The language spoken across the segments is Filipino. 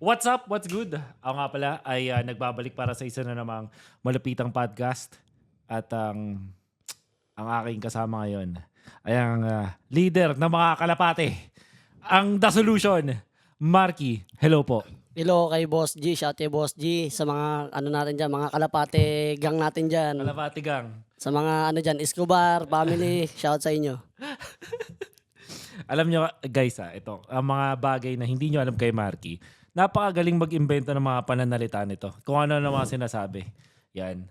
What's up? What's good? Ako nga pala ay nagbabalik para sa isa na namang malupitang podcast. At ang aking kasama ngayon ay ang leader ng mga kalapate. Ang The Solution, Marky. Hello po. Hello kay Boss G, shout kay Boss G sa mga ano natin dyan, mga kalapate gang natin dyan. Kalapate gang. Sa mga ano dyan, Escobar, family, shout sa inyo. Alam nyo guys ito, ang mga bagay na hindi nyo alam kay Marky. Napakagaling mag-imbento ng mga pananalita nito. Kung ano na mga sinasabi. Yan.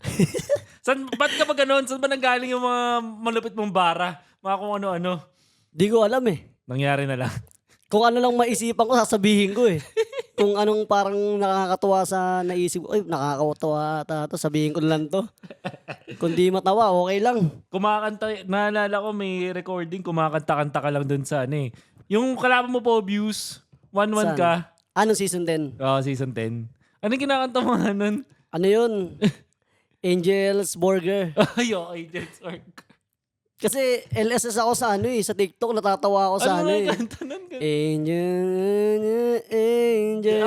Ba't ka ba ganun? Saan ba nanggaling yung mga malupit mong bara? Mga kung ano-ano. Di ko alam eh. Nangyari na lang. Kung ano lang maisipan ko, sasabihin ko eh. Kung anong parang nakakatuwa sa naisip ko, ay nakakatawa to, sabihin ko lang to. Kung di matawa, okay lang. Kumakanta, naalala ko may recording, kumakanta-kanta ka lang dun sa ano eh. Yung kalaban mo po, views, 1-1 Saan? ka. Anong season 10? Season 10. Anong kinakanta mo nga nun? Ano yun? Angel's Burger. Ay, okay, that's work. Kasi LSS ako sa ano eh, sa TikTok natatawa ako sa ano eh. Kanta nun? Angel, Angel.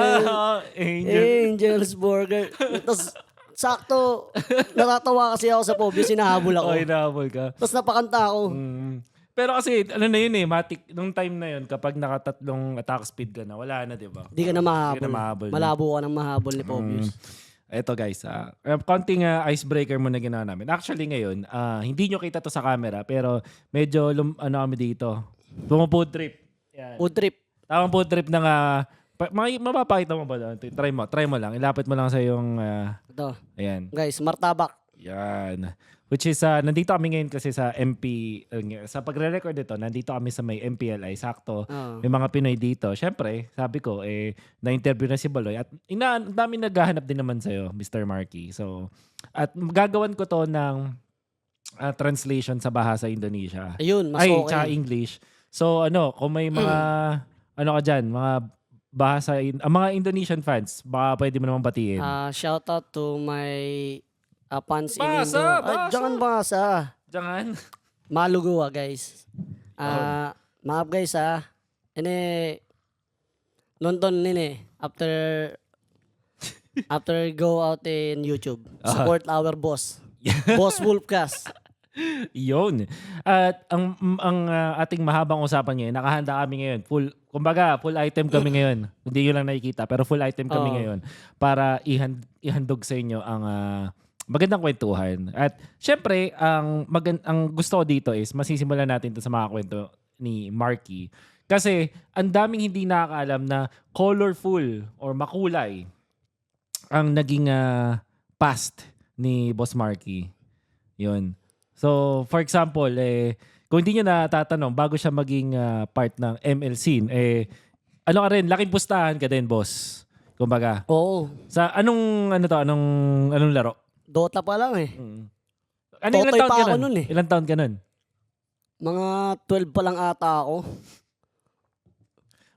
Angel's Burger. Tapos, sakto, natatawa kasi ako sa Pobio, sinahabol ako. Okay, nahabol ka. Tapos napakanta ako. Pero kasi, ano na yun eh, matik, nung time na yun, kapag nakatatlong attack speed ka na, wala na, di ba? Di ka na mahabol. Di ka na mahabol. Malabo ka ng mahabol ni Pobius. Eto guys, konting icebreaker muna ginawa namin. Actually ngayon, hindi nyo kita to sa camera, pero medyo, ano kami dito, food trip. Yan. Food trip. Tamang food trip ng, mapapakita mo ba doon? Try mo lang. Ilapit mo lang sa yung, Ito. ayan. Guys, martabak. Yan. Which is, nandito kami ngayon kasi sa MP, sa pagre-record ito, nandito kami sa may MPLI, sakto. May mga Pinoy dito. Siyempre, sabi ko, na-interview na si Baloy. At dami naghahanap din naman sa'yo, Mr. Marky. So, at gagawan ko to ng translation sa bahasa Indonesia. Ayun, mas Ay, okay. tsaka English. So, kung may mga, ano ka dyan, mga bahasa, mga Indonesian fans, baka pwede mo naman batiin. Shout out to my fans in Basa, Indo. basa. Jangan basa. Jangan. Malugo guys. Maaf guys Ini nonton ini after go out in YouTube. Support our boss. Boss Wolfcast. Yun. At ang ating mahabang usapan ngayon, nakahanda kami ngayon. Full item kami ngayon. Hindi nyo lang nakikita, pero full item kami ngayon para ihandog sa inyo ang magandang kwentuhan. At syempre, ang gusto ko dito is masisimulan natin ito sa mga kwento ni Marky. Kasi ang daming hindi nakakaalam na colorful or makulay ang naging past ni Boss Marky. Yun. So, for example, kung hindi nyo natatanong, bago siya maging part ng ML scene, ano ka rin, laking pustahan ka din, boss. Kumbaga. Oo. Sa anong laro? Dota pa lang eh. Ilang Totoy taon pa ka ako nun? nun eh. Ilang taon ka nun? Mga 12 pa lang ata ako.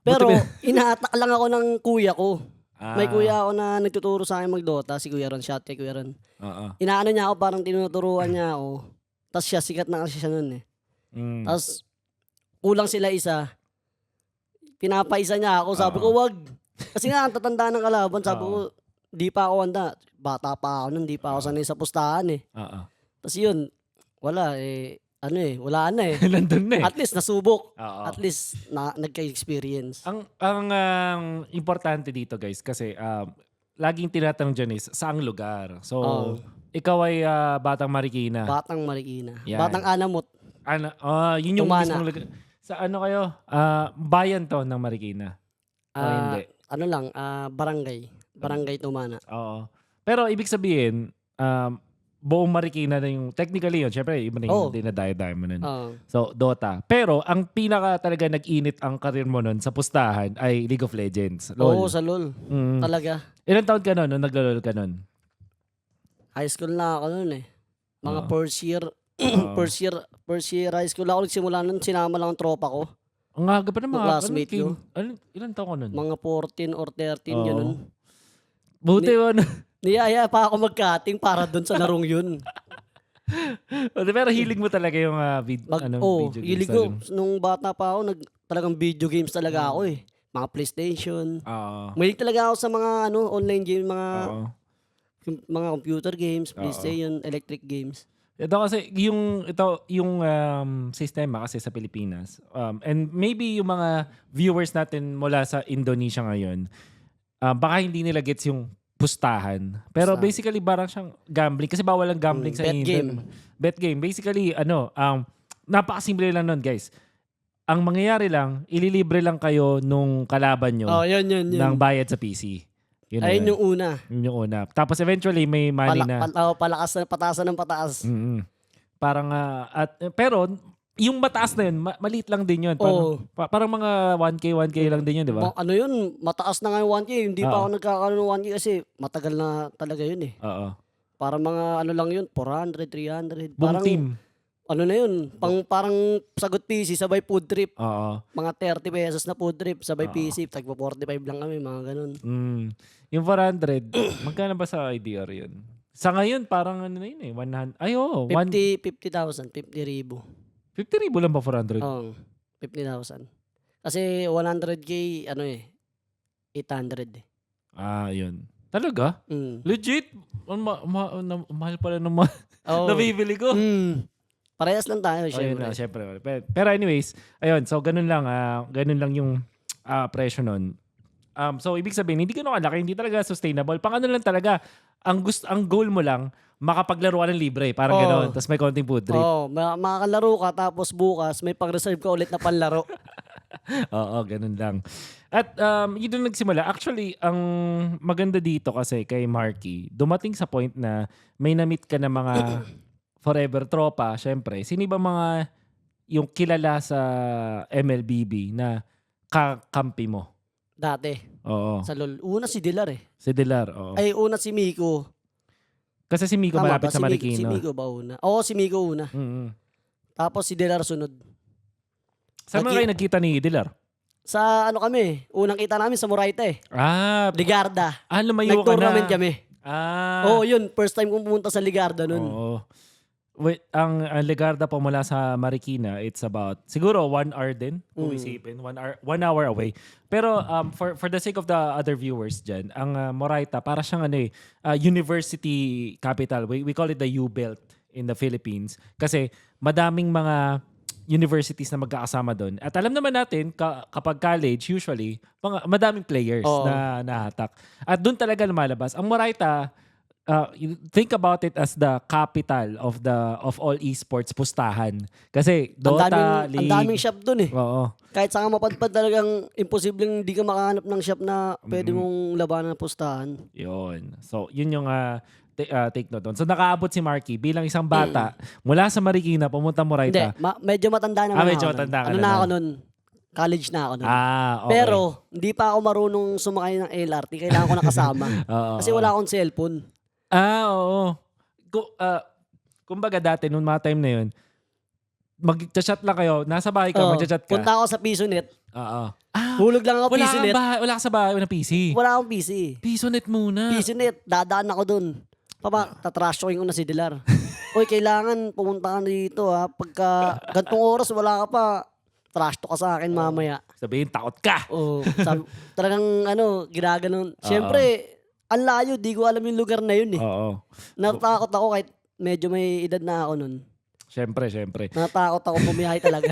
Pero inaatak lang ako ng kuya ko. May kuya ako na nagtuturo sa akin mag-Dota, si Kuya Ron, shout kay Kuya Ron. Inaano niya ako, parang tinuturuan niya ako. Tapos siya, sikat na kasi siya nun eh. Tapos kulang sila isa. Pinapaisa niya ako, sabi ko wag. Kasi nga, ang tatanda ng kalaban, sabi ko, di pa ako handa. Bata pa ako nun, di pa ako sanay sa pustahan eh. Tapos yun, wala wala na eh. Nandun na eh. At least nasubok. Oo. At least nagka-experience. Ang importante dito guys, kasi laging tinatanong dyan is, saang lugar? So, ikaw ay Batang Marikina. Batang Marikina. Yan. Batang Anamot. Yun yung Tumana. mismong lugar. Sa ano kayo? Bayan to ng Marikina. Hindi. Ano lang, barangay. Barangay Tumana. Oo. Pero ibig sabihin, buong Marikina na yung, technically yun, syempre, iba na yung dinadayo-dayo mo nun. So, Dota. Pero, ang pinaka talaga nag-init ang karir mo nun sa pustahan ay League of Legends. LOL. Oo, sa LOL. Talaga. Ilang taon ka nun nung naglo-LOL ka nun? High school na ako nun eh. Mga first year high school ako nagsimula nun, sinama lang ang tropa ko. Ang aga pa naman. Classmate ko. Ilang taon ka nun? Mga 14 or 13 yun nun. Buti yun. Niyaya pa ako magkating para dun sa larong yun. Pero hilig mo talaga yung video games. Hilig ko. Nung bata pa ako, talagang video games talaga ako eh. mga PlayStation. Oo. Mahilig talaga ako sa mga online game, Oo. mga computer games, Oo. PlayStation, electric games. Ito kasi yung sistema kasi sa Pilipinas. And maybe yung mga viewers natin mula sa Indonesia ngayon, baka hindi nila gets yung pustahan. Pero Pustahan. basically parang siyang gambling kasi bawal ang gambling sa Bet game. Bet game. Basically napakasimple lang nun, guys. Ang mangyayari lang, ililibre lang kayo nung kalaban nyo Yun. ng bayad sa PC. Yun na Ayun yun. yung una. Yun yung una. Tapos eventually may money na. Palakas na, pataas ng pataas. Mm-mm. Parang pero yung mataas na yun, maliit lang din yun. Parang mga 1K lang din yun, di ba? Ano yun, mataas na nga yung 1K. Hindi pa Oo. ako nagkakaroon ng 1K kasi matagal na talaga yun eh. Oo. Parang mga ano lang yun, 400, 300. Buong Parang, team. ano na yun, parang sagot PC, sabay food trip. Oo. Mga 30 pesos na food trip, sabay Oo. PC. Tagpo 45 lang kami, mga ganun. Yung 400, magkano ba sa IDR yun? Sa ngayon, parang ano na yun eh, 100. Ay, oo. 50,000, 50,000. 50,000 lang ba 400? Oo, 50,000. Kasi 100K, 800 eh. Yun. Talaga? Mm. Legit? Mahal pala ng nabibili ko. Parehas lang tayo, Ayun syempre. na, syempre. Pero anyways, ayun, so ganun lang yung presyo nun. So ibig sabihin, hindi ganun kalaki, hindi talaga sustainable. Pang ano lang talaga, ang goal mo lang, makapaglaro ka ng libre, parang gano'n. Tapos may konting food trip. Makakalaro ka, tapos bukas may pang-reserve ka ulit na panlaro. Oo, ganun lang. At yun doon nagsimula. Actually, ang maganda dito kasi kay Marky, dumating sa point na may na-meet ka na mga forever tropa, syempre. Sino ba mga yung kilala sa MLBB na kakampi mo? Dati. Oo. Sa LOL. Una si Dilar eh. Si Dilar, oo. Ay, una si Miko. Kasi si Miko Tama malapit ba? sa Marikina. Si Miko ba una? Oo, si Miko una. Mm-hmm. Tapos si Dilar sunod. Saan mo kayo nagkita ni Dilar? Sa kami, unang kita namin sa Moraita eh. Ligarda. Lumayo ka na. Nag-tournament kami. Oo, yun. First time kong pumunta sa Ligarda nun. Oo. Wait, ang Ligarda po mula sa Marikina, it's about, siguro 1 hour din, kung isipin. 1 hour away. Pero for the sake of the other viewers dyan, ang Moraita, para siyang university capital. We call it the U-Belt in the Philippines. Kasi madaming mga universities na magkakasama doon. At alam naman natin, kapag college, usually, madaming players na nahatak. At doon talaga lumalabas. Ang Moraita, you think about it as the capital of all esports pustahan. Kasi Dota, League. Ang daming shop dun eh. Oo. Kahit saan ka mapadpad talagang imposibleng hindi ka makahanap ng shop na pwede mong labanan ng pustahan. Yun. So, yun yung take note doon. So, nakaabot si Marky bilang isang bata mula sa Marikina, pumunta Moraita. Hindi, medyo matanda naman medyo ako. matanda ka ano na na ako nun? College na ako nun. Okay. Pero, hindi pa ako marunong sumakay ng LRT. Kailangan ko nakasama. Kasi wala akong cellphone. Oo. Kumbaga dati, nung mga time na yun, mag-chat lang kayo, nasa bahay ka, mag-chat ka. Punta ako sa PisoNet. Oo. Hulog lang ako PisoNet. Wala ka sa bahay, wala PC. Wala akong PC. PisoNet muna. PisoNet, dadaan ako dun. Tatrash talking ko na si Dilar. Uy, kailangan pumunta ka dito ha. Pagka gantong oras wala ka pa, trash to ka sa akin mamaya. Sabihin, takot ka. Talagang ginaganon. Siyempre, ang layo, di ko alam yung lugar na yun eh. Oo. Natakot ako kahit medyo may edad na ako nun. Siyempre. Natakot ako bumiyahe talaga.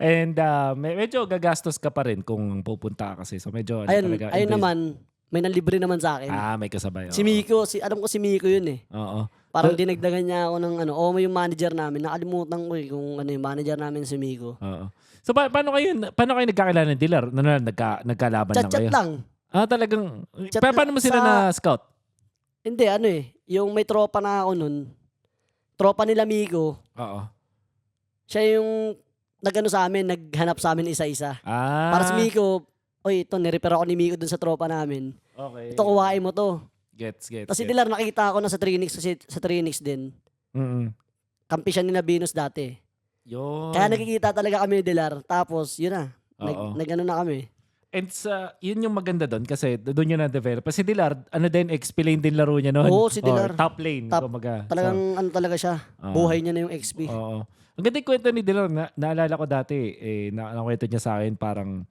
And medyo gagastos ka pa rin kung pupunta ka kasi. So medyo talaga. Ayun naman, may nalibre naman sa akin. May kasabay. Si Miko, alam ko si Miko yun eh. Oo. Parang dinagdagan niya ako ng may yung manager namin. Nakalimutan ko kung yung manager namin si Miko. Oo. So paano kayo nagkakilala ng Dilar? Nagkalaban lang kayo? Chat lang. Talagang. Paano mo sila na-scout? Hindi, yung may tropa na ako nun. Tropa nila Miko. Oo. Siya yung sa amin, naghanap sa amin isa-isa. Para si Miko, ito, nirepair ako ni Miko dun sa tropa namin. Okay. Ito, kuhain mo to. Gets. Kasi Dilar, nakita ako na sa Trinix din. Kampi siya ni Venus dati. Yun. Kaya nakikita talaga kami ni Dilar. Tapos, yun na. Nag-ano na kami. And yun yung maganda doon kasi doon yun na-develop. Si Dilar, XP lane din laro niya noon. Oo, si Dilar. Top lane. Talagang talaga siya. Buhay niya na yung XP. Oo. Ang ganda yung kwento ni Dilar. Naalala ko dati, nakwento niya sa akin parang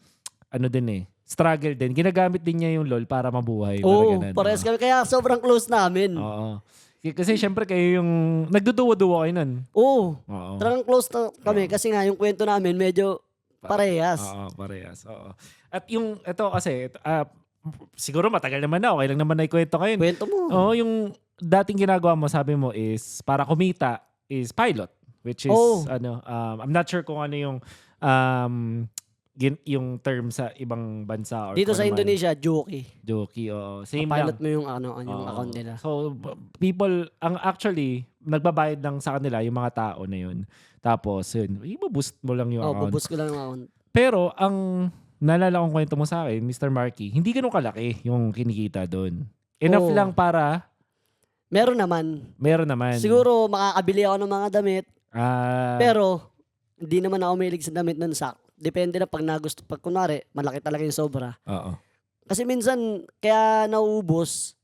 ano din eh, struggle din. Ginagamit din niya yung LOL para mabuhay. Oo, ganun. parehas kami. Kaya sobrang close namin. Oo. Kasi syempre kayo yung nagduduwa-duwa kayo nun. Oo. Oo. Talagang close kami kasi nga yung kwento namin medyo parehas. Oo, parehas. Oo. At yung, ito kasi, siguro matagal naman na, okay lang naman na ikwento kayo. Kwento mo. Oo, yung dating ginagawa mo, sabi mo is, para kumita, is pilot. Which is, I'm not sure kung ano yung, yung term sa ibang bansa. Or Dito kung sa ano man. Indonesia, jockey. Jockey, oo. Same Pilot lang. mo yung yung account nila. So, people, actually, nagbabayad lang sa kanila yung mga tao na yun. Tapos, yun, i-boost mo lang yung account. Bubus ko lang yung account. Pero, ang naalala kong kwento mo sa akin, Mr. Marky, hindi ganun kalaki yung kinikita doon. Enough lang para... Meron naman. Meron naman. Siguro, makakabili ako ng mga damit. Ah, Pero, hindi naman ako mahilig sa damit nun. Depende na pag kunwari, malaki talaga yung sobra. oo. Kasi minsan, kaya nauubos,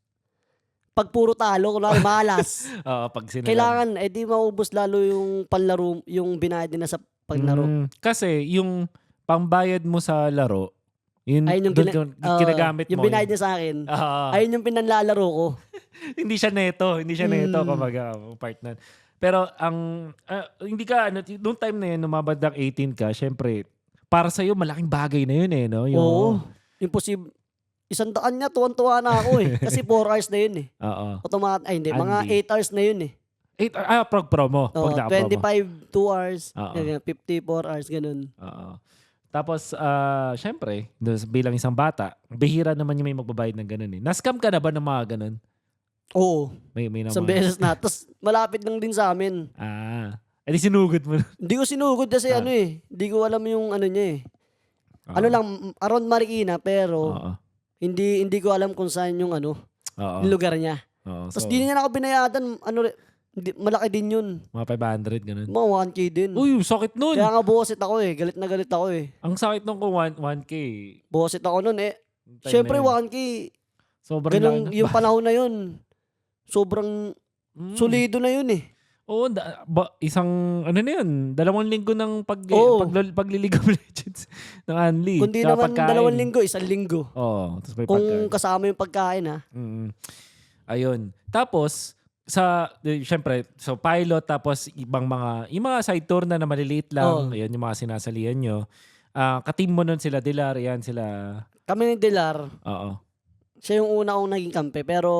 pag puro talo, kunwari malas, Oo, pag sinalam. kailangan, di maubos lalo yung panlaro, yung binayad din na sa paglaro. Kasi, yung pangbayad mo sa laro, yun, Ayun yung ginagamit yung mo. binayad niya sa akin. Oo. Ayun yung pinanlalaro ko. Hindi siya neto. Hindi siya neto, kumbaga, part nun. Pero, hindi ka, noong time na yun, numabad ng 18 ka, syempre, para sa'yo, malaking bagay na yun eh, no? Yung, Oo. Imposible. 100 niya, tuwan-tuwa na ako eh. Kasi 4 hours na yun eh. Oo. Hindi. Mga Andy. 8 hours na yun eh. Promo. Oo, Pag naka-promo. 25, 2 hours. Oo. Ganyan, 54 hours, ganun. Oo. Tapos, syempre, bilang isang bata, bihira naman yung may magbabayad ng ganun eh. Na-scam ka na ba ng mga ganun? Oo. May Isang naman. beses na. Tapos malapit lang din sa amin. Edi sinugod mo. Hindi ko sinugod kasi hindi ko alam yung ano niya eh. Ano lang, around Marikina pero Oo. hindi ko alam kung saan yung Oo. yung lugar niya. Oo. Tapos di niya na ako binayadan, malaki din yun. Mga 500, ganun. Mga 1K din. Uy, sakit nun. Kaya nga bosit ako eh. Galit na galit ako eh. Ang sakit nung kung 1K. Bosit ako nun eh. Time Siyempre na yun. 1K. Sobrang Ganun, laki. yung panahon na yun. Sobrang solido na yun eh. Oo, isang, ano na yun, 2 linggo ng paglilig of Legends ng Anli. Kundi Tsaka naman pagkain. 2 linggo, 1 linggo. Oo, tapos may Kung pagkain. kasama yung pagkain ha. Ayun. Tapos, syempre, so pilot, tapos yung mga side tour na maliliit lang, ayan yung mga sinasalihan nyo. Ka-team mo nun sila, Dilar, yan sila. Kami ni Dilar, Oo. siya yung una kong naging kampe, pero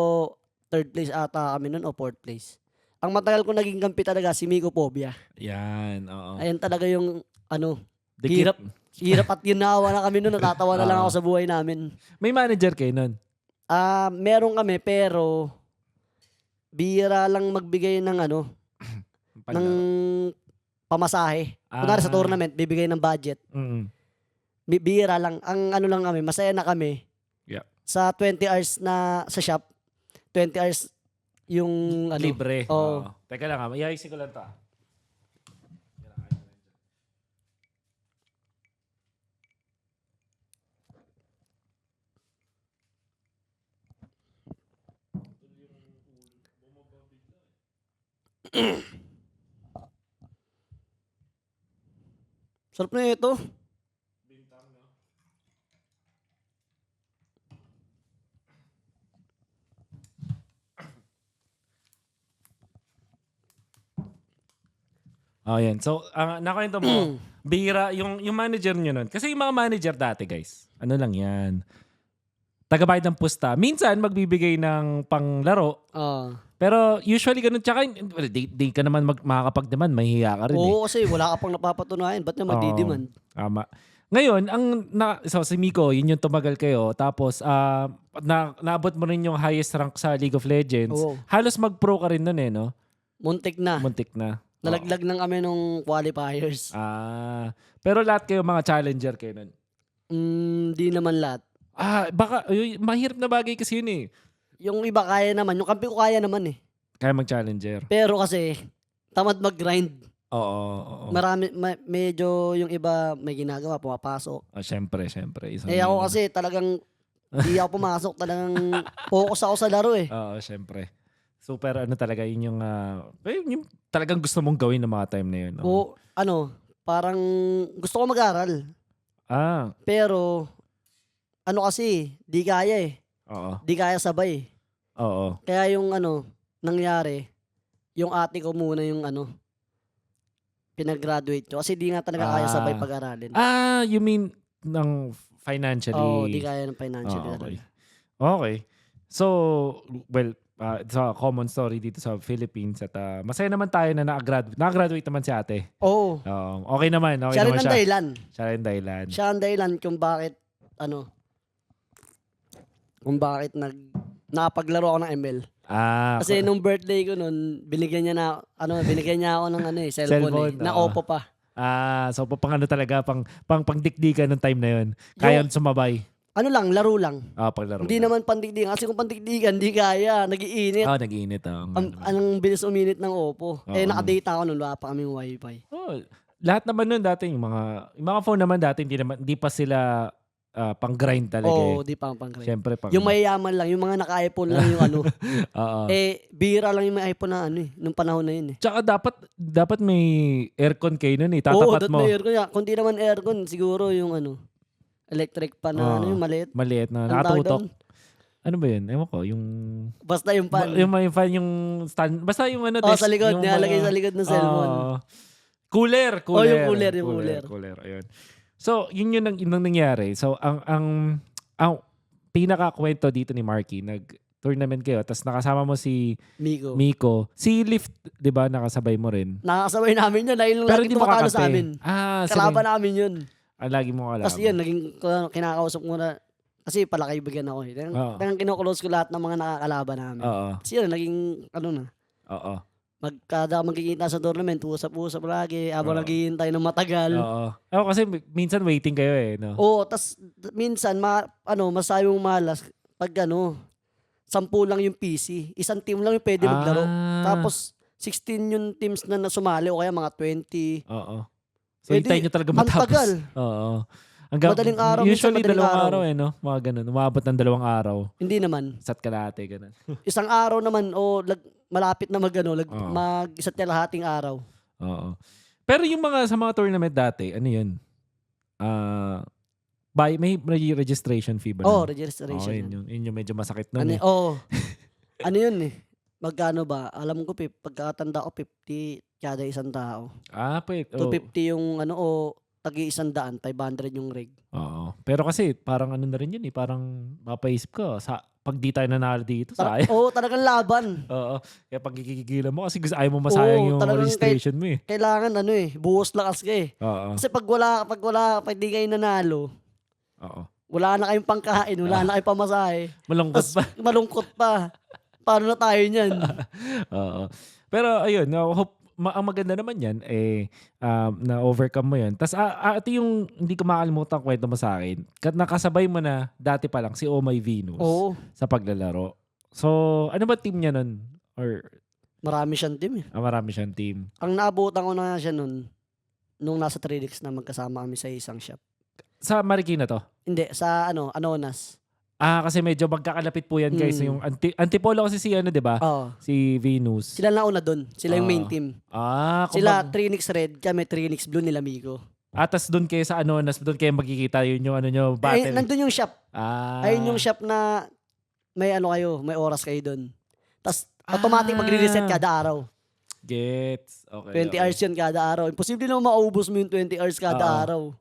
3rd place ata kami nun o 4th place. Ang matagal ko naging kampe talaga, si Miko Pobia. Yan, oo. Ayan talaga yung, Dikit. hirap at ginawa na kami nun, natatawa na lang ako sa buhay namin. May manager kayo nun? Meron kami, pero bihira lang magbigay ng ng pamasahe. Kunwari sa tournament, bibigay ng budget. Bihira lang. Ang lang kami, masaya na kami. Yeah. Sa 20 hours na sa shop, 20 hours yung libre. Oo. Teka lang iayusin ko lang to. Sarap na ito. Oh, yan. So, nakwento mo, bihira, yung manager nyo nun. Kasi yung mga manager dati, guys, ano lang yan, tagabayad ng pusta. Minsan, magbibigay ng panglaro. Pero usually ganun. Tsaka, di ka naman makakapag-demand. Mahihiya ka rin Oo, kasi wala ka pang napapatunayan. Ba't na magdidemand? Tama. Ngayon, so si Miko, yun yung tumagal kayo. Tapos, naabot mo rin yung highest rank sa League of Legends. Oo. Halos mag-pro ka rin nun eh, no? Muntik na. Muntik na. Nalaglag lang kami nung qualifiers. Pero lahat kayo mga challenger kayo nun? Di naman lahat. Baka, mahirap na bagay kasi yun eh. Yung iba kaya naman. Yung kampi ko kaya naman eh. Kaya mag-challenger. Pero kasi, tamad mag-grind. Oo. Marami, medyo yung iba may ginagawa, pumapasok. Syempre. Ako kasi talagang, di ako pumasok. Talagang focus ako sa laro eh. Oo, syempre. Super talaga yun yung talagang gusto mong gawin ng mga time na yun. No? Parang gusto ko mag-aral. Pero ano kasi, di kaya eh. Oo. Di kaya sabay eh. Oo. Kaya yung nangyari, yung ate ko muna yung pinag-graduate ko. Kasi di nga talaga kaya sabay Ah. pag-aralin. You mean ng Oo, di financially? kaya ng financially Okay. talaga. Okay. So, well, it's a common story dito sa Philippines at masaya naman tayo na nakagraduate naman si ate. Oo. Okay naman, okay Siya rin naman ang siya. dahilan. Siya rin dahilan. Siya ang dahilan kung bakit nakapaglaro ako ng ML. Kasi nung birthday ko nun, binigyan niya ako ng cellphone cellphone, na oo. Oppo pa. So pang ano talaga, pangdikdikan ng time na yun. Kaya Yung sumabay. laro lang. Paglaro Hindi lang. naman pandikdikan. Kasi kung pandikdikan, di kaya. Nag-iinit. Nag-iinit. Ang bilis uminit ng Oppo. Oo. Nakadata ako nun. Wala pa kaming wifi. Lahat naman nun dati, yung mga phone naman dati, hindi pa sila pang-grind talaga Oo, di pa pang-grind. Siyempre Yung mayayaman lang. Yung mga naka-iPhone lang yung Oo. bihira lang yung may iPhone na nung panahon na yun eh. Tsaka dapat may aircon kayo nun eh. Oo, Tatapat mo. may aircon. Kung di naman aircon, siguro yung electric pa na yung maliit. Maliit na. Ang tawag Nakatutok. doon? Ano ba yun? Ewan ko. Basta yung pan. Yung may fan, yung stand. Basta yung Sa likod. Nilalagay sa likod ng cellphone. Cooler. Yung cooler. Cooler. Ayun. So, yun yung nangyari. So, ang pinaka-kwento dito ni Marky, nag-tournament kayo, tapos nakasama mo si Miko. Si Lift, di ba, nakasabay mo rin? Nakasabay namin yun. Dahil Pero lagi hindi mo tumatalo kakampi. sa amin. Kalaban namin yun. Lagi mo kalaban. Tapos yun, naging kinakausap mo na, kasi pala kaibigan ako eh. Talagang kinukulose ko lahat ng mga nakakalaban namin. Tapos yun, naging Oo. Kada magkikita sa tournament, usap-usap lagi, habang naghihintay ng matagal. Oo. Kasi minsan waiting kayo eh, no? Oo, tas minsan, masabi mong malas, pag 10 lang yung PC, isang team lang yung pwede maglaro. Tapos, 16 yung teams na sumali, o kaya mga 20. Oo. So, hintayin nyo talaga matapos. Ang tagal. Oo. Madaling araw, Usually, minsan madaling 2 araw eh, no? Mga ganun. Umabot ng 2 araw. Hindi naman. Sat kalahati, ganun. Isang araw naman, malapit na isa't kalahating araw. Oo. Pero yung sa mga tournament dati, ano yun? May registration fee ba? Registration. Yun yung medyo masakit nun eh. Ano yun eh? Magkano ba? Alam ko, pagkatanda ko, 50 kada isang tao. Pwede. 250 yung tagi 100, 500 yung rig. Oo. Pero kasi parang ano na rin yun eh. Parang mapaisip ko, pag di tayo nanalo dito, sayang. Talagang laban. Oo. Kaya pag gigigilan mo kasi gusto ayaw mo masayang yung registration mo eh. Kailangan buhos lakas ka eh. Oo. Kasi pag di kayo nanalo, wala na kayong pangkain, wala na kayong pamasahe. Malungkot pa. Paano na tayo niyan? Oo. Pero ayun, ang maganda naman yan, na-overcome mo yan. Tapos, ito yung hindi ko makalimutan kwento mo sa akin. Nakasabay mo na dati pa lang si Oh My Venus sa paglalaro. So, ano ba team niya nun? Or, marami siyang team eh. Marami siyang team. Ang naabutan ko na siya nun, nung nasa 3Dix na magkasama kami sa isang shop. Sa Marikina to? Hindi, sa Anonas. Kasi medyo magkakalapit po yan guys. Yung antipolo kasi si di ba? Si Venus. Sila nauna doon. Sila yung main team. Sila Trinix Red, kami Trinix Blue nila Migo. Tas doon kayo sa doon kayo magkikita yun yung nyo, battle. Nandun yung shop. Ayun yung shop na may may oras kayo doon. Tas automatic magre-reset kada araw. Gets. Okay. 20 hours yun kada araw. Imposible naman maubos mo yung 20 hours kada araw.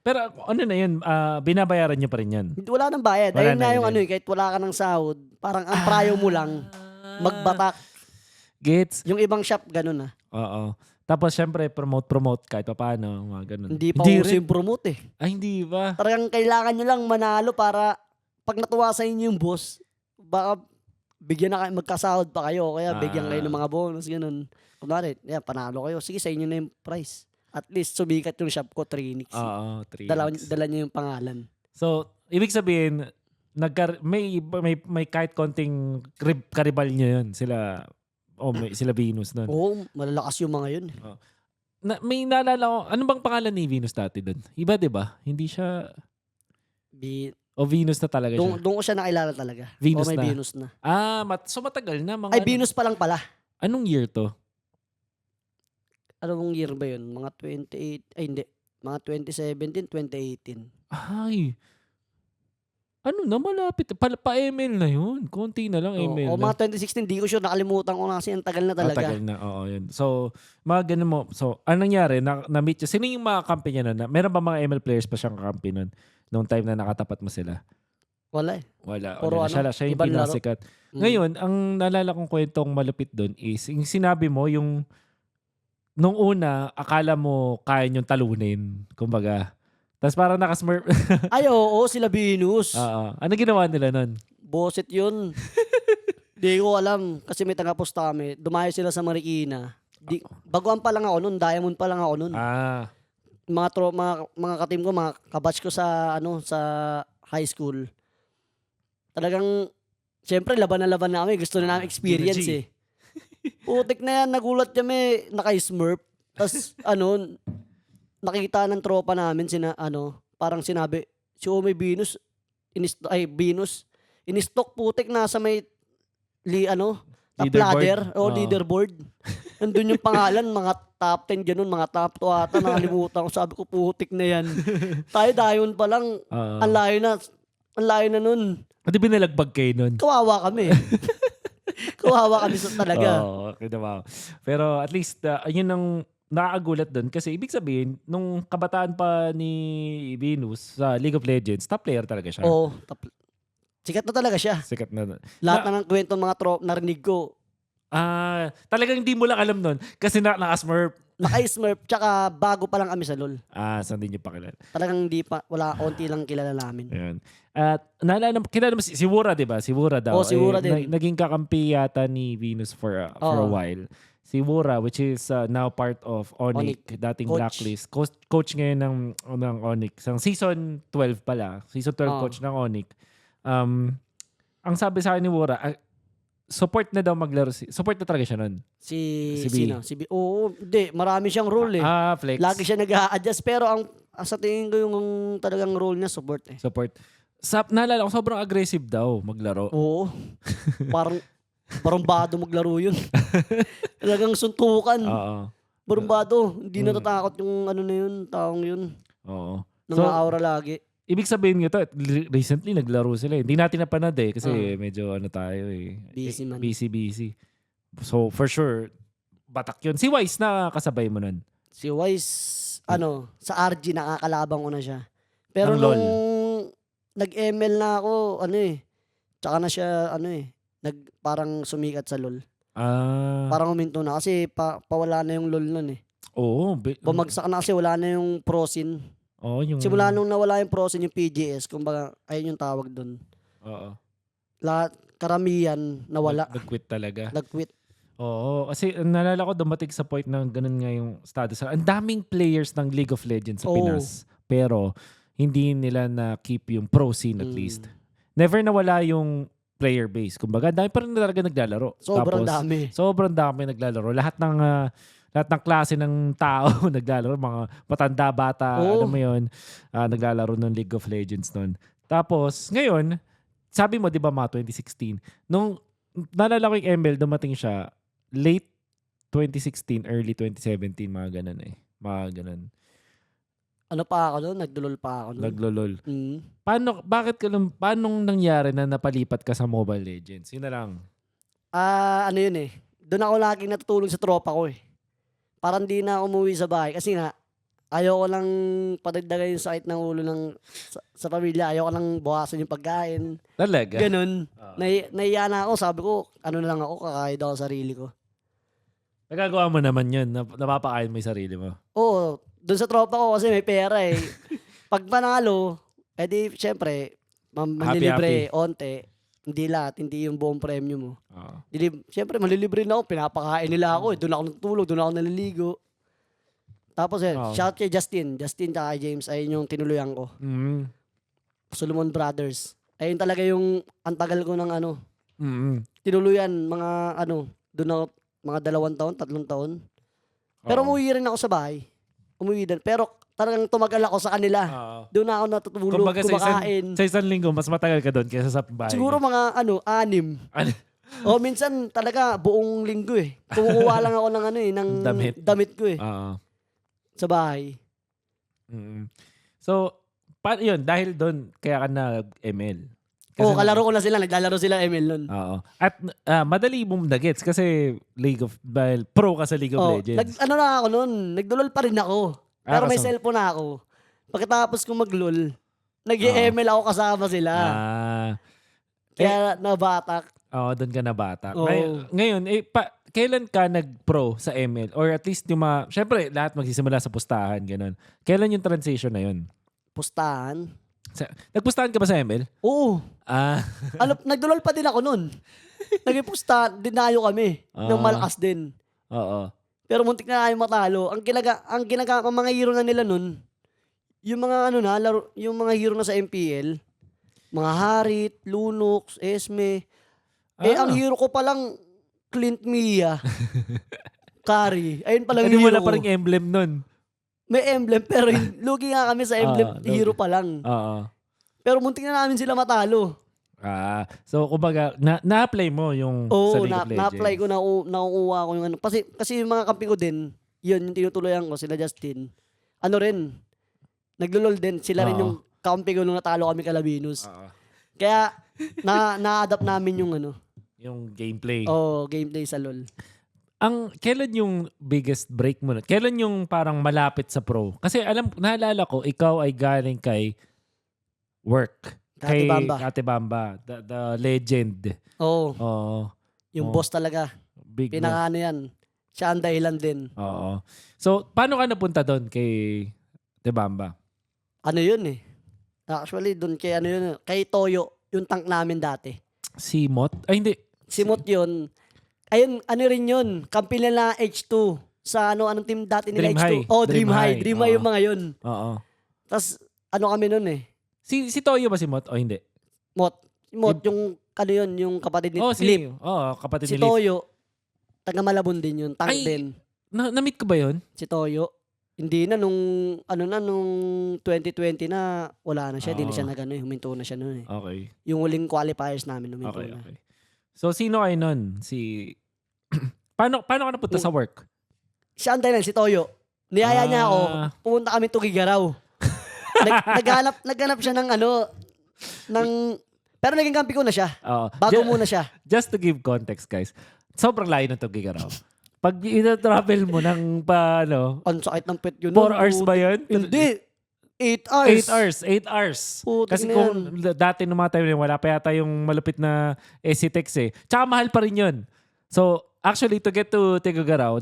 Pero ano na yun, binabayaran nyo pa rin yan? Wala nang bayad. Ayun na yung kahit wala ka ng sahod, parang ang prayo mo lang, magbatak. Gets. Yung ibang shop, ganun Oo. Tapos syempre, promote kahit pa paano, mga ganun. Hindi pa uso yung promote eh. Hindi ba? Talagang kailangan nyo lang manalo para pag natuwa sa inyo yung boss, baka bigyan na kayo, magkasahod pa kayo, kaya bigyan kayo ng mga bonus, ganun. Kunwari, panalo kayo, sige sa inyo na yung price. At least sumikat yung shop ko, Trinix. Oo, Trinix. Dala niya yung pangalan. So, ibig sabihin, may kahit konting karibal niya yun. Sila Venus nun. Oo, malalakas yung mga yun. May naalala ko, ano bang pangalan ni Venus dati dun? Iba, di ba? Hindi siya... Venus na talaga siya? Doon ko siya nakilala talaga. Venus may na. Venus na. So matagal na. Venus pa lang pala. Anong year to? Anong year ba yun? Mga 28, hindi. Mga 2017, 2018. Ay. Ano na, malapit. Pa-ML na yun. Konti na lang, ML O na. mga 2016, di ko sure, nakalimutan ko na kasi ang tagal na talaga. Tagal na, oo, yun. So, mga ganun mo. So, anong nangyari? Na-meet niya. Sino yung mga kampi niya nun? Meron ba mga ML players pa siyang kampi nun? Nung time na nakatapat mo sila? Wala eh. Wala. Puro Siya yung ibang laro. pinasikat. Ngayon, ang naalala kong kwentong malupit doon is, yung sinabi mo, yung nung una, akala mo kaya niyong talunin. Kumbaga. Tapos parang nakasmurf. Ay, oo, sila Venus. Oo. Ano ginawa nila nun? Boset yun. Di ko alam. Kasi may taga-posta kami. Dumayo sila sa Marikina. Baguhan pa lang ako nun. Diamond pa lang ako nun. Mga katim ko, mga kabatch ko sa high school. Talagang, syempre, laban na kami. Gusto na namin experience eh. Putik na yan. Nagulat kami. Naka-smurf. Tapos, nakita ng tropa namin, parang sinabi, si Omay Venus, Venus, in-stock putik nasa may, top ladder, leaderboard. Nandun yung pangalan, mga top 10 ganun, mga top 2 ata, nakalimutan ko. Sabi ko, putik na yan. Tayo dayon pa lang, ang layo na nun. Hindi binalagbag kayo nun? Kawawa kami. Kawawa kami sa talaga. Oo, okay naman. Pero at least, yun ang nakakagulat doon kasi ibig sabihin, nung kabataan pa ni Venus sa League of Legends, top player talaga siya. Oo, sikat na talaga siya. Sikat na. Lahat na ng kwento mga narinig ko. Talagang hindi mo lang alam nun kasi naka-smurf. Naka-smurf, tsaka bago pa lang kami sa LoL. Saan din nyo pa kilala? Talagang onti lang kilala namin. Ayun. At kilala mo si Wura, di ba? Si Wura daw. Si Wura din. Naging kakampi yata ni Venus for a while. Si Wura, which is now part of Onyx, dating Coach. Blacklist. Coach ngayon ng Onyx. Ang season 12 pala. Season 12 coach ng Onyx. Ang sabi sa akin ni Wura, support na daw maglaro. Support na talaga siya nun. Si B. Sino? Si B. Oo, hindi. Marami siyang role eh. Flex. Lagi siya nag-a-adjust. Pero sa tingin ko yung talagang role niya, support eh. Support. Naalala ko, sobrang aggressive daw maglaro. Oo. Barumbado maglaro yun. Talagang suntukan. Oo. Barumbado. Hindi natatakot yung na yun, taong yun. Oo. Nang-aura lagi. Ibig sabihin nito, recently naglaro sila eh. Hindi natin napanood eh kasi medyo tayo eh. Busy man. Busy. So for sure, batak yun. Si Wise na kasabay mo nun? Si Wise, sa RG nakakalabang ko na siya. Pero Ang LOL. nung nag-ML na ako, tsaka na siya, parang sumikat sa LOL. Parang huminto na kasi pawala na yung LOL nun eh. Oo. Bumagsak na kasi wala na yung pro scene. Simula nung nawala yung pro scene, yung PGS, kumbaga, ayun yung tawag dun. Oo. Lahat, karamihan, nawala. Nag-quit talaga. Nag-quit. Oo. Kasi nalala ko dumating sa point na ganun nga yung status. Ang daming players ng League of Legends sa Pinas. Pero hindi nila na-keep yung pro scene at least. Never nawala yung player base. Kumbaga, dami pa rin talaga naglalaro. Sobrang dami. Sobrang dami naglalaro. Lahat ng klase ng tao naglalaro. Mga matanda, bata, ano mo yun, naglalaro ng League of Legends nun. Tapos, ngayon, sabi mo, di ba mga 2016, nung nalala ko yung ML, dumating siya, late 2016, early 2017, mga ganun eh. Mga ganun. Ano pa ako doon? Nagdulol pa ako doon. Naglolol. Paano nangyari na napalipat ka sa Mobile Legends? Yun na lang. Yun eh. Doon ako laging natutulog sa tropa ko eh. Parang di na umuwi sa bahay. Kasi nga, ayoko lang padagdagan yung sakit ng ulo sa pamilya. Ayoko lang buwasan yung pagkain. Talaga? Ganun. Nahiya na ako. Sabi ko, ano na lang ako, kakahid ako sarili ko. Nagagawa mo naman yun. Napapakain mo yung sarili mo. Oo. Doon sa tropa ko kasi may pera eh. Pag panalo, edi syempre, manlilibre, onte. Hindi lahat, hindi yung buong premyo mo. Syempre, manlilibre na ako, pinapakain nila ako. Doon ako natutulog, doon ako naliligo. Tapos shout kay Justin. Justin at James, ayun yung tinuluyan ko. Solomon Brothers. Ayun talaga yung antagal ko ng tinuluyan, doon ako, mga 2 taon, 3 taon. Pero umuwi rin ako sa bahay. Pero talagang tumagal ako sa kanila. Doon na ako natutulog, kumbaga, kumakain. Sa isang linggo, mas matagal ka doon kaysa sa bahay. Siguro mga 6. O minsan talaga buong linggo eh. Kumukuha lang ako ng ng damit ko eh. Sa bahay. So, Yun, dahil doon, kaya ka nag-ML. Oo, kalaro ko na sila. Naglalaro sila ML nun. Oo. At madali mong nagets kasi pro ka sa League of Legends. Ano na ako nun, nagdulol pa rin ako. Pero may so- cellphone na ako. Pagkatapos ko maglol, nag-ML ako kasama sila. Kaya nabatak. Oo, doon ka na bata. Oo. Ngayon, kailan ka nag-pro sa ML? Or at least yung syempre, lahat magsisimula sa pustahan, ganun. Kailan yung transition na yun? Pustahan? Nagpustahan ka ba sa ML? Oo. Nagdulol pa din ako nun. Naging pustahan, dinayo kami. Nang malakas din. Oo. Pero muntik na tayo matalo. Ang mga hero na nila nun, yung mga yung mga hero na sa MPL, mga Harit, Lunox, Esme. Ang hero ko palang Clint Mia. Carry. Ayun palang hero ko. Wala pa rin emblem nun. May emblem, pero lugi nga kami sa emblem, hero pa lang. Oo. Pero muntik na namin sila matalo. So kumbaga, na-apply mo yung sa League of Legends? Na-apply ko, nakukuha ko yung ano. Kasi yung mga kampi ko din, yun, yung tinutuloyan ko, sila Justin. Ano rin, naglulol din. Sila rin yung kampi ko nung natalo kami Calabinos. Kaya, na-adapt namin yung yung gameplay. Gameplay sa LoL. Kailan yung biggest break mo? Kailan yung parang malapit sa pro? Kasi naalala ko, ikaw ay galing kay work. Kay Ate Bamba. The legend. Oo. Yung boss talaga. Big Pinaka yan. Siya ang dahilan din. Oo. So, paano ka napunta doon kay Ate Bamba? Ano yun eh. Actually, doon kay Toyo, yung tank namin dati. Si Mot? Ay, hindi. Si Mot yun. Ayun, rin yun. Kampi nila H2. Sa anong team dati nila Dream H2? High. Dream High. Dream High yung mga yun. Oo. Tapos, kami nun eh. Si Toyo ba si Mot o hindi? Mot, yung yung kapatid ni Lip. Kapatid si ni Lip. Toyo, taga Malabon din yun. Tank din. Na-meet ko ba yun? Si Toyo. Hindi na nung 2020 na wala na siya. Hindi na siya huminto na siya nun eh. Okay. Yung huling qualifiers namin huminto na. Okay. So, sino kayo nun? Paano ka napunta sa work? Siya ang dahilan, si Toyo. Niyaya niya ako, pumunta kami Tugigaraw. Naghanap siya pero naging kampi ko na siya. Bago muna siya. Just to give context, guys. Sobrang layo ng Tugigaraw. Pag ina-travel mo ng ang sakit ng pet yun. 4 hours ba yun? Hindi. 8 hours. 8 hours. Kasi na kung dati nung mga time na yun, wala pa yata yung malupit na SCTEX eh. Tsaka mahal pa rin yun. So, actually, to get to Tugigaraw,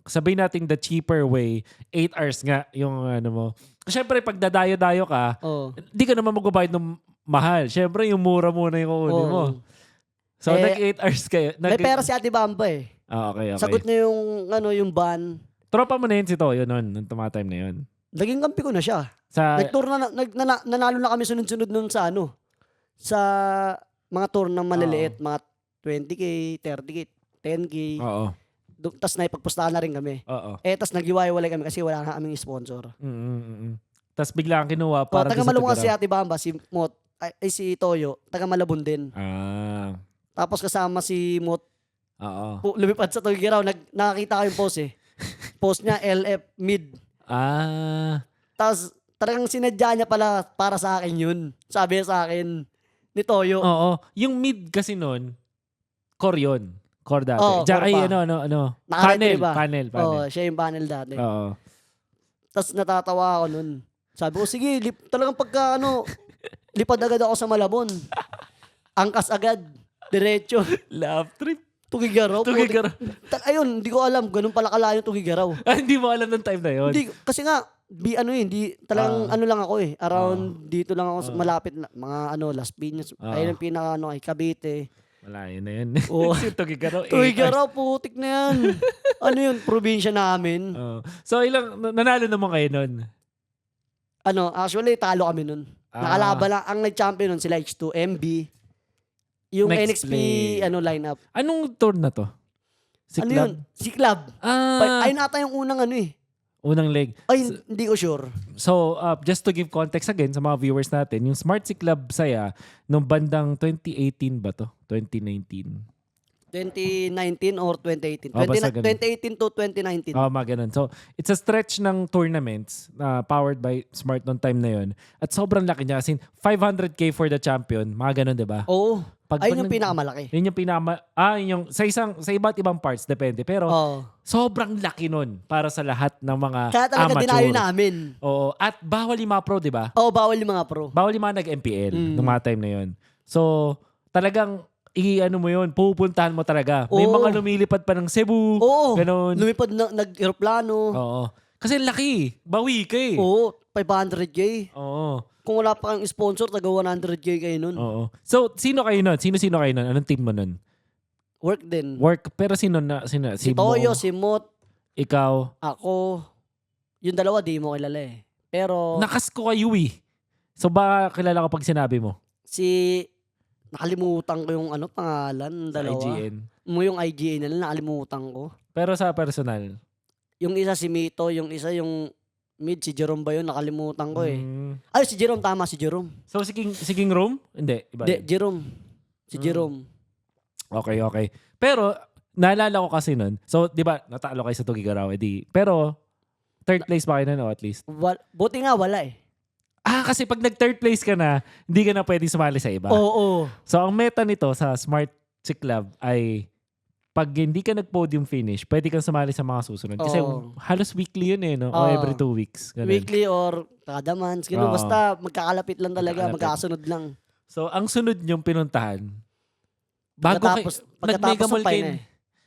sabihin natin the cheaper way, 8 hours nga yung mo. Siyempre, pag dadayo-dayo ka, hindi ka naman magbabayad ng mahal. Siyempre, yung mura muna yung kukunin mo. So, nag-8 hours kayo. May pera si Ate Bamba eh. Okay. Sagot na yung ban. Tropa mo na yun si Toyo noon, nung tumatime na yun. Naging kampi ko na siya. Nag-tour nanalo na kami sunod-sunod nun sa sa mga tour na maliliit, mga 20K, 30K, 10K. Oo. Tapos naipagpustahan na rin kami. Oo. Tapos nag-iwalay kami kasi wala na kaming sponsor. Tapos bigla kang kinuha para taga Malabon si Ate Bamba, si Mot, si Toyo, taga Malabon din. Tapos kasama si Mot. Lumipad sa Tugigaraw, nakakita ko yung post eh. Post niya, LF mid. Tapos talagang sinadya niya pala para sa akin yun. Sabi niya sa akin, ni Toyo. Oo. Yung mid kasi nun, core yun. Core dati. Core pa. Panel. Siya yung panel dati. Oo. Tapos natatawa ako nun. Sabi ko, sige, talagang pagka lipad agad ako sa Malabon. Angkas agad. Diretso. Love trip. Tugigaraw. Ayun, hindi ko alam. Ganun pala kalayo Tugigaraw. Hindi mo alam ng time na yun? Hindi, kasi nga, hindi, talagang lang ako eh. Around dito lang ako, malapit, mga Las Piñas. Ayun ang pinaka ay Cavite. Wala, yun na yun. Si Tugigaraw. Tugigaraw, putik na yan. Yun, probinsya namin. So, nanalo naman kayo nun? Actually, talo kami nun. Nakalaban lang. Ang nag-champion nun, sila H2, MB. Yung Next NXP play. Lineup. Anong tour na to? Si Club? Yun? Si Club. Ayun ata yung unang Unang leg. Ay, hindi ko sure. So, just to give context again sa mga viewers natin, yung Smart Si Club Saya, nung bandang 2018 ba to? 2019? 2019 or 2018. Basta ganun. 2018 to 2019. Mga ganun. So, it's a stretch ng tournaments na powered by Smart noong time na yun. At sobrang laki niya. As in, 500K for the champion. Mga ganun, di ba? Oo. Ayun yung pinakamalaki. Yun yung yun yung, sa iba't ibang parts, depende. Pero, sobrang laki nun para sa lahat ng mga kaya talaga amateur. dinayo namin. Oo. At bawal yung mga pro, di ba? Oo, bawal yung mga pro. Bawal yung mga nag-MPL nung mga time na yun. So, talagang ano mo yun, pupuntahan mo talaga. May mga lumilipad pa ng Cebu. Oo. Ganun. Lumipad nag-aeroplano. Oo. Kasi laki. Bawi ka eh. Oo. 500K. Oo. Kung wala pa kang sponsor, taga 100K kayo nun. Oo. So, sino kayo nun? Sino kayo nun? Anong team mo nun? Work din. Work. Pero sino? Si Toyo, si Mot. Ikaw. Ako. Yung dalawa, di mo kilala eh. Pero... Nakas ko kayo eh. So, baka kilala ko pag sinabi mo? Nakalimutan ko yung pangalan ng dalawa. IGN. Yung IGN nila, nakalimutan ko. Pero sa personal? Yung isa si Mito, yung isa yung mid, si Jerome ba yun? Nakalimutan ko eh. Mm. Ay, si Jerome, tama, si Jerome. So, si King Rome? Hindi, iba yun. Jerome. Si Jerome. Okay. Pero, naalala ko kasi nun. So, di ba, natalo kayo sa Tugigaraw, pero, third place ba kayo nun o at least? Buti nga, wala eh. Kasi pag nag-third place ka na, hindi ka na pwede sumali sa iba. Oo. So, ang meta nito sa Smart Chick Club ay pag hindi ka nag-podium finish, pwede kang sumali sa mga susunod. Kasi halos weekly yun eh, no? O every 2 weeks. Ganun. Weekly or kada months. Ganun. Basta magkakalapit lang talaga. Magkakasunod lang. So, ang sunod niyong pinuntahan, pagkatapos nag-mega mall kayo.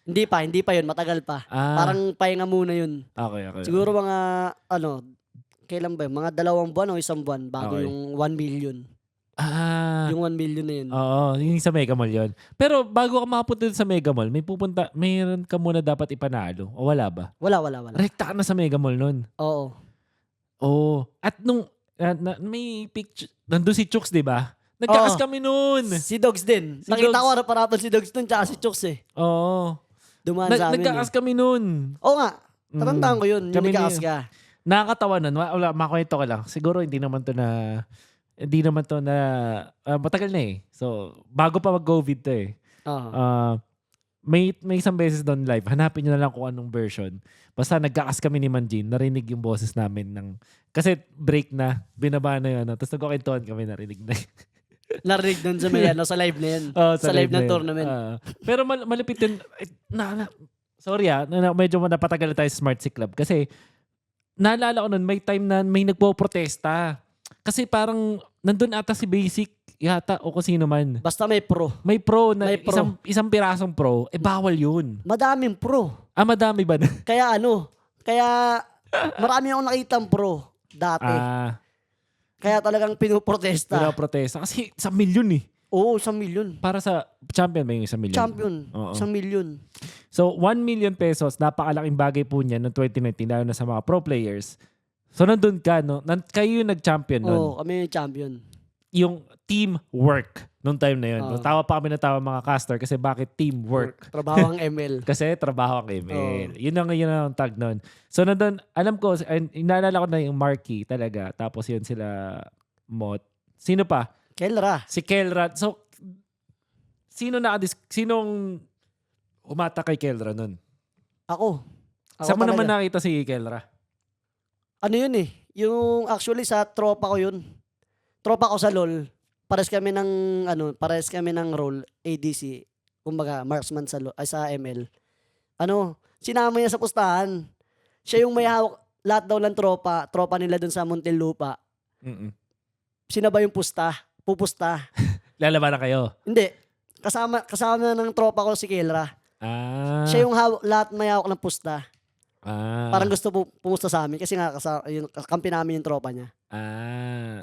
Hindi pa yun. Matagal pa. Parang pahinga muna yun. Okay. Siguro mga, kailan ba yun? Mga 2 buwan o 1 buwan bago yung 1 million. Yung 1 million na yun. Oo, yung sa Mega Mall yun. Pero bago ka makapunta sa Mega Mall, mayroon ka muna dapat ipanalo. O wala ba? Wala. Rekta ka na sa Mega Mall nun. Oo. At nung, may picture, nandun si Chooks, di ba? Nagkakas kami nun. Si Dogs din. Nakita ko harapan si Dogs nun tsaka si Chooks eh. Oo. Dumaan sa amin. Nagkakas kami nun. Oo nga. Tatandaan ko yun. Yung nagkakas ka. Nakakatawa nun. Wala, makwento ka lang. Siguro hindi naman to na matagal na eh. So, bago pa mag-COVID to eh. May isang beses doon live. Hanapin nyo na lang kung anong version. Basta nagkakas kami ni Manjin. Narinig yung boses namin kasi break na. Binaba na yun. Tapos nagkukwentuhan kami. Narinig na. Narinig doon sa live na yan. Sa live ng tournament. Pero malapit yun. Sorry medyo napatagal tayo sa Smart Chick Club. Kasi naalala ko nun, may time na may nagpo-protesta. Kasi parang nandun ata si Basic yata o kung sino man. Basta may pro. May pro na isang pirasong pro, bawal yun. Madaming pro. Madami ba na? Kaya marami akong nakitang pro dati. Kaya talagang pinoprotesta. Kasi 1 million eh. Oo, 1 million. Para sa champion ba yung 1 million? Champion. 1 million. So, 1 million pesos, napakalaking bagay po niya noong 2019, lalo na sa mga pro players. So, nandun ka, no? Kayo yung nag-champion nun. Oo, kami yung champion. Yung teamwork noong time na yun. Tawa pa kami mga caster kasi bakit teamwork? Trabaho ang ML. Kasi trabaho ang ML. Yun ang tag nun. So, nandun, alam ko, inaalala ko na yung Marky talaga. Tapos yun sila Mot. Sino pa? Kelra. Si Kelra. So, sinong umata kay Kelra nun? Ako Saan mo talaga. naman nakita si Kelra? Ano yun eh? Yung actually sa tropa ko yun. Tropa ko sa LOL. Pares kami ng role ADC. Kumbaga marksman sa ML. Sinama niya sa pustahan. Siya yung may hawak lahat daw ng tropa nila dun sa Muntinlupa. Sinabay yung pupusta. Lalaban na kayo? Hindi. Kasama ng tropa ko si Kelra. Siya yung lahat may hawak ng pusta. Parang gusto pumusta sa amin kasi nga kampi namin yung tropa niya.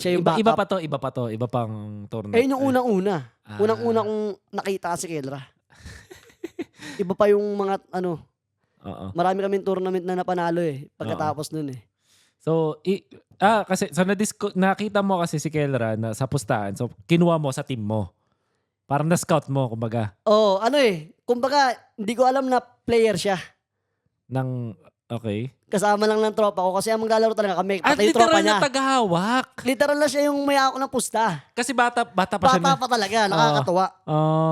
Siya yung iba pa to. Iba pang tournament. Yung unang-una. Unang-una kong nakita si Kelra. Iba pa yung mga marami kaming tournament na napanalo eh. Pagkatapos nun eh. So, kasi nakita mo kasi si Kelra na sa pustahan. So, kinuha mo sa team mo. Parang na-scout mo, kumbaga. Kumbaga, hindi ko alam na player siya. Okay. Kasama lang ng tropa ko kasi ang maglalaro talaga kami. Pati yung tropa niya. Literal na tagahawak. Literal na siya yung may ako ng pusta. Kasi bata pa siya. Bata pa talaga, nakakatuwa.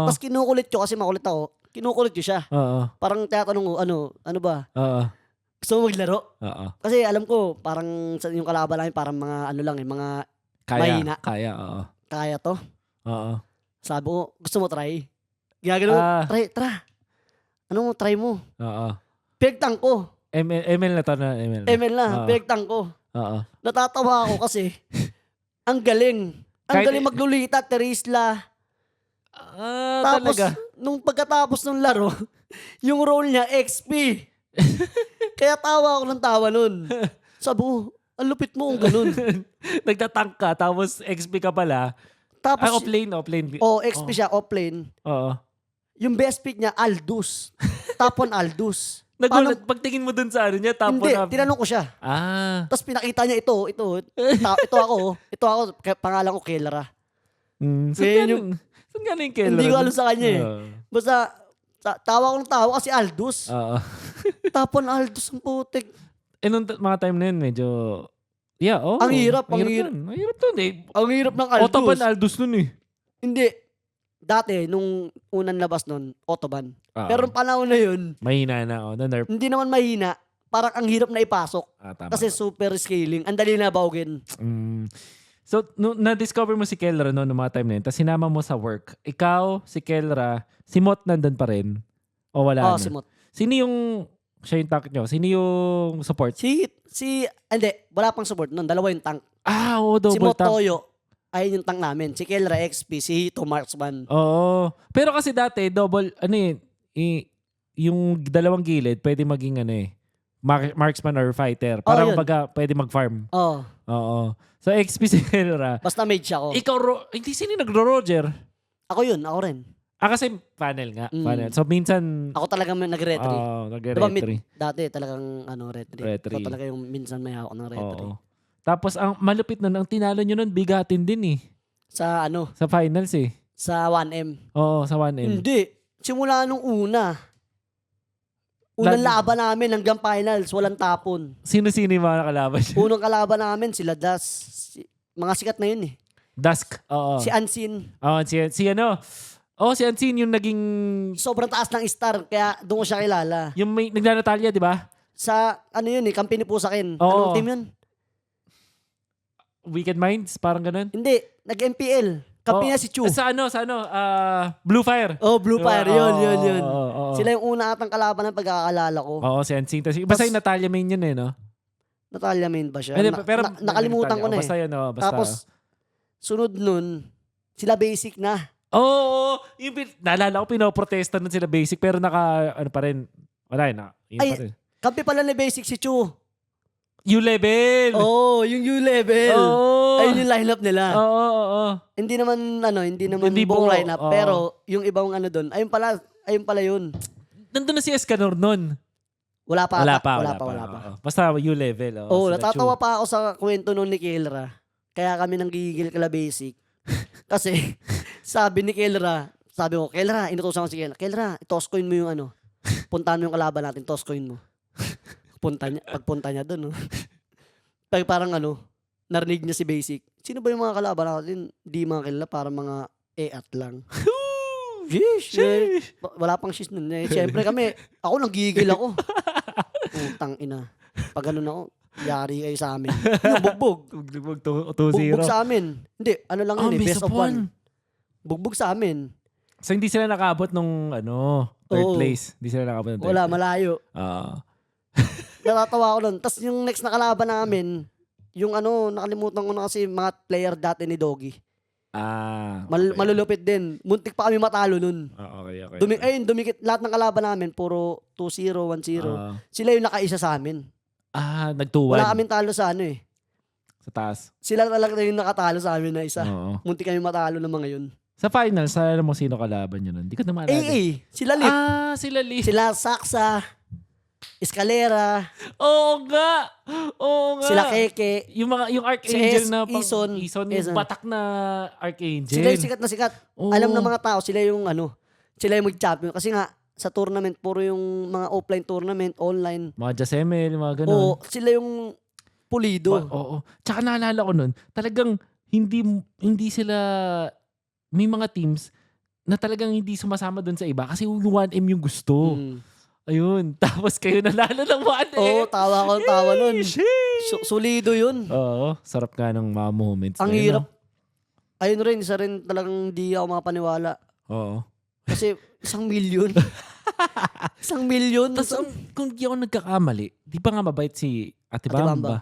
Tapos kinukulit ko kasi makulit ako. kinukulit ko siya. Oo. Parang tinatanong ko, ano ba? Oo. Gusto mo maglaro? Oo. Kasi alam ko, parang yung kalaban namin, parang mga ano lang mga mahina. Kaya, oo. Kaya to. Oo. Sabi ko, gusto mo try? Ginagano mo, tara. Ano mo, try mo. Oo. Pinagtang ko. ML na to na, ML na. ML na, pinagtang ko. Oo. Natatawa ako kasi, ang galing. Ang Kahit- galing maglulita, Terisla. Tapos, Talaga. nung pagkatapos ng laro, yung role niya, XP. Kaya tawa ako ng tawa nun. Sabi ko, ang lupit mo, ang ganun. Nagtatank ka, tapos XP ka pala. Tapos, Offlane. XP siya, offlane. Oo. Yung best pick niya, Aldous. Tapon Aldous. Nagulat, pagtingin mo dun sa ano niya, tapos Hindi, tinanong ko siya. Tapos pinakita niya ito ako, pangalan ko Kelra. Saan galing yung Keller? Hindi ko alam sa kanya eh. Basta, tawa ko ng tawa kasi Aldous. Oo. Tapon Aldous ang putik. Nung mga time na yun, medyo... Yeah, oh. Ang hirap. Ang hirap dun eh. Ang hirap ng Aldous. Autoban Aldous nun eh. Hindi. Dati, nung unang labas nun, Autoban. Oo. Pero nung panahon na yun, Mahina na, na-nerf. hindi naman mahina. Parang ang hirap na ipasok. Tama. Kasi super scaling. Ang dali na baugin. So, na-discover mo si Kelra noong mga time na yun, tapos sinama mo sa work. Ikaw, si Kelra, si Mot nandun pa rin? O wala na? Si Mot. Sino yung, siya yung tank nyo? Sino yung support? Hindi, wala pang support nun. Dalawa yung tank. Oo, double Si tank. Motoyo, ayun yung tank namin. Si Kelra XP, si Hito Marksman. Oo. Pero kasi dati, double, yung dalawang gilid, pwede maging marksman or fighter. Parang pwede mag-farm. Oo. So, XP si Kelra. Basta mage ako. Ikaw, hindi sino nagro-Roger? Ako yun. Kasi panel nga. Panel. So, minsan... Ako talaga nag-retry. nag-retry. Dati talagang retry. Retry. Ito talaga yung minsan may hawak ng retry. Tapos, ang malupit nun, ang tinalo nyo nun, bigatin din eh. Sa Sa finals eh. Sa 1M. Oo, sa 1M. Hindi. Simula nung una. Unang laban namin hanggang finals, walang tapon. Sino-sino yung mga nakalaban siya? Unang kalaban namin, sila Das. Mga sikat na yun eh. Dusk. Oo. Si Unseen. Oo, si ano? Si Unseen yung naging... Sobrang taas ng star, kaya doon ko siya kilala. Yung may nagnanatalya, di ba? Sa, company po sa akin. Oo. Anong team yun? Wicked Minds? Parang ganun? Hindi, nag-MPL. Kampi niya si Chu. Sa Blue Fire. Blue Fire. Yun. Oo. Sila yung una atang kalaban ng pagkakaalala ko. Oo, si Unseen. Basta yung Natalia main yun eh, no? Natalia main ba siya? Pero nakalimutan ko na eh. Basta yun, basta. Tapos, sunod nun, sila basic na. Oo. Naalala ko, pinoprotesta nun sila basic, pero pa rin. Wala yun. Yun pa rin. Kampi pala ni basic si Chu. U-level. Yung U-level. Ayun yung lineup nila. Oo. Hindi naman Hindi buong buo. lineup, pero yung ibang doon, ayun pala yun. Nandun na si Escanor nun. Wala pa. Basta U-level. Natatawa pa ako sa kwento nung ni Kelra. Kaya kami nanggigil kala basic. Kasi sabi ni Kelra, inutusan ko si Kelra. Kelra, itoskoin mo yung puntahan mo yung kalaban natin, toskoin mo. Pagpunta niya doon, Pag parang narinig niya si basic. Sino ba yung mga kalaban natin? Di mga kilala, parang mga eat lang. Sheesh. Wala pang sheesh nun. Siyempre ako nanggigil ako. Utang ina. Pag ako, yari kayo sa amin. Yung bugbog. Bugbog sa amin. Hindi, lang yun best of one. Bugbog sa amin. So hindi sila nakaabot nung third place. Hindi sila nakaabot ng third place. Wala, malayo. Natatawa ko nun. Tapos yung next na kalaban namin, yung nakalimutan ko na kasi mga player dati ni Doggy. Okay. Malulupit din. Muntik pa kami matalo nun. Okay. Dumikit lahat ng kalaban namin, puro 2-0, 1-0. Sila yung nakaisa sa amin. Nagtuwan. Wala kaming talo sa sa taas. Sila talaga yung nakatalo sa amin na isa. Muntik kami matalo ng mga yun. Sa finals, alam mo sino kalaban nyo nun? Hindi ko na maalala. Sila Lip. Sila Lip. Sila Saksa. Escalera. Oo nga. Sila Keke. Yung Archangel na Ison. Yung batak na Archangel. Sila yung sikat na sikat. Alam ng mga tao, sila yung mag-champion. Kasi nga, sa tournament, puro yung mga offline tournament, online. Mga Jasemel, mga ganun. Sila yung pulido. Tsaka naalala ko nun, talagang hindi sila, may mga teams, na talagang hindi sumasama doon sa iba kasi yung 1M yung gusto. Mm. Ayun. Tapos kayo nanalo ng 1M. Oo, tawa ko ng tawa nun. Sheesh. Solido yun. Oo. Sarap nga ng mga moments. Ang na yun, hirap. Ayun rin, isa rin talagang di ako mapaniwala. Oo. Kasi 1 million. 1 million. Tapos kung di ako nagkakamali, di ba nga mabait si Ate Ate Bamba. Bamba?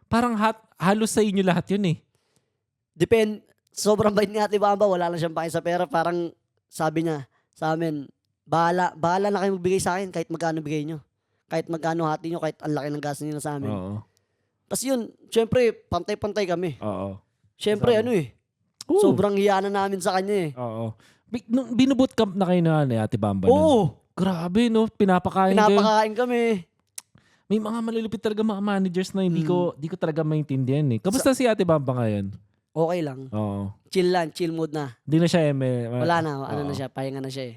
Parang halos sa inyo lahat yun eh. Sobrang bait ni Ate Bamba, wala lang siyang pake sa pera. Parang sabi niya sa amin, bahala na kayo magbigay sa akin kahit magkano bigay nyo. Kahit magkano hati nyo, kahit ang laki ng gas nyo sa amin. Oo. Tapos yun, syempre, pantay-pantay kami. Oo. Syempre, Kasama. ano sobrang hiya na namin sa kanya eh. Oo. Nung binuboot camp na kayo na ni Ate Bamba. Oo. Grabe no, pinapakain kayo. Pinapakain kami. May mga malulupit talaga mga managers na hindi ko talaga maintindihan eh. Kamusta si Ate Bamba ngayon? Okay lang. Oo. Chill mood na. Hindi na siya Wala na, na siya, pahinga na siya eh.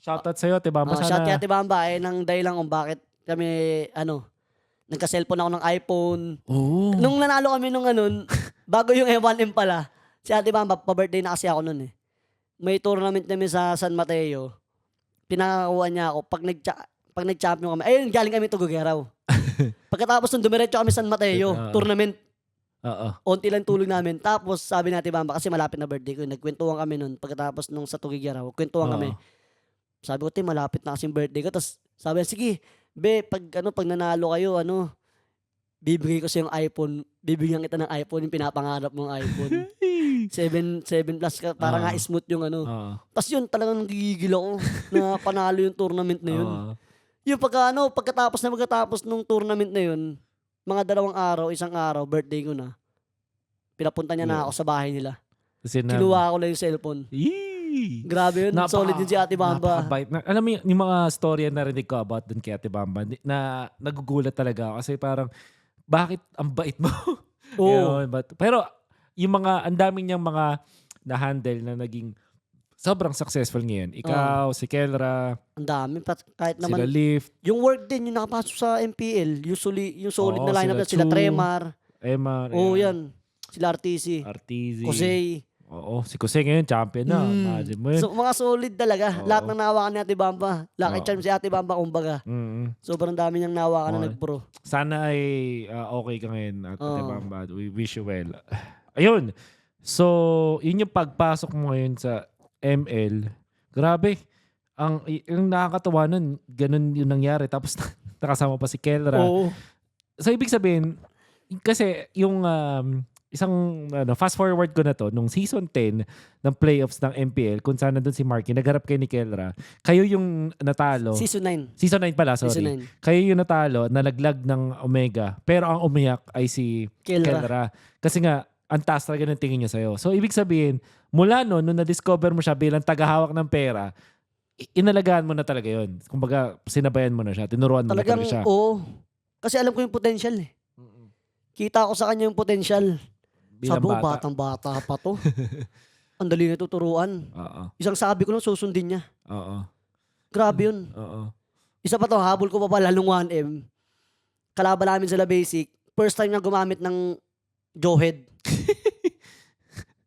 Shoutout sa'yo, Ate Bamba. Shout Ate Bamba nang dahilan kung bakit kami, nagka-cellphone ako ng iPhone. Oo. Nung nanalo kami bago yung M1M pala, si Ate Bamba, pa-birthday na kasi ako nun eh. May tournament kami sa San Mateo. Pinakakuha niya ako. Pag nag-champion kami, ayun, galing kami Tugigaraw. Pagkatapos nung dumiretso kami San Mateo, tournament. Oo. Onti lang tulog namin. Tapos sabi ni Ate Bamba, kasi malapit na birthday ko, nagkwentuhan kami nun. Pagkatapos nung sa Tugigaraw, kwentuhan kami. Sabi ko, malapit na kasing birthday ko. Tapos sabi niya, sige, pag nanalo kayo, bibigay ko sa yung iPhone. Bibigyan kita ng iPhone, yung pinapangarap mong iPhone. 7 plus ka, para nga smooth yung Tapos yun, talagang nagigigil ako na panalo yung tournament na yun. Yung pagkatapos nung tournament na yun, mga 2 araw, 1 araw, birthday ko na. Pinapunta niya na ako sa bahay nila. Kinuha ko lang yung cellphone. Grabe yun. Solid din si Ate Bamba. Napakabait. Alam mo yung mga storya na narinig ko about dun kay Ate Bamba na nagugulat talaga ako kasi parang bakit ang bait mo? Oo. Pero yung ang daming niyang mga na-handle na naging sobrang successful ngayon. Ikaw, si Kelra, ang dami. Kahit sila naman, Lift, yung work din, yung nakapasok sa MPL, usually, yung solid na lineup na sila Chu, Tremar. Emma, Yan. Sila RTC. Jose. Oo, si Jose ngayon, champion na. Imagine mo yun. So, mga solid talaga. Oo. Lahat ng nawakan ni Ate Bamba. Lucky charm si Ate Bamba, kumbaga. Sobrang dami niyang nawakan na nag-pro. Sana ay okay ka ngayon, Ate Bamba. We wish you well. Ayun. So, yun yung pagpasok mo ngayon sa ML. Grabe. Yung nakakatawa nun, ganun yung nangyari. Tapos nakasama pa si Kelra. Oo. So, ibig sabihin, kasi yung isang fast forward ko na to, nung season 10 ng playoffs ng MPL, kung saan nandun si Marky, nagharap kay ni Kelra. Kayo yung natalo. Season 9. Season 9 pala, sorry. Season 9. Kayo yung natalo, nalaglag ng Omega. Pero ang umiyak ay si Kelra. Kasi nga, ang taas talaga ng tingin niya sa'yo. So, ibig sabihin, mula nung na-discover mo siya bilang tagahawak ng pera, inalagaan mo na talaga yun. Kumbaga, sinabayan mo na siya. Tinuruan mo na talaga siya. Oo. Kasi alam ko yung potential eh. Kita ko sa kanya yung potential. Sabi ko, batang-bata pa to. Ang dali na tuturuan. Isang sabi ko lang, susundin niya. Grabe yun. Isa pa to, habol ko pa pala nung 1M. Kalaban namin sila basic. First time niya gumamit ng Jawhead.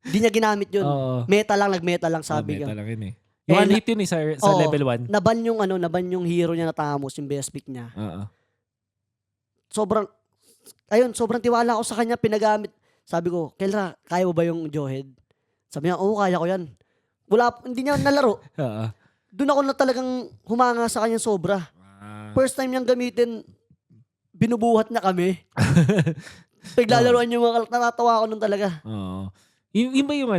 Hindi niya ginamit yun. Meta lang, nag-meta lang sabi ka. Meta lang yun eh. Yung one hit yun eh, sa level 1. Naban yung hero niya na Tamos, yung best pick niya. Sobrang tiwala ako sa kanya, pinagamit. Sabi ko, Kelra, kaya mo ba yung Jawhead? Sabi niya, oo, kaya ko yan. Hindi niya nalaro. Doon ako na talagang humanga sa kanya sobra. First time niyang gamitin, binubuhat na kami. Paglalaruan yung mga natatawa ko nun talaga. Yung ba yung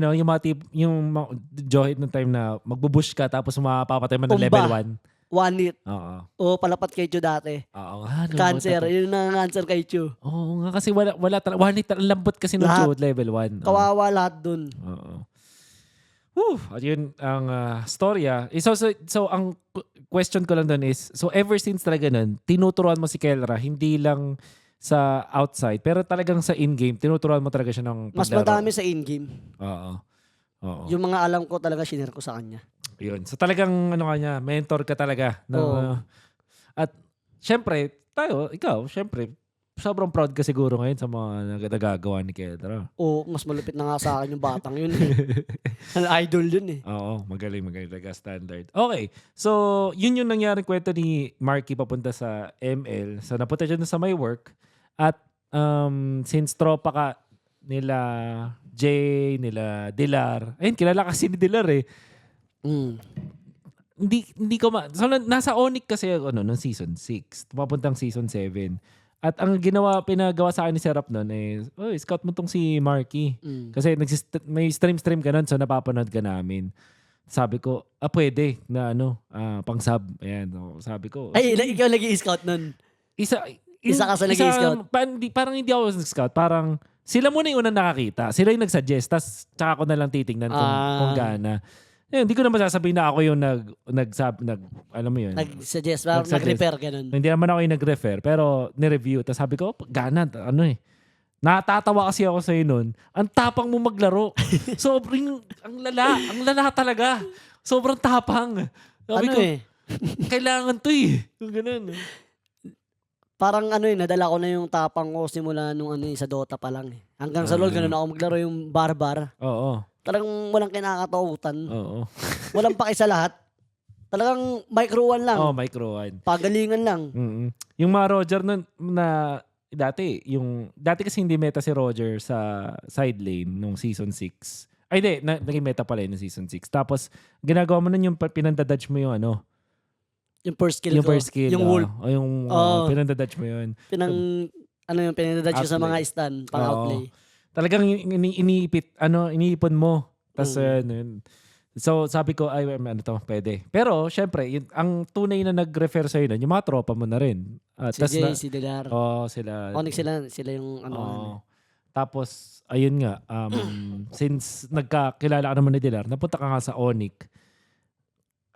yung Jawhead ng time na magbubush ka tapos mapapatay mo ng level 1? One hit. O palapat kay Chu dati. Cancer. Yun ang answer kay Chu. Oo nga kasi wala one hit. Lambot kasi ng Chu level 1. Kawawa lahat dun. At yun ang storya. So ang question ko lang dun is, so ever since talaga nun, tinuturuan mo si Kelra, hindi lang sa outside, pero talagang sa in-game, tinuturuan mo talaga siya ng paglaro. Mas madami sa in-game. Oo. Yung mga alam ko talaga, shinare ko sa kanya. Yun. So talagang mentor ka talaga. At syempre, ikaw, syempre, sobrang proud ka siguro ngayon sa mga nagagawa ni Kedra. Oo, mas malupit na nga sa akin yung batang yun eh. Idol yun eh. Oo, magaling talaga standard. Okay, so yun yung nangyaring kwento ni Marky papunta sa ML. So napunta siya sa my work at since tropa ka nila Jay, nila Dilar. Ayun, kilala kasi ni Dilar eh. Hindi ko so nasa Onyx kasi ako nung season 6, papuntang season 7. At ang pinagawa sa akin ni Serap noon is, scout mo tong si Marky. Kasi may stream ka nun, so napapanood ka namin. Sabi ko, pwede na pang sub. Ayan, so, sabi ko. Ay, ikaw nag-i-scout nun? Isa ka sa nag-i-scout? Parang hindi ako nag-scout. Parang sila muna yung unang nakakita. Sila yung nag-suggest. Tapos tsaka ko na lang titingnan kung gana. Hindi ko naman sasabihin na ako yung alam mo yun. Nag-suggest, nag-refer ganun. Hindi naman ako yung nag-refer, pero ni-review. Tapos sabi ko, gana, natatawa kasi ako sa'yo nun. Ang tapang mo maglaro. Sobrang, ang lala talaga. Sobrang tapang. Sabi ko, kailangan to eh. Yung ganun. Parang nadala ko na yung tapang ko simula nung sa Dota pa lang eh. Hanggang sa LoL, ganun ako maglaro yung barbar. Oo. Talagang walang kinakatautan. Oo. Walang paki sa lahat. Talagang micro 1 lang. Micro 1. Pagalingan lang. Mm-hmm. Yung mga Roger nun, na dati kasi hindi meta si Roger sa side lane nung season 6. Ay, hindi. Naging meta pala yun ng season 6. Tapos, ginagawa mo nun yung pinandadodge mo yung yung first skill yung first skill. Yung wolf. Pinandadodge mo yun. Yung pinandadodge ko sa mga stun, pang outlay. Talagang iniipon mo. Tapos, so sabi ko, pwede. Pero, syempre, ang tunay na nag-refer sa'yo nun, yung mga tropa mo na rin. Si Jay, si Dilar. Sila. Onyx sila yung Tapos, ayun nga, since nagkakilala ka naman ni Dilar, napunta ka nga sa Onyx.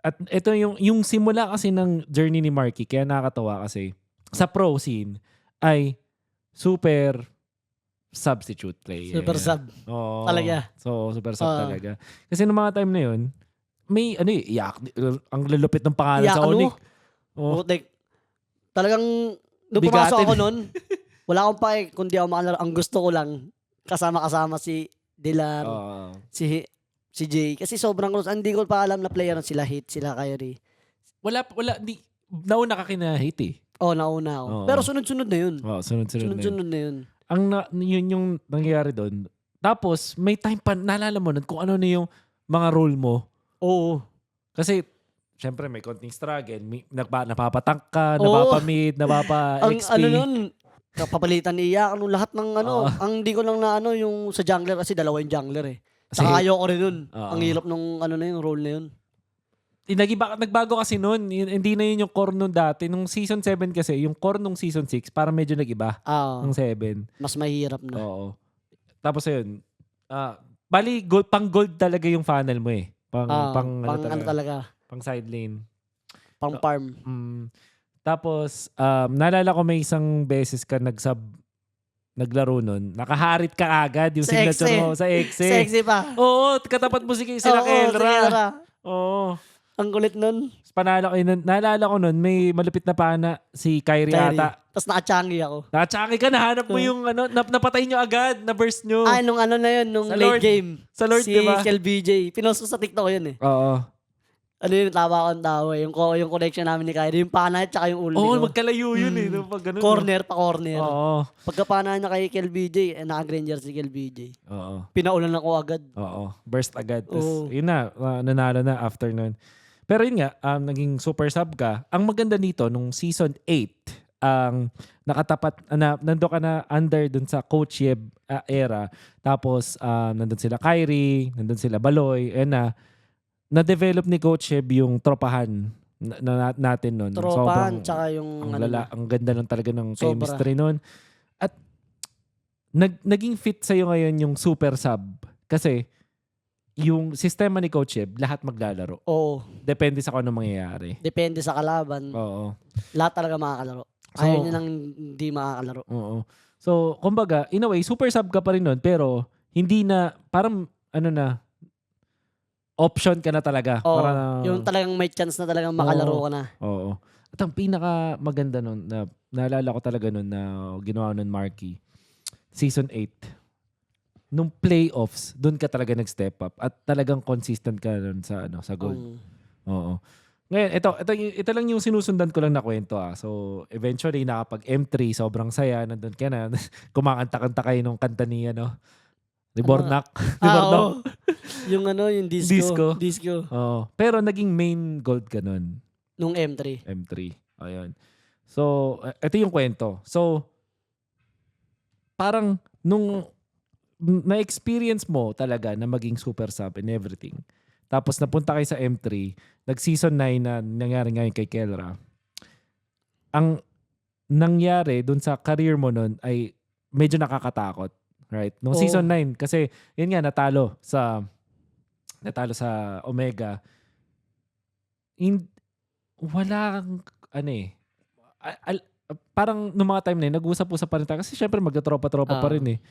At ito yung simula kasi ng journey ni Marky, kaya nakakatawa kasi, sa pro scene, ay super substitute player. Super sub. Oo. Talaga. So, super sub talaga. Kasi noong mga time na yun, may, ang lalupit ng pangalan sa Onyx. Talagang, nung pumasok ako nun, wala akong kundi ako makalaro. Ang gusto ko lang, kasama si Dilar, si Jay. Kasi sobrang close. Hindi ko pa alam na player na sila Hit, sila Kyrie. Wala, nauna ka kina-Hit eh. Nauna ako. Pero sunod-sunod na yun. Sunod-sunod na yun. Yun yung nangyayari doon. Tapos, may time pa, naalala mo nun kung ano na yung mga role mo. Oo. Kasi, syempre, may konting struggle. Napapatank ka, napapamid, napapa-XP. Nun, kapapalitan ni Iyak, lahat ng ang di ko lang na yung sa jungler, kasi dalawa yung jungler eh. Saka ayaw ko rin nun. Ang hirap nung yung role na yun. Nagbago kasi nun. Hindi na yun yung core nun dati. Nung season 7 kasi, yung core nung season 6, parang medyo nag-iba. Nung 7. Mas mahirap na. Oo. Tapos ayun. Bali, pang gold talaga yung funnel mo eh. Pang talaga. Pang side lane. Pang farm. Tapos, naalala ko may isang beses ka naglaro nun. Nakaharit ka agad yung signature mo sa Exe. Sa Exe pa. Oo, katapat mo sila Kelra. Oo. Ang kulit nun. Panalo kayo nun. Naalala ko nun, may malupit na pana si Kyrie ata. Tapos nakachangi ako. Nakachangi ka, nahanap mo yung napatay nyo agad, na-burst nyo. Nung na yun, nung sa late Lord, game. Sa Lord, si diba? Kel BJ. Pinost ko sa TikTok yun eh. Oo. Tawa eh. Yung connection namin ni Kyrie, yung pana at saka yung ulti ko. Magkalayo yun eh. Corner pa corner. Oo. Pagkapana niya kay Kel BJ, naka-granger si Kel BJ. Oo. Pinaulan ako agad. Oo. Burst agad. Tapos, yun na, nanalo na after nun. Pero yun nga, naging super sub ka. Ang maganda nito, nung season 8, nakatapat, nando ka na under dun sa Coach Yeb era. Tapos, nandun sila Kyrie, nandun sila Baloy, na-develop ni Coach Yeb yung tropahan natin nun. Tropahan, tsaka yung... Ang ganda nun talaga ng sobra. chemistry nun. At, naging fit sa'yo ngayon yung super sub. Kasi, yung sistema ni Coach Yeb, lahat maglalaro. Oo. Depende sa kung ano mangyayari. Depende sa kalaban. Oo. Lahat talaga makakalaro. Ayaw niya nang hindi makakalaro. Oo. So, kumbaga, in a way, super sub ka pa rin nun, pero hindi na, parang, option ka na talaga. Oo. Yung talagang may chance na talagang makalaro ka na. Oo. At ang pinaka maganda nun, na naalala ko talaga nun na ginawa nun Marky, season 8. Nung playoffs, doon ka talaga nag-step up at talagang consistent ka nun sa goal. Oo. Ngayon, ito lang yung sinusundan ko lang na kwento. So, eventually, nakapag M3, sobrang saya. Nandun ka na. Kumakanta-kanta kayo nung kanta ni, Libornak. Oo. Yung yung disco. Disco. Oo. Pero naging main gold ka nun. Nung M3. M3. Ayun. So, ito yung kwento. So, parang nung na-experience mo talaga na maging super sub and everything. Tapos napunta kayo sa M3, nag-season 9 na nangyari ngayon kay Kelra. Ang nangyari dun sa career mo nun ay medyo nakakatakot. Right? Nung season 9, kasi yun nga, natalo sa Omega. Walang, parang nung mga time na yun, nag-usap-usap pa rin tayo. Kasi syempre magkatropa-tropa pa rin eh.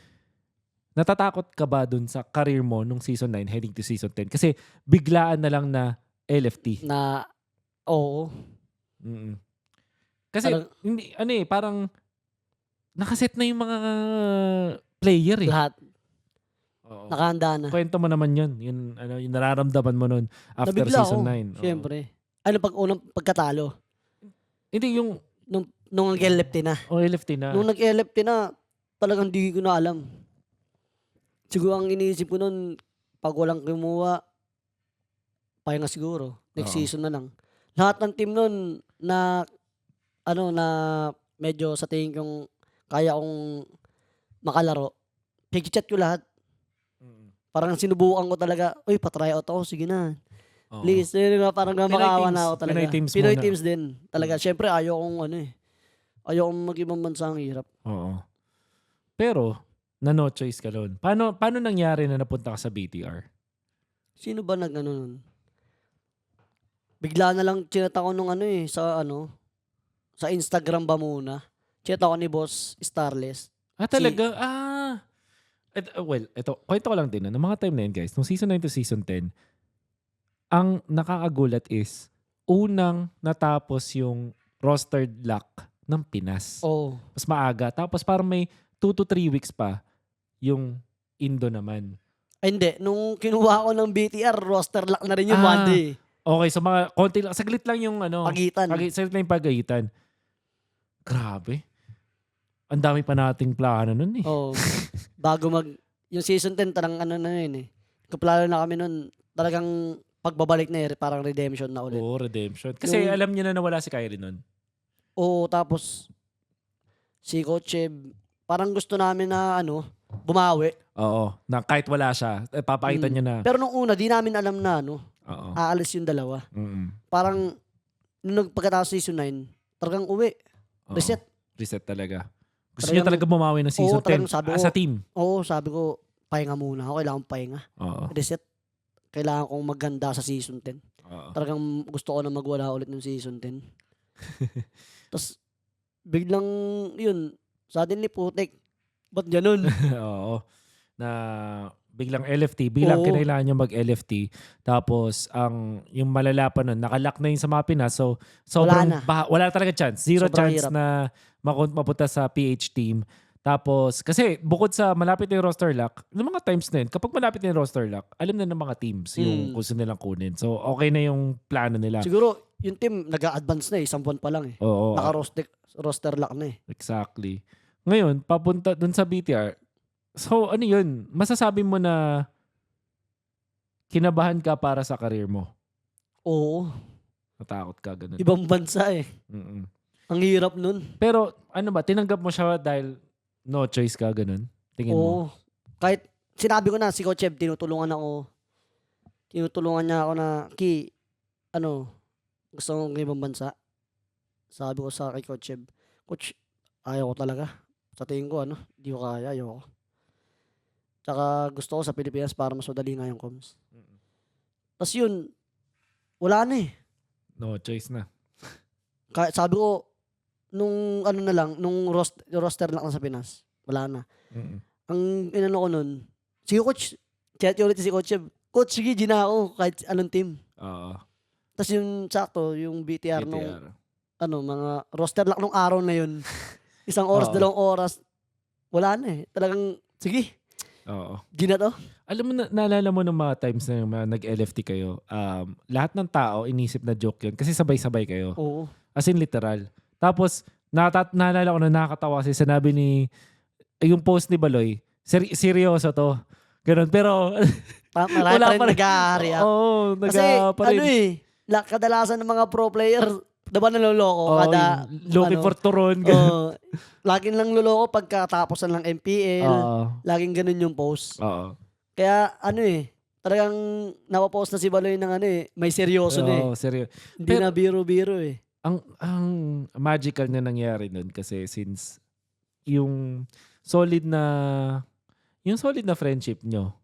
Natatakot ka ba dun sa career mo nung season 9 heading to season 10? Kasi biglaan na lang na LFT. Oo. Mm-mm. Kasi, parang nakaset na yung mga player eh. Lahat. Oo. Nakahanda na. Kwento mo naman yun. Yung nararamdaman mo nun after Nabigla season ako, 9. syempre. Unang pagkatalo? Hindi yung... Nung nag-LFT na. LFT na. Nung nag-LFT na, talagang di ko na alam. Siguro ang iniisip ko nun, pag walang kumuha, pahinga siguro. Next season na lang. Lahat ng team nun na medyo sa tingin kong kaya kong makalaro, pag-chat ko lahat. Parang sinubukan ko talaga, patry out ako, sige na. Please, parang makakawa na ako talaga. Pinoy teams din. Talaga, syempre ayaw kong mag-ibang bansa, ang hirap. Oo. Pero, na no choice ka nun. Paano nangyari na napunta ka sa BTR? Sino ba nun? Bigla na lang chinat ako nung sa Instagram ba muna. Chinat ako ni Boss Starless. Talaga? Ito, kwento ko lang din. Ng mga time na yun, guys, nung season 9 to season 10, ang nakakagulat is, unang natapos yung rostered lock ng Pinas. Mas maaga. Tapos parang may 2 to 3 weeks pa yung Indo naman. Ay, hindi. Nung kinuha ko ng BTR, roster lock na rin yung one day. Okay, so mga konti lang. Saglit lang yung Pagitan. Saglit lang yung pagitan. Grabe. Ang dami pa nating plano nun eh. Bago yung season 10, talagang na yun eh. Kaplano na kami nun, talagang pagbabalik na parang redemption na ulit. Oo, redemption. Kasi alam niyo na nawala si Kyrie nun. Tapos si Coach Eb, parang gusto namin na bumawi. Oo, na kahit wala siya, papakita niya na. Pero nung una, di namin alam na aalis yung dalawa. Parang nung pagkatapos season 9, talagang uwi. Reset. Reset talaga. Gusto niya talaga bumawi ng season 10 sa team. Sabi ko, pahinga muna ako. Kailangan pahinga. Reset. Kailangan kong magganda sa season 10. Talagang gusto ko na magwala ulit ng season 10. Tapos, biglang, suddenly putik. Ba't ganun? Oo. Na biglang LFT. Kinailangan niya mag-LFT. Tapos, yung malala pa nun, nakalock na yun sa mga Pinas. So, wala talaga chance. Zero sobrang chance hirap na mapunta sa PH team. Tapos, kasi bukod sa malapit na yung roster lock, ng mga times na yun, kapag malapit na yung roster lock, alam na ng mga teams yung kung saan nilang kunin. So, okay na yung plano nila. Siguro, yung team, nag-a-advance na isang buwan pa lang eh. Oo. Naka-roster lock na eh. Exactly. Ngayon, papunta dun sa BTR. So, ano yun? Masasabi mo na kinabahan ka para sa career mo? Oo. Natakot ka, ganun. Ibang bansa eh. Ang hirap nun. Pero, tinanggap mo siya dahil no choice ka, ganun? Tingin mo? Kahit, sinabi ko na, si Coach Eb, tinutulungan niya ako na, gusto kong ibang bansa. Sabi ko sa kay Coach Eb, Coach, ayaw ko talaga. Sa tingin ko, di ko kaya, ayaw ko. Tsaka gusto ko sa Pilipinas para mas madali nga yung comms. Tapos yun, wala na eh. No choice na. Sabi ko, nung roster lang sa Pinas, wala na. Ang inano ko nun, sige Coach, chat ulit si Coach Eb, Coach, sige, gina ako kahit anong team. Oo. Tapos yung sakto, yung BTR nung mga roster lang nung araw na yun. Isang oras, Oo. 2 oras. Wala na eh. Talagang, sige, Oo. gina to. Alam mo, naalala mo ng mga times na yung mga nag-LFT kayo, lahat ng tao inisip na joke yun kasi sabay-sabay kayo. Oo. As in literal. Tapos, naalala ko na nakakatawa kasi sinabi yung post ni Baloy, seryoso to. Ganun. Pero, Marami wala pa rin pa rin. nag-react. Oo, Kasi, pa rin. kadalasan ng mga pro player, diba naloloko? Oo, Kada, looking for turon. Ganun. laging lang loloko pagkatapos na ng MPL. Oo. Laging ganun yung post. Oo. Kaya, talagang napapost na si Baloy ng may seryoso na eh. Oo, seryoso. Hindi na biro-biro eh. Ang magical na nangyari nun kasi since yung solid na friendship nyo,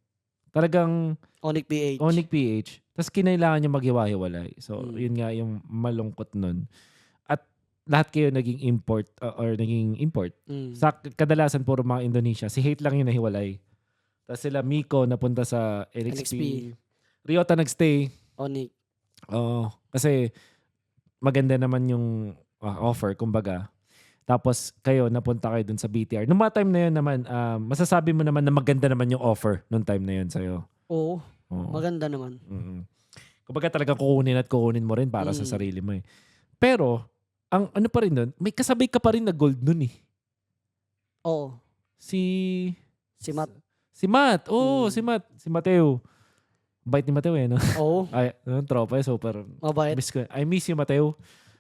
talagang Onic PH. Onic PH, tapos kinailangan nyo maghiwa-hiwalay. So, Mm. yun nga yung malungkot nun. At lahat kayo naging import or naging import. Mm. Sa kadalasan puro mga Indonesia, si Hate lang yung nahiwalay. Tapos sila Miko napunta sa NXP. Ryota nagstay. Onic. Oo. Kasi maganda naman yung offer, kumbaga. Tapos kayo, napunta kayo dun sa BTR. Nung mga time na yun naman, masasabi mo naman na maganda naman yung offer nung time na yun sa'yo. Oo. Oo. Maganda naman. Mm-mm. Kumbaga talagang kukunin mo rin para sa sarili mo eh. Pero, ang ano pa rin nun, may kasabay ka pa rin na gold nun eh. Oo. Si Matt. Matt. Oo, si Matt. Si Mateo. Bait ni Mateo eh, no? Oo. Ay, tropa eh, super. Mabait. I miss you, Mateo.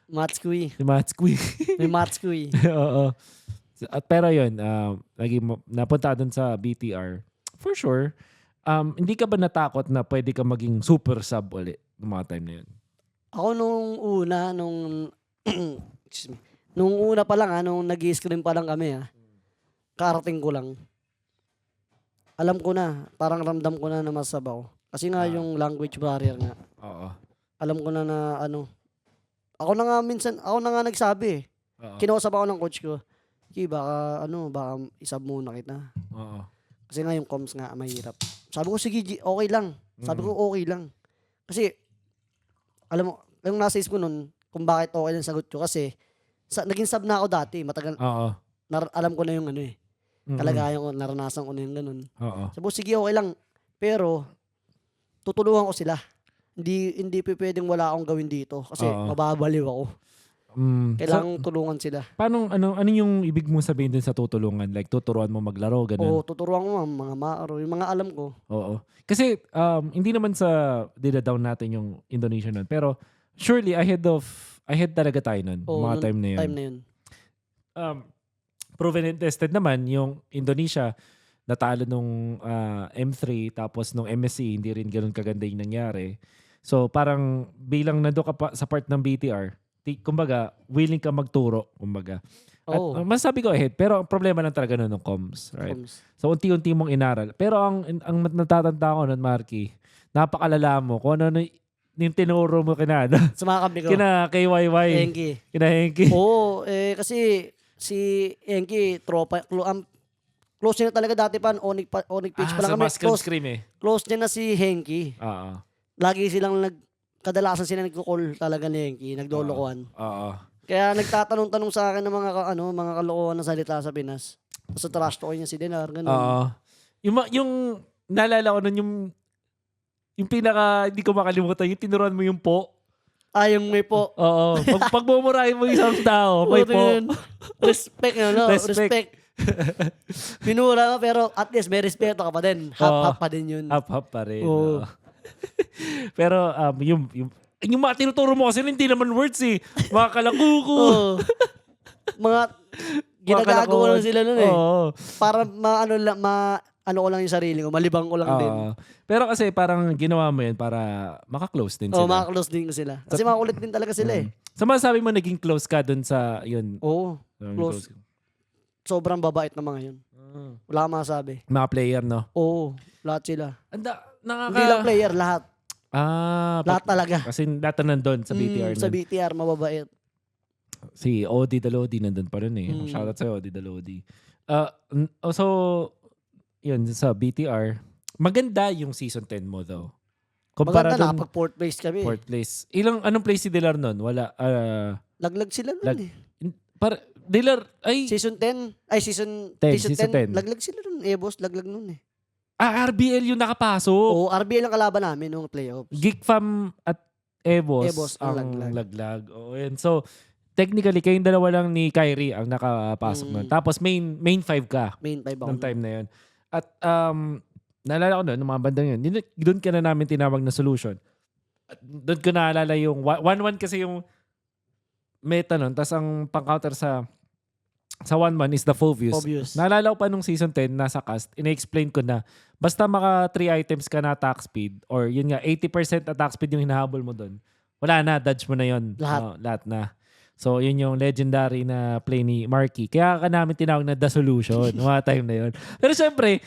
Matskui. Si Matskui. May Matskui. Oo. Pero yun, napunta dun sa BTR. For sure, hindi ka ba natakot na pwede ka maging super sub ulit ng mga time na yun? Ako nung una pa lang nung nag-i-scrim pa lang kami karating ko lang. Alam ko na, parang ramdam ko na masabaw. Kasi nga yung language barrier nga. Oo. Alam ko na ako na nga nagsabi eh. Oo. Kinausap ako ng coach ko. Baka isab muna kita. Oo. Kasi nga yung comms nga mahirap. Sabi ko, sige, okay lang. Sabi ko, okay lang. Kasi, alam mo, yung nasa isip ko nun, kung bakit okay lang sagot ko. Kasi, naging sub na ako dati. Matagal, Oo. alam ko na yung kalagayan ko, naranasan ko na yung ganun. Oo. Sabi ko, sige, okay lang. Pero, tutulungan ko sila. Hindi pwedeng wala akong gawin dito. Kasi, mababaliw ako. Kailangan tulungan sila. Paano, ano yung ibig mo sabihin din sa tutulungan? Like, tuturuan mo maglaro, ganun? Oo, tuturuan ko mga maaro, yung mga alam ko. Oo. Kasi, hindi naman sa dida-down natin yung Indonesia nun. Pero, surely, ahead talaga tayo nun. Mga time na yun. Proven and tested naman, yung Indonesia, natalo nung M3, tapos nung MSC, hindi rin ganun kaganda yung nangyari. So, parang bilang nando ka pa sa part ng BTR, kumbaga, willing ka magturo, kumbaga. At masasabi ko ahead, pero ang problema lang talaga nun ng comms, right? So, unti-unti mong inaral. Pero ang natatanda ko nun, Marky, napakalala mo kung ano yung tinuro mo sa mga kampi ko. Kina KYY. Henky. Kina Henky. Oo, kasi si Henky, tropa, close niya na talaga dati pa, Onic Pitch pa lang kami. Close niya na si Henky. Lagi silang kadalasan sila nagko-call talaga ni Henky, nagdolokohan. Kaya nagtatanong-tanong sa akin ng mga kalokohan na salita sa Pinas. Sa trash talk niya si Denar, ganun. Yung naalala ko nun yung pinaka hindi ko makalimutan, yung tinuruan mo yung po. Yung may po. Oo. Pag bumurahin mo isang tao, may po. Respect. Respect. Pinura mo, pero at least may respeto ka pa din. Half pa din yun. Half pa rin. Pero yung mga tinuturo mo kasi hindi naman words eh. Mga kalakuko. Mga ginagago lang sila nun eh. Para ano ko lang yung sarili ko, malibang ko lang din. Pero kasi parang ginawa mo yan para maka-close din sila. Maka-close din ko sila. Kasi makulit din talaga sila eh. So masasabi mo naging close ka dun sa yun? Oo, close. Sobrang babait na mga yun. Wala kang masasabi. Mga player, no? Oo, lahat sila. Hindi lang player, lahat. Lahat talaga. Kasi lahat na nandun sa BTR. Sa BTR, mababait. Si Odi Dalodi nandun pa rin eh. Shoutout sa'yo, Odi Dalodi. So, yun, sa BTR, maganda yung season 10 mo though. Kumpara Maganda, doon, nakapag fourth place kami. fourth place. Anong place si Dilar nun? Wala. Laglag sila nun Lag- eh. Dilar, ay, Season 10. Ay, season 10, 10. season 10. Laglag sila nun. Boss, laglag nun eh. RBL yung nakapasok. Oo, RBL ang kalaban namin nung playoffs. Geekfam at Evos, Evos ang ang laglag. laglag. Oo, yun. So, technically, kayong dalawa lang ni Kyrie ang nakapasok nun. Tapos main 5 ka Main 5 ako. ng time na yun. At naalala ko nun, ng mga bandang yun, doon ka na namin tinawag na solution. At doon ko naalala yung 1-1 kasi yung meta nun. Tapos ang pang-counter sa 1-1 is the Phobius. Obvious. Naalala ko pa nung season 10, nasa cast, ina-explain ko na, basta maka 3 items ka na attack speed, or yun nga, 80% attack speed yung hinahabol mo doon, wala na, dodge mo na yun. Lahat. Lahat na. So, yun yung legendary na play ni Marky. Kaya ka namin tinawag na The Solution, mga time na yun. Pero syempre,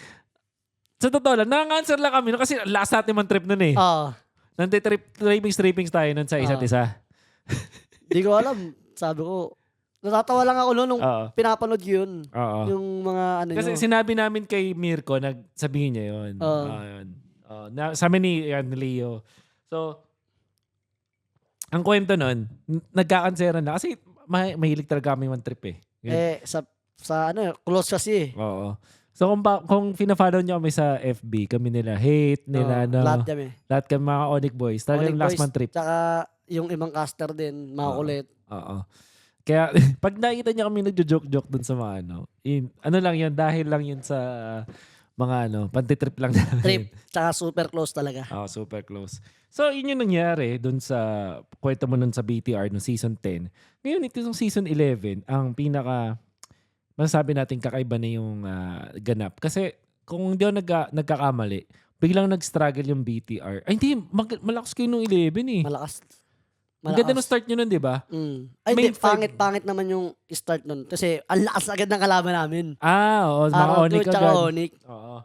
sa totoo lang, nang-answer lang kami, no? Kasi last natin man trip nun eh. Oo. Trippings tayo nun sa isa't isa. Di ko alam. Sabi ko, natatawa lang ako nung pinapanood ko yun. Oo. Yung mga ano Kasi nyo. sinabi namin kay Mirko, nagsabihin niya yun. Yun. Sa amin ni Leo. So, ang kwento nun, nagkakanseran na. Kasi mahilig talaga kami one trip eh. Yun. Sa ano, close kasi eh. Oo. So, kung pina-follow niyo kami sa FB, kami nila hate, nila lahat kami mga Onic Boys. Talagang last man trip. Tsaka yung ibang caster din, mga kulit. Oo. Kaya, pag nakita niya kami nagjo-joke-joke dun sa mga ano lang yun, dahil lang yun sa mga pantitrip lang namin. Trip, tsaka super close talaga. Super close. So, yun yung nangyari dun sa kwento mo nun sa BTR no season 10. Ngayon, ito yung season 11, ang masasabi natin kakaiba na yung ganap. Kasi, kung hindi ako nagkakamali, biglang nag-struggle yung BTR. Ay, hindi, malakas kayo nung 11 eh. Malakas. Ang ganda nung start nyo nun, di ba? Ay, hindi. Pangit naman yung start nun. Kasi ang lakas agad ng kalaban namin. Oo. Mga Onic agad. Tsaka Onic. Oo.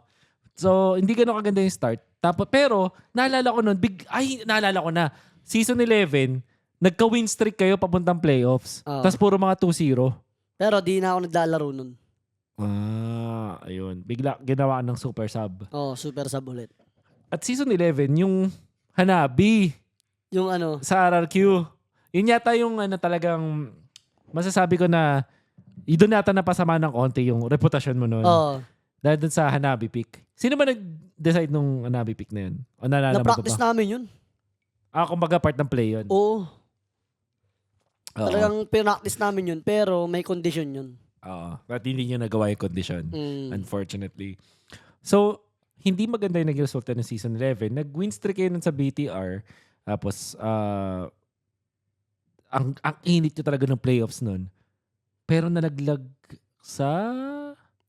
So, hindi ganun kaganda yung start. Pero, naalala ko nun, naalala ko na, season 11, nagka-win streak kayo papuntang playoffs. Tapos puro mga 2-0. Pero di na ako naglalaro nun. Ayun. Bigla ginawa ng super sub. Super sub ulit. At season 11, yung Hanabi. Yung ano? Sa RRQ. Yun yata yung talagang masasabi ko na doon yata napasama ng konti yung reputasyon mo noon. Dahil dun sa Hanabi pick. Sino ba nag-decide nung Hanabi pick na yun? O naalala mo ba? Na-practice namin yun. Kumbaga part ng play yun. Oo. Talagang pinractice namin yun, pero may condition yun. But hindi nyo nagawa yung condition. Unfortunately. So, hindi maganda yung naging resulta ng season 11. Nag-win streak kayo nun sa BTR. Tapos, ang init nyo talaga ng playoffs nun. Pero nalaglag sa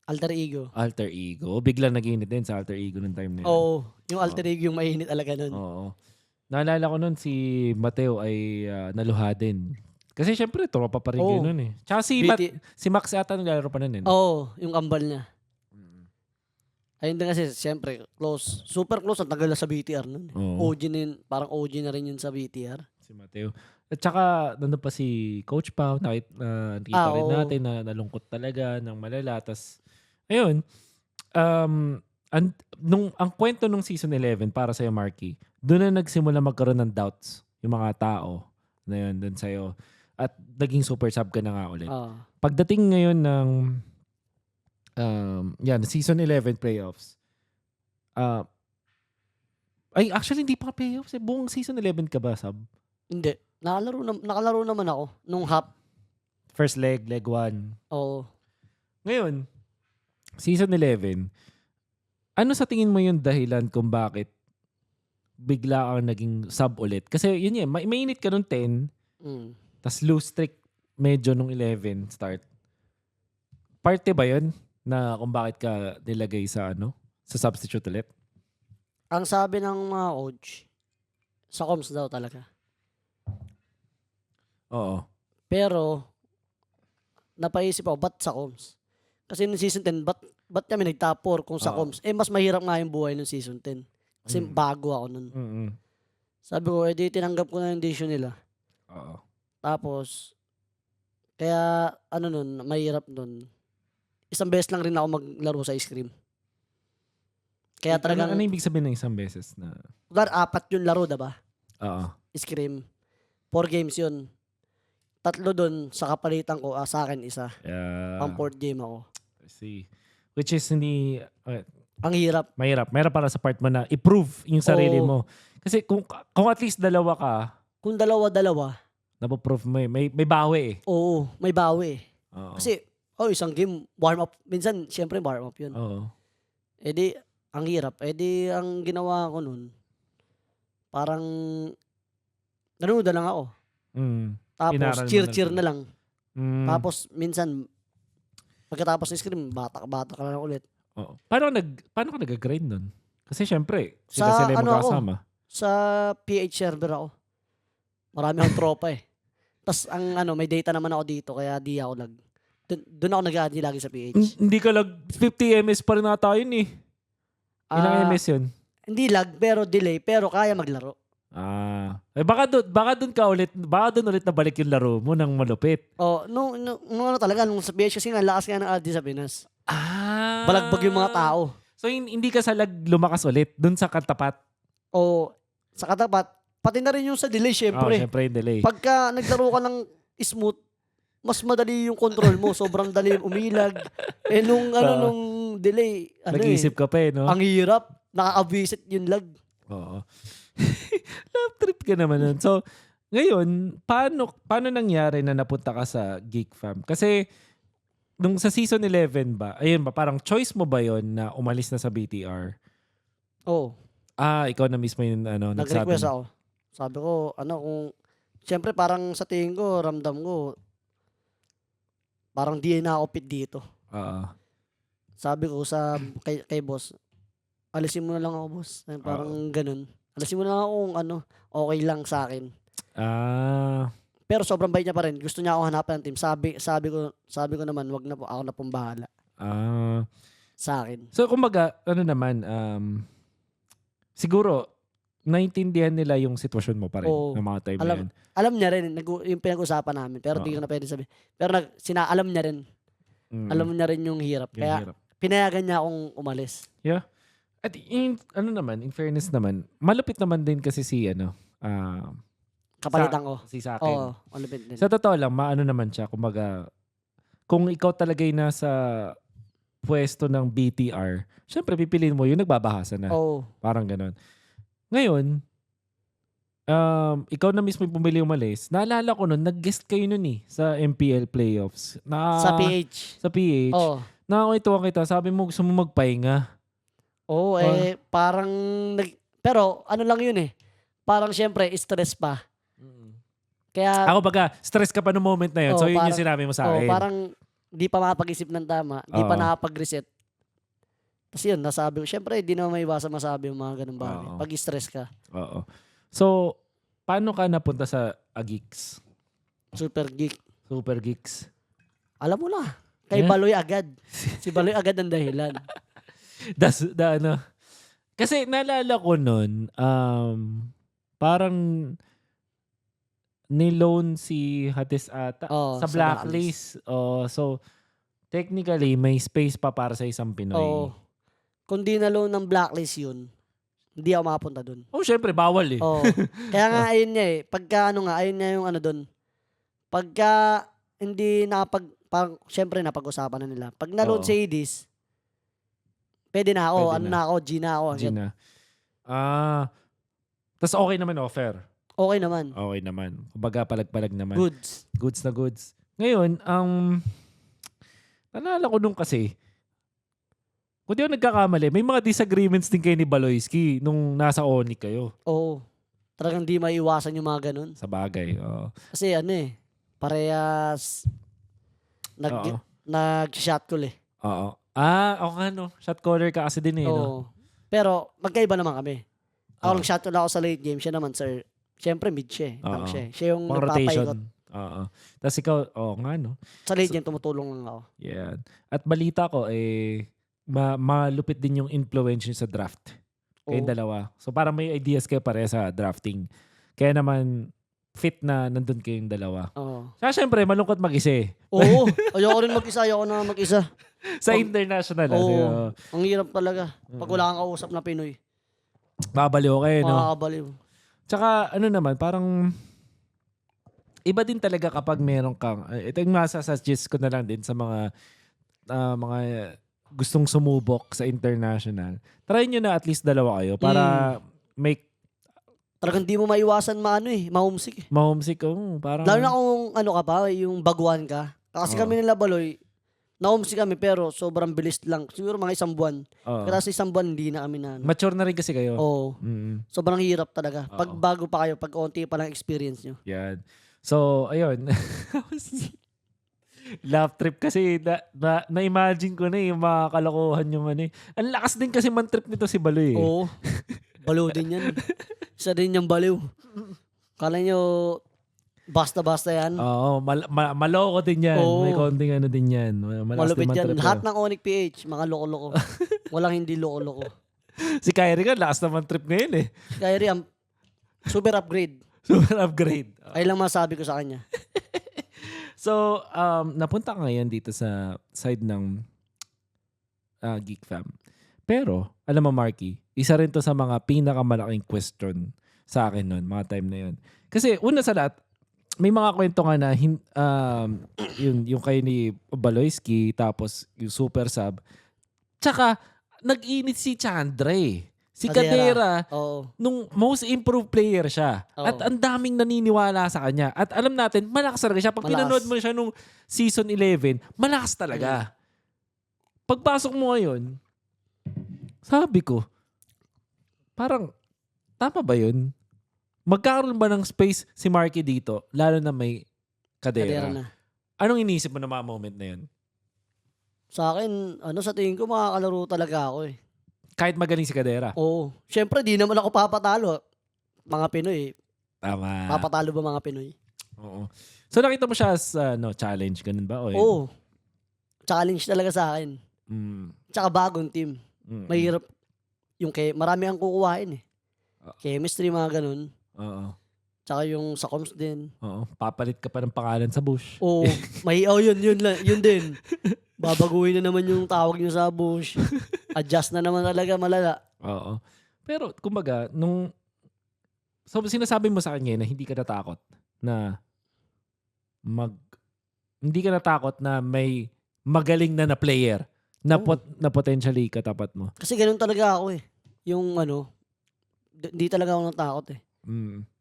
Alter Ego. Alter Ego. Biglang nag-init din sa Alter Ego nung time na yun. Oo. Yung Alter Ego yung mainit talaga nun. Oo. Naalala ko nun si Mateo ay naluha din. Kasi syempre, tropa pa rin yun nun eh. Tsaka si Max ata naglalaro pa nun eh. Oo. Yung kambal niya. Ayun din kasi, siyempre, close. Super close. Ang tagal na sa BTR nun. OG na yun. Parang OG na rin yun sa BTR. Si Mateo. At saka, nandun pa si Coach Pao. Nakita rin natin na nalungkot talaga ng malala. Tapos, ayun. Ang kwento nung season 11 para sa'yo, Marky, doon na nagsimula magkaroon ng doubts yung mga tao na yun doon sa'yo. At naging super sub ka na nga ulit. Pagdating ngayon ng season 11 playoffs. Actually, hindi pa playoffs. Buong season 11 ka ba, sub? Hindi. Nakalaro naman ako nung half. First leg 1. Oo. Ngayon, season 11, ano sa tingin mo yung dahilan kung bakit bigla kang naging sub ulit? Kasi yun yan, mainit ka nung 10, tas lose streak medyo nung 11 start. Parte ba yun na kung bakit ka nilagay sa substitute ulit? Ang sabi ng mga coach, sa comms daw talaga. Oo. Pero, napaisip ako, ba't sa comms? Kasi nung season 10, ba't kami nag-top 4 kung sa comms? Mas mahirap nga yung buhay nung season 10. Kasi bago ako nun. Sabi ko, di tinanggap ko na yung decision nila. Tapos, kaya, mahirap nun. Isang beses lang rin ako maglaro sa ice cream. Kaya talagang, Ano ibig sabihin ng isang beses na? kunwari 4 yung laro, diba? Oo. Scrim. 4 games yun. 3 dun sa kapalitan ko, sa akin isa. Pang 4th game ako. See. Which is hindi, Ang hirap. mahirap. Mahirap para sa part mo na i-prove yung sarili Oo. mo. Kasi kung at least dalawa ka, Kung dalawa-dalawa, napoprove mo eh. May bawi eh. oo, may bawi. Oo. Kasi, isang game, warm up. Minsan, syempre, warm up yun. Oo. Eh di, ang hirap. Eh di, ang ginawa ko nun, parang, nanonood na lang ako. Tapos, Inaral mo cheer-cheer talaga. na lang. Mm. Tapos, minsan, pagkatapos ng scrim, bata ka na lang ulit. Oo. Paano ka nag-grind nun? Kasi syempre, Sa sila yung ano ako? magkasama. Sa PH server ako. Marami akong tropa eh. Tapos, may data naman ako dito, kaya di ako doon ako nag-aadi lagi sa PH. Hindi ka 50 ms pa rin nata yun eh. Ilang ms yun? Hindi lag, pero delay, pero kaya maglaro. Baka doon ulit nabalik yung laro mo ng malupit. Nung talaga, nung sa PH kasi nga, lakas nga ng AD sa Pinas. Balagbag Balagbag yung mga tao. So hindi ka sa lag lumakas ulit doon sa katapat. Sa katapat, pati na rin yung sa delay, syempre. Syempre yung delay. Pagka naglaro ka ng smooth, mas madali yung control mo. Sobrang dali umilag. Nung delay, Nag-iisip ka pa eh, no? ang hirap. Nakaka-visit yung lag. Oo. Love trip ka naman nun. So, ngayon, paano nangyari na napunta ka sa Geek Fam? Kasi, nung sa season 11 ba, ayun ba, parang choice mo ba yon na umalis na sa BTR? Oo. Ikaw na mismo yung Nag-request ako. Sabi ko, siyempre parang sa tingin ko, ramdam ko, parang di na ako fit dito. Sabi ko kay boss, alisin mo na lang ako, boss. Parang ganun. Alisin mo na lang ako kung okay lang sa akin. Pero sobrang bait niya pa rin. Gusto niya ako hanapan ng team. Sabi ko naman, wag na po, ako na pong bahala. Sa akin. So, kumbaga, siguro, naintindihan nila yung sitwasyon mo pa rin ng mga time na yun. Alam niya rin, yung pinag-usapan namin, pero di ko na pwede sabihin. Pero alam niya rin. Alam niya rin yung hirap. Kaya, pinayagan niya akong umalis. Yeah. At in fairness naman, malupit naman din kasi kapalitan ko. Si sa akin. Oo, malupit din. Sa totoo lang, maano naman siya. Kumbaga, kung ikaw talaga yung nasa pwesto ng BTR, syempre pipiliin mo yung nagbabahasa na. Parang ganon. Ngayon, ikaw na mismo yung pumili umalis. Naalala ko nun, nag-guest kayo nun eh, sa MPL playoffs. Sa PH. Sa PH. Nakakituwa kita, sabi mo gusto mo magpahinga. Parang, pero lang yun eh. Parang syempre, stress pa. Kaya, ako baga, stress ka pa no moment na yun. So yun yung sinabi mo sa akin. Parang, di pa makapag-isip ng tama. Di pa nakapag-reset. Tapos yun, nasabi ko, syempre, di naman maiwasan masabi yung mga ganun bagay. Pag-stress ka. Oo. So, paano ka napunta sa Geeks? Super Geeks. Alam mo na. Kay Baloy agad. Si Baloy agad ang dahilan. Kasi naalala ko nun, parang niloan si Hades ata sa Blacklist. So, technically, may space pa para sa isang Pinoy. Kung di na-loan ng Blacklist yun, hindi ako makapunta dun. Syempre, bawal eh. Kaya nga, ayun niya eh. Pagka ayun niya yung dun. Pagka hindi syempre napag-usapan na nila. Pag na-loan si Hades, pwede na ako. G na ako. G na. Tapos okay naman offer. Okay naman. Okay naman. Kumbaga palag-palag naman. Goods. Goods na goods. Ngayon, naalala ko nung kasi, kung di ako nagkakamali, may mga disagreements din kayo ni Baloyski nung nasa ONI kayo. Talagang di maiwasan yung mga ganun. Sa bagay. Kasi parehas nag-shot call eh. Oo nga no. Shot caller ka kasi din eh. No? Pero magkaiba naman kami. Ako nag-shot call ako sa late game. Siya naman, sir. Siyempre mid siya eh. Tank siya eh. Siya yung nagpapaikot. Tapos ikaw, nga no. Sa late game, tumutulong lang ako. Yeah. At balita ko, malupit din yung influence sa draft. Kayong dalawa. So parang may ideas kayo pare sa drafting. Kaya naman, fit na nandun kayong dalawa. Oo. Kaya syempre, malungkot mag-isa eh. Oo. Ayoko rin mag-isa. Ayoko na mag-isa. Sa international. Oo. Ang hirap talaga. Pag wala kang kausap na Pinoy. Babaliw kayo, no? Makakabaliw. Tsaka, ano naman, parang iba din talaga kapag meron kang, ito yung masasuggest ko na lang din sa mga gustong sumubok sa international. Try nyo na at least dalawa kayo para may Talagang di mo maiwasan ma-homesick eh. ma-homesick. Parang, Lalo na kung ano ka pa, yung baguhan ka. Kasi kami nila Baloy, na-homesick kami pero sobrang bilis lang. Siguro mga 1 buwan. Pero sa 1 buwan, hindi na kami na. Mature na rin kasi kayo. Oo. Mm-hmm. Sobrang hirap talaga. Pag bago pa kayo, pag konti pa lang experience nyo. Yan. So, ayun. Love trip kasi na-imagine ko na yung mga kalokohan yung ano eh. Ang lakas din kasi man trip nito si Baloy eh. Oo. Baliw din yan. Isa din yung baliw. Kala nyo, basta-basta yan. Oo. Maloko din yan. Oo. May konting ano din yan. Malupit yan. Lahat ng Onyx PH, mga loko-loko. Walang hindi loko-loko. Si Kyrie ka, lakas naman trip ngayon eh. Kyrie, super upgrade. Super upgrade. Ay lang masabi ko sa kanya. So, napunta ka ngayon dito sa side ng Geek Fam. Pero, alam mo Marky, isa rin to sa mga pinakamalaking question sa akin noon, mga time na yun. Kasi una sa lahat, may mga kwento nga na yung kayo ni Baloyski, tapos yung super sub. Tsaka, nag-init si Chandre. Si Kadera, nung most improved player siya. Oo. At ang daming naniniwala sa kanya. At alam natin, malakas talaga siya. Pag pinanood mo siya nung season 11, malakas talaga. Pagpasok mo ngayon, sabi ko, parang, tama ba yun? Magkakaroon ba ng space si Marky dito, lalo na may Kadera? Na. Anong iniisip mo na mga moment na yun? Sa akin, sa tingin ko, makakalaro talaga ako eh. Kahit magaling si Kadera? Oo. Siyempre, di naman ako papatalo. Mga Pinoy. Tama. Papatalo ba mga Pinoy? Oo. So nakita mo siya as challenge, ganun ba? Oo. Challenge talaga sa akin. Tsaka bagong team. Mahirap. Marami ang kukuhain eh. Chemistry, mga ganun. Oo. Tsaka yung sa comms din. Oo. Papalit ka pa ng pangalan sa Bush. Oo. Yun din. Babaguhin na naman yung tawag nyo sa Bush. Adjust na naman talaga, malala. Oo. Pero, kumbaga, so sinasabi mo sa kanya na hindi ka natakot na hindi ka natakot na may magaling na player na potentially katapat mo. Kasi ganun talaga ako eh. Yung hindi talaga ako natakot eh.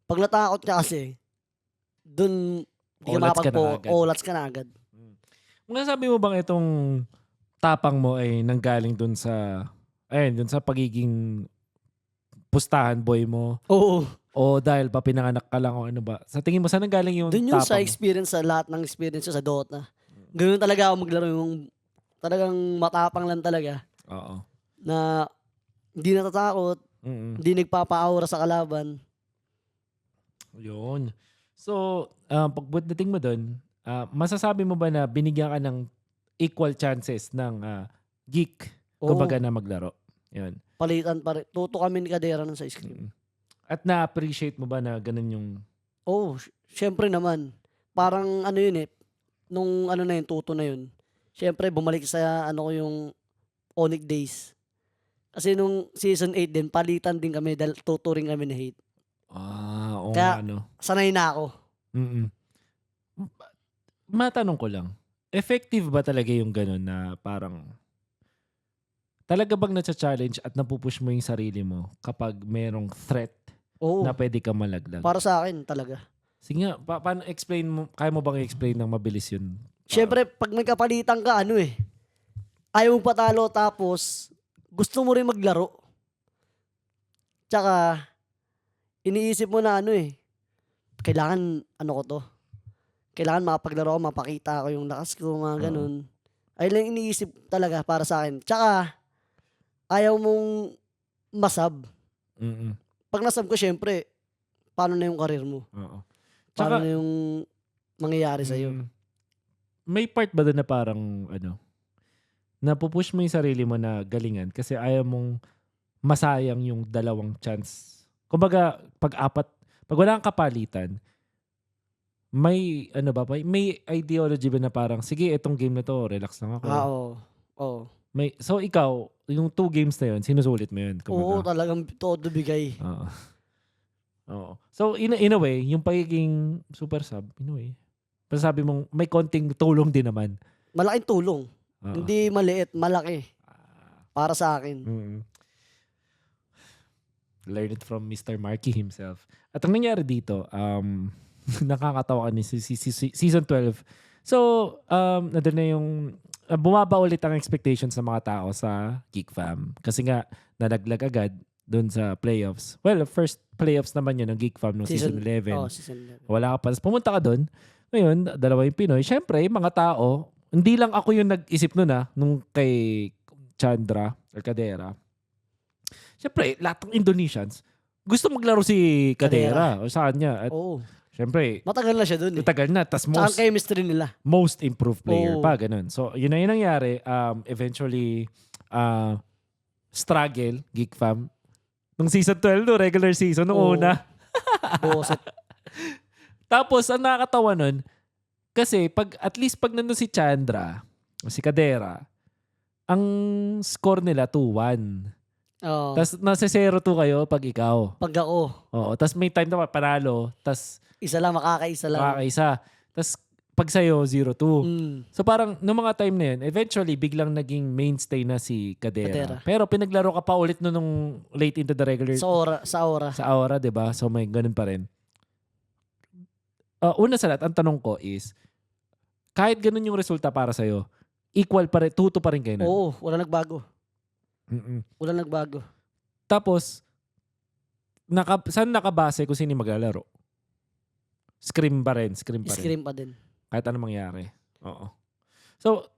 Pag natakot ka kasi, dun hindi ka makapag-olats ka na agad. Masasabi mo bang itong tapang mo ay nanggaling dun sa pagiging pustahan boy mo? Oo. O dahil pa pinanganak ka lang o ano ba? Sa tingin mo, saan nanggaling yung dun yung tapang sa experience, sa lahat ng experience sa Dota. Ganun talaga ako maglaro, yung talagang matapang lang talaga. Oo. Na hindi natatakot, hindi nagpapa-aura sa kalaban. Yun. So, pagdating mo dun, masasabi mo ba na binigyan ka ng equal chances ng geek kumbaga na maglaro? Yun. Palitan pa rin. Tuto kami ni Kadera nun sa screen. At na-appreciate mo ba na ganun yung... Syempre naman. Parang yun eh. Nung tuto na yun. Syempre bumalik sa yung Onyx days. Kasi nung season 8 din, palitan din kami dahil tuto rin kami na hate. Oo. Kaya sanay na ako. Matanong ko lang, effective ba talaga yung ganun na parang talaga bang na-challenge at napupush mo yung sarili mo kapag merong threat na pwede ka malaglag? Para sa akin talaga. Sige nga, paano explain mo, kaya mo bang i-explain ng mabilis yun? Siyempre, pag may kapalitan ka, ayaw mong patalo tapos gusto mo rin maglaro. Tsaka, iniisip mo na kailangan ko to. Kailangan makapaglaro ako, mapakita ko yung lakas ko, mga ganun. Ayun lang iniisip talaga para sa akin. Tsaka, ayaw mong masab. Pag nasab ko, syempre, paano na yung karir mo? Paano na yung mangyayari sa'yo? May part ba doon na parang, napupush mo yung sarili mo na galingan kasi ayaw mong masayang yung dalawang chance. Kumbaga, pag wala kang kapalitan, may ano ba, may ideology ba na parang, sige, itong game na to, relax lang ako. Oo. Oo. So ikaw, yung 2 games na yun, sinusulit mo yun? Oo, Kumbaga. talagang todo bigay. Oo. Oo. So in a way, yung pagiging super sub, in a way, sabi mong may konting tulong din naman. Malaking tulong. Oo. Hindi maliit, malaki. Para sa akin. Mm. Learn it from Mr. Marky himself. At ang nangyari dito, nakakatawa ka ni season 12. So, nandun na yung bumaba ulit ang expectations ng mga tao sa Geek Fam. Kasi nga, nalaglag agad doon sa playoffs. Well, first playoffs naman yun ng Geek Fam ng season 11. Oh, season 11. Wala ka pa. Tapos pumunta ka doon. Ngayon, dalawa yung Pinoy. Siyempre, mga tao, hindi lang ako yung nag-isip nun nung kay Chandra Cadera. Siyempre, lahat ng Indonesians, gusto maglaro si Cadera o sa kanya. At siyempre, matagal na siya dun eh. matagal na. Tas Tsaka ang chemistry nila. most improved player pa, ganun. So, yun na yung nangyari. Eventually, struggle, Geek Fam. Nung season 12, no, regular season, nung una. Boset. Tapos, ang nakakatawa nun, kasi at least pag nandun si Chandra, o si Cadera, ang score nila 2-1. Oh. Tapos nasa 0-2 kayo pag ikaw. Pag ako. Oo. Tapos may time na panalo. Tapos isa lang, makakaisa lang. Makakaisa. Tapos pag sa'yo, 0-2. So parang noong mga time na yun, eventually biglang naging mainstay na si Cadera. Pero pinaglaro ka pa ulit nung late into the regular. Sa Aura. Sa Aura, diba? So may ganun pa rin. Una sa lahat, ang tanong ko is, kahit ganun yung resulta para sa'yo, equal pa rin, 2-2 pa rin kayo nun? Oo, wala nagbago. Wala nagbago. Tapos, saan nakabase kung sino maglalaro? Scream pa rin. Scream pa din. Kahit anong mangyari. Oo. So,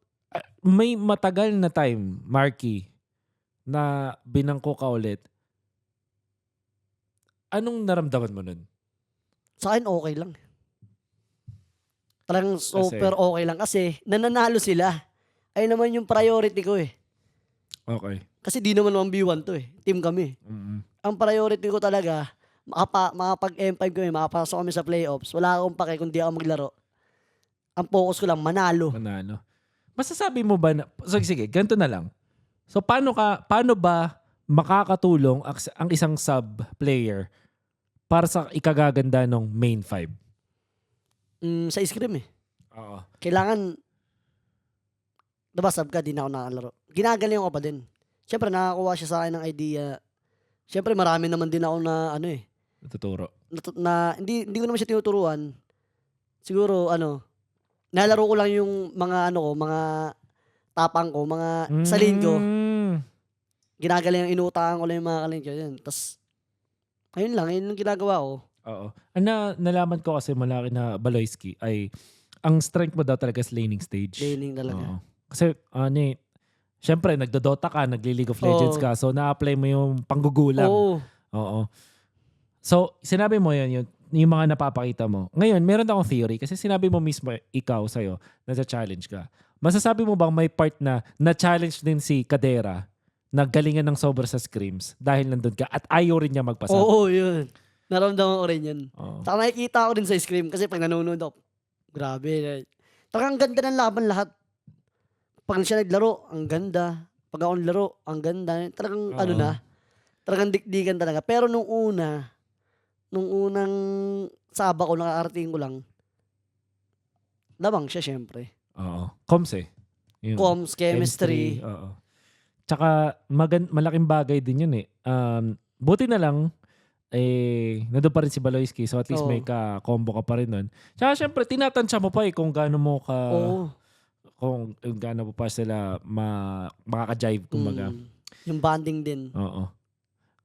may matagal na time, Marky, na binangko ka ulit. Anong naramdaman mo nun? Sa akin, okay lang. Talagang super okay lang. Kasi, nananalo sila. Ay naman yung priority ko eh. Okay. Kasi di naman 1v1 to eh. Team kami. Ang priority ko talaga, makapag-M5 kami, makapasok kami sa playoffs. Wala akong pake kung di ako maglaro. Ang focus ko lang, manalo. Masasabi mo ba na, so sige, ganito na lang. So paano ba makakatulong ang isang sub player para sa ikagaganda ng main 5? Sa scrim eh. Oo. Kailangan, diba sub ka, di na ako nakalaro. Ginagaling ko pa din. Siyempre, nakakuha siya sa akin ng idea. Siyempre, marami naman din ako na Natuturo. Hindi ko naman siya tinuturuan. Siguro, nalaro ko lang yung mga mga tapang ko, mga salin ko. Ginagaling, inuutakan ko lang yung mga kalin ko. Tapos, ayun lang, yun yung ginagawa ko. Oo. Nalaman ko kasi malaki na Baloyski ay ang strength mo daw talaga is laning stage. Laning talaga. Oo. Kasi, syempre, nagdodota ka, nagli-League of Legends ka, so na-apply mo yung panggugulang. Oo. So, sinabi mo yun, yung mga napapakita mo. Ngayon, meron akong theory kasi sinabi mo mismo ikaw sa'yo, nasa-challenge ka. Masasabi mo bang may part na na-challenge din si Cadera na galingan ng sobra sa scrims dahil nandun ka at ayaw rin niya magpasa? Oo, yun. Naramdaman ko rin yun. Oo. Saka nakikita ko rin sa scrim kasi pag nanonood ako, grabe. Talagang ganda ng laban lahat. Pag siya naglaro, ang ganda. Pag ako naglaro, ang ganda. Talagang talagang dikdikan talaga. Pero nung unang saba ko, nakakarating ko lang, labang siya syempre. Oo. Comms Comms, chemistry. Oo. Tsaka malaking bagay din yun eh. Buti na lang, nandun pa rin si Baloyski. So at least may ka-combo ka pa rin nun. Tsaka syempre, tinatansya mo pa kung gaano mo ka... Kung gaano mo pa sila makaka-jive, kumbaga. Yung bonding din. Oo.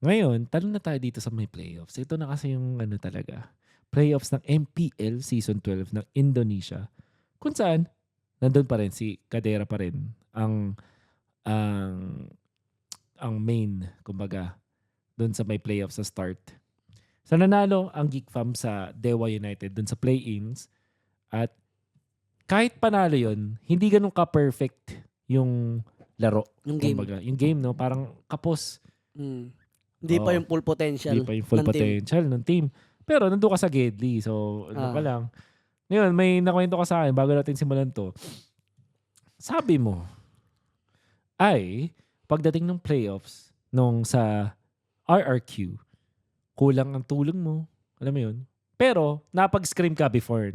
Ngayon, talo na tayo dito sa may playoffs. Ito na kasi yung talaga. Playoffs ng MPL Season 12 ng Indonesia. Kung saan, nandun pa rin si Cadera pa rin. Ang main, kumbaga, dun sa may playoffs sa start. So nanalo ang Geek Fam sa Dewa United dun sa play-ins. At kahit panalo yun, hindi ganun ka-perfect yung laro. Yung game. Kumbaga, yung game, no? Parang kapos. Hindi pa yung full potential. Hindi pa yung full potential ng team. Pero nandun ka sa Gedli. So, ano ka lang. Ngayon, may nakwento ka sa akin bago natin simulan to. Sabi mo, ay, pagdating ng playoffs, nung sa RRQ, kulang ang tulong mo. Alam mo yun? Pero, napag-scream ka before.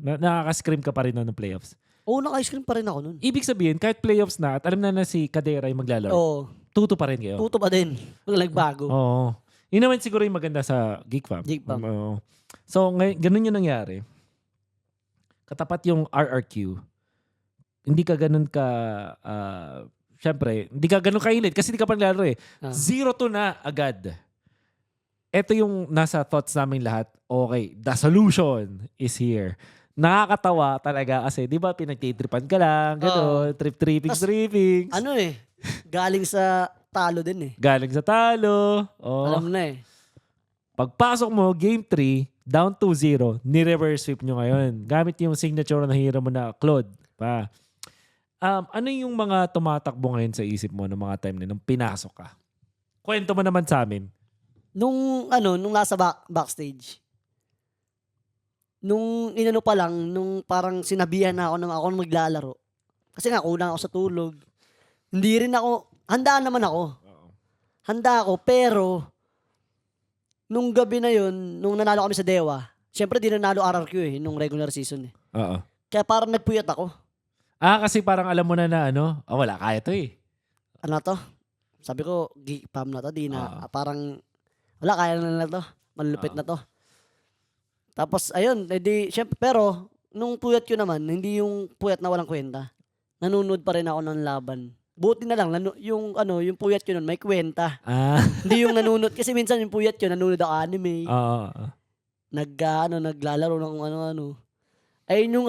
Nakaka-scream ka pa rin ng playoffs. Oo, naka-ice cream pa rin ako nun. Ibig sabihin, kahit playoffs na, at alam na si Kadera yung maglalaro, Oo, tuto pa rin kayo. tuto pa din. Wala nagbago. Oo. Yun naman siguro yung maganda sa Geek Fam. Geek Fam. Oo. So, ganun yung nangyari. Katapat yung RRQ. Hindi ka ganun ka, syempre, hindi ka ganun kainit kasi hindi ka pa naglalaro eh. 0-2 na agad. Ito yung nasa thoughts namin lahat. Okay, the solution is here. Nakakatawa talaga kasi, di ba, pinagtitripan ka lang, gano'n, trippings. Ano eh, galing sa talo din eh. Galing sa talo. Oh. Alam na eh. Pagpasok mo, game 3, down 2-0, ni-reverse sweep nyo ngayon. Gamit yung signature na hero mo na Claude. Pa. Ano yung mga tumatakbo ngayon sa isip mo ng mga time na nung pinasok ka? Kwento mo naman sa amin. Nung nasa backstage. Nung inano pa lang, nung parang sinabihan na ako na ako maglalaro. Kasi nga, kulang ako sa tulog. Hindi rin ako, handa naman ako. Handa ako, pero nung gabi na yun, nung nanalo kami sa Dewa, syempre di nanalo RRQ nung regular season eh. Oo. Kaya parang nagpuyat ako. Kasi parang alam mo na wala, kaya to eh. Ano to? Sabi ko, Geek Fam na to, di na, parang, wala, kaya na to. Malulupit na to. Tapos, ayun, edi, syempre, pero, nung puyat ko naman, hindi yung puyat na walang kwenta. Nanonood pa rin ako ng laban. Buti na lang, yung puyat ko nun, may kwenta. Hindi yung nanonood, kasi minsan yung puyat ko, nanonood ako anime. Naglalaro ng ano. Ayun yung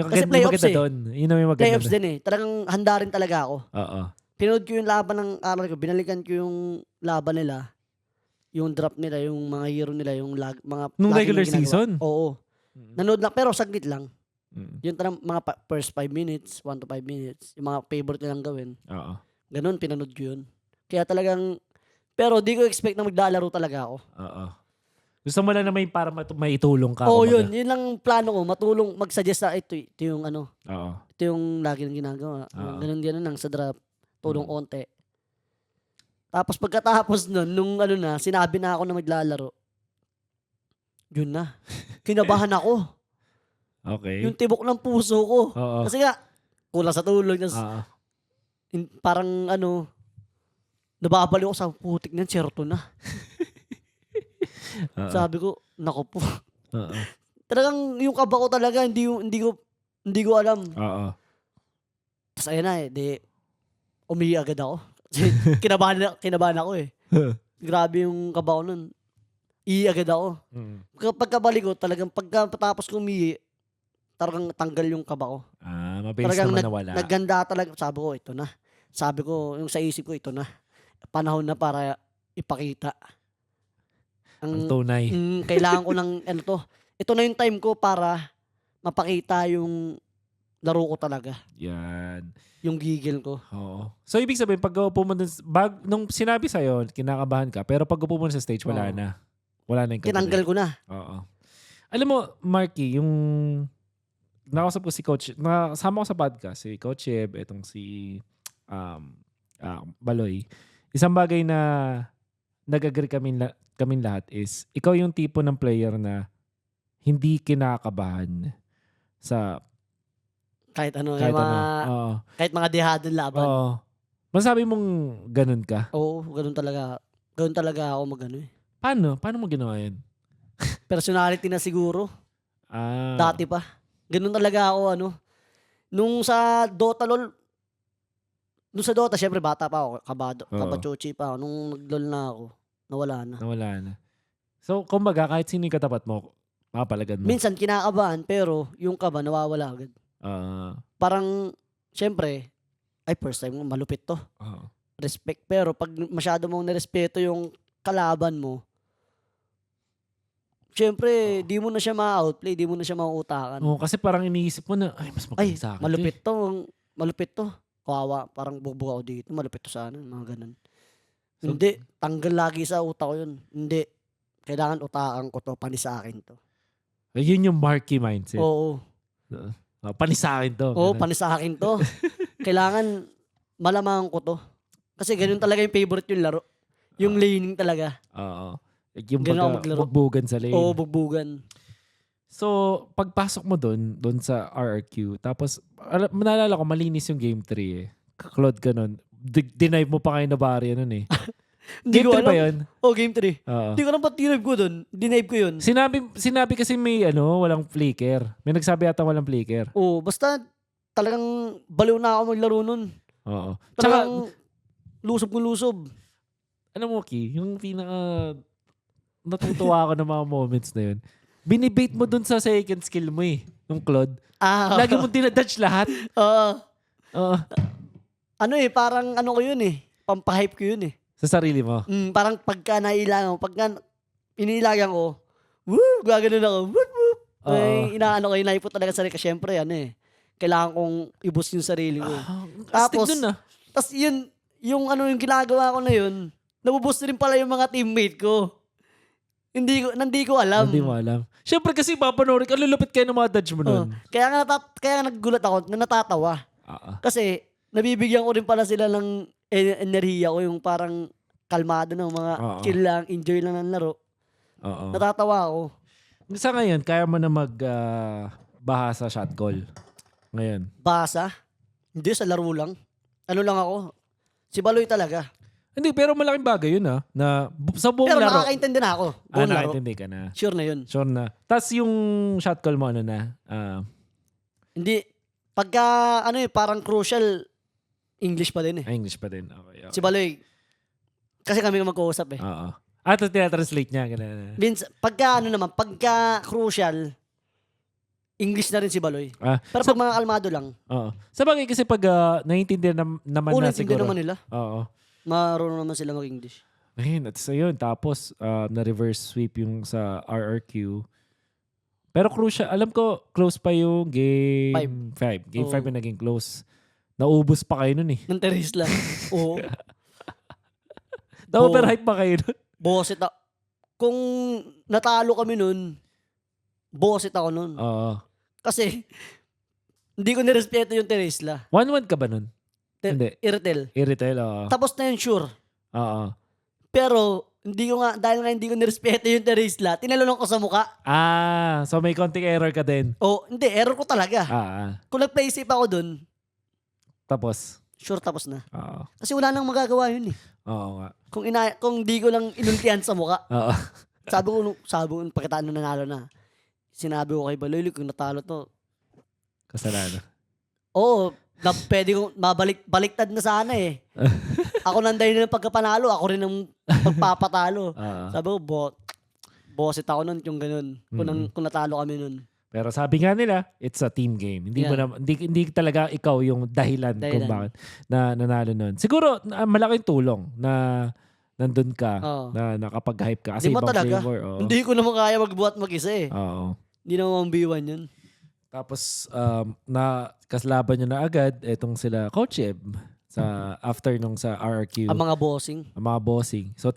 kasi playoffs eh. Yun yung maganda playoffs din eh. Talagang handa rin talaga ako. Oo. Pinood ko yung laban ng aral ko, binalikan ko yung laban nila. Yung drop nila, yung mga hero nila, yung mga nung regular season? Oo. Nanood lang, pero saglit lang. Yung mga first 5 minutes, 1 to 5 minutes, yung mga favorite nilang gawin. Oo. Ganun, pinanood ko yun. Kaya talagang, pero di ko expect na maglalaro talaga ako. Oo. Gusto mo lang na may para maitulong ka. Oo, yun. Yun lang plano ko, matulong, mag-suggest na ito yung Oo. ito yung lagi nang ginagawa. Ganun lang sa draft. Tulong onte. Tapos pagkatapos nun, nung sinabi na ako na maglalaro, yun na. Kinabahan ako. Okay. Yung tibok ng puso ko. Oo. Kasi nga, kulang sa tulog. Parang nababalik ako sa putik ng certo na. Sabi ko, nako po. Talagang yung kaba ko talaga, hindi ko alam. Tapos ayun na umihi agad ako. Kinabahan ako eh. Grabe yung kaba ko nun. Agad ako. Pagkabalik ko, talagang pagkatapos ko umihi, talagang tanggal yung kaba ko. Mabilis naman nawala. Nagganda talaga. Sabi ko, ito na. Sabi ko, yung sa isip ko, ito na. Panahon na para ipakita. Ang tunay. Kailangan ko ng ito na yung time ko para mapakita yung laro ko talaga. Yan. Yung gigil ko. Oo. So, ibig sabihin, pag upo mo nung sinabi sa'yo, kinakabahan ka, pero pag upo mo sa stage, wala na. Wala na yung kabali. Tinanggal ko na. Oo. Alam mo, Marky, yung nakausap ko si Coach, nakasama ko sa podcast, si Coach Yeb, itong si Baloy. Isang bagay na nag-agree kami lahat is, ikaw yung tipo ng player na hindi kinakabahan sa kahit kahit mga dehadong laban. Oo. Masabi mong ganun ka? Oo, ganun talaga. Ganun talaga ako eh. Paano mo ginawa yun? Personality na siguro. Dati pa. Ganun talaga ako Nung sa Dota LOL, syempre bata pa ako, kabachochi pa ako. Nung nag-LOL na ako, nawala na. So, kumbaga, kahit sino yung katapat mo, mapapalagan mo. Minsan kinakabahan, pero yung kaba nawawala agad. Parang, syempre, first time mo, malupit to. Respect. Pero pag masyado mong nirespeto yung kalaban mo, syempre, di mo na siya ma-outplay, di mo na siya mauutakan. Kasi parang iniisip mo na, mas magaling sa akin. Malupit to. Kawawa, parang bubuka ako dito, malupit to sana, mga ganun. So, hindi, tanggal lagi sa utak ko yun. Hindi, kailangan utakan ko to, panis sa akin to. Yun yung marquee mindset. Oo. Panis sa akin to. Oo, panis sa akin to. Kailangan malamangan ko to. Kasi ganun talaga yung favorite yung laro. Yung laning talaga. Oo. Yung Ganun ako baga, maglaro. bugbugan sa lane. Oo, bugbugan. So, pagpasok mo doon sa RRQ, tapos, naalala ko, malinis yung game 3 eh. Claude ka nun. Denive mo pa kayo na barya nun eh. Hindi Game ko 3 ba alam. yun? Oh, game 3. Oo. Hindi ko alam ba't dinive ko dun. Dinive ko yun. Sinabi kasi may walang flicker. May nagsabi ata walang flicker. Oo, basta talagang baliw na ako maglaro nun. Oo. Tsaka, Talagang lusob kong lusob. alam mo, Ki, yung pinaka natutuwa ako ng mga moments na yun. Binibait mo dun sa second skill mo eh, yung Claude. Lagi mo dinadodge lahat. Oo. Oo. Ano eh, parang ano ko yun eh. Pampahype ko yun eh. Sa sarili mo. Parang pagka nailangan ko, pagka inilagan ko, woo, gaganon ako. Whoop, whoop. May inaano ko, inaip ko talaga sarili. Kasi syempre, ano eh, kailangan kong i-boost yung sarili ko. Tapos, dun tapos yun, yung ano yung ginagawa ko na yun, nabuboost rin pala yung mga teammate ko. Nandi ko alam. Hindi mo alam. Siyempre kasi papanoorin ka, lulupit kayo ng mga dodge mo nun. Kaya nga naggulat ako na natatawa. Kasi nabibigyan ko rin pala sila ng enerhiya ko, yung parang kalmado ng mga chill lang, enjoy lang ng laro. Natatawa ako. Sa ngayon, kaya mo na baha sa shot call. Ngayon. Basa? Hindi, sa laro lang. Ano lang ako? Si Baloy talaga. Hindi, pero malaking bagay yun na sa buong Pero laro. nakakaintindi na ako. Buong laro. Nakakaintindi ka na. Sure na yun. Sure na. Tapos yung shot call mo, ano na? Hindi. Pagka, parang crucial, English pa din eh. English pa din. Okay. Si Baloy, kasi kami mag-uusap eh. Oo. Tapos tinatranslate niya. Ganun. Pagka crucial, English na rin si Baloy. Pero pag mga kalmado lang. Oo. Sa bagay kasi pag naiintindihan naman na siguro. naman nila. Oo. Marunong naman sila mag-English. Ayun, at sa yun. Tapos, na-reverse sweep yung sa RRQ. Pero crucial, alam ko, close pa yung game 5. Game 5 yung naging close. Naubos pa kayo nun eh. Ng teres lang. Oo. Na-overhype pa kayo nun. Bosit ako. Kung natalo kami nun, bosit ako nun. Oo. Kasi, hindi ko nirespeto yung Teresla. 1-1 ka ba nun? Hindi. Iritel, oo. Tapos na yun, sure. Oo. Pero, dahil nga hindi ko nirespeto yung Teresla, tinalunong ko sa muka. So may konting error ka din. Hindi, error ko talaga. Kung nag-play safe ako dun, tapos? Sure, tapos na. Oo. Kasi wala nang magagawa yun eh. Oo nga. Kung di ko lang inultihan sa muka. Oo. Sabi ko, pagkataan nung nanalo na, sinabi ko kay Baloy, kung natalo to, kasalanan. Oo, pwede kong baliktad na sana eh. Ako nanday na ng pagkapanalo, ako rin ang pagpapatalo. Sabi ko, bosit ako nun yung ganun. Kung natalo kami nun. Pero sabi nga nila, it's a team game. Hindi talaga ikaw yung dahilan kung bakit na nanalo nun. Siguro malaking tulong na nandun ka, na nakapag-hype ka. Kasi Hindi mo talaga. Flavor, hindi ko naman kaya magbuhat mag-isa eh. Oo. Hindi naman B1 yun. Tapos, kaslaban nyo na agad, etong sila Coach Eb, after nung sa RRQ. Ang mga bossing. So,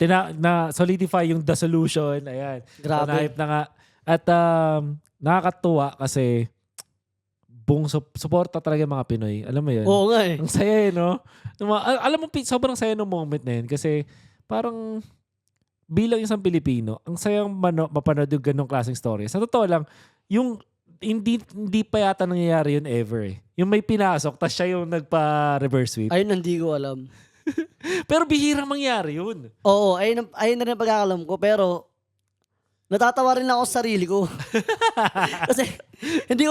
solidify yung the solution. Ayan. Grabe. So, na-hype na nga. At nakakatuwa kasi buong suporta talaga yung mga Pinoy. Alam mo yun? Oo nga eh. Ang saya no? Alam mo, sobrang saya ng moment na yun kasi parang bilang isang Pilipino, ang sayang mapanood yung ganong klaseng story. Sa totoo lang, yung hindi pa yata nangyayari yun ever eh. Yung may pinasok, tas siya yung nagpa-reverse sweep. Ayun, hindi ko alam. Pero bihirang mangyari yun. Oo, ayun na rin ang pagkakalam ko. Pero, natatawa rin ako sa sarili ko. Kasi, hindi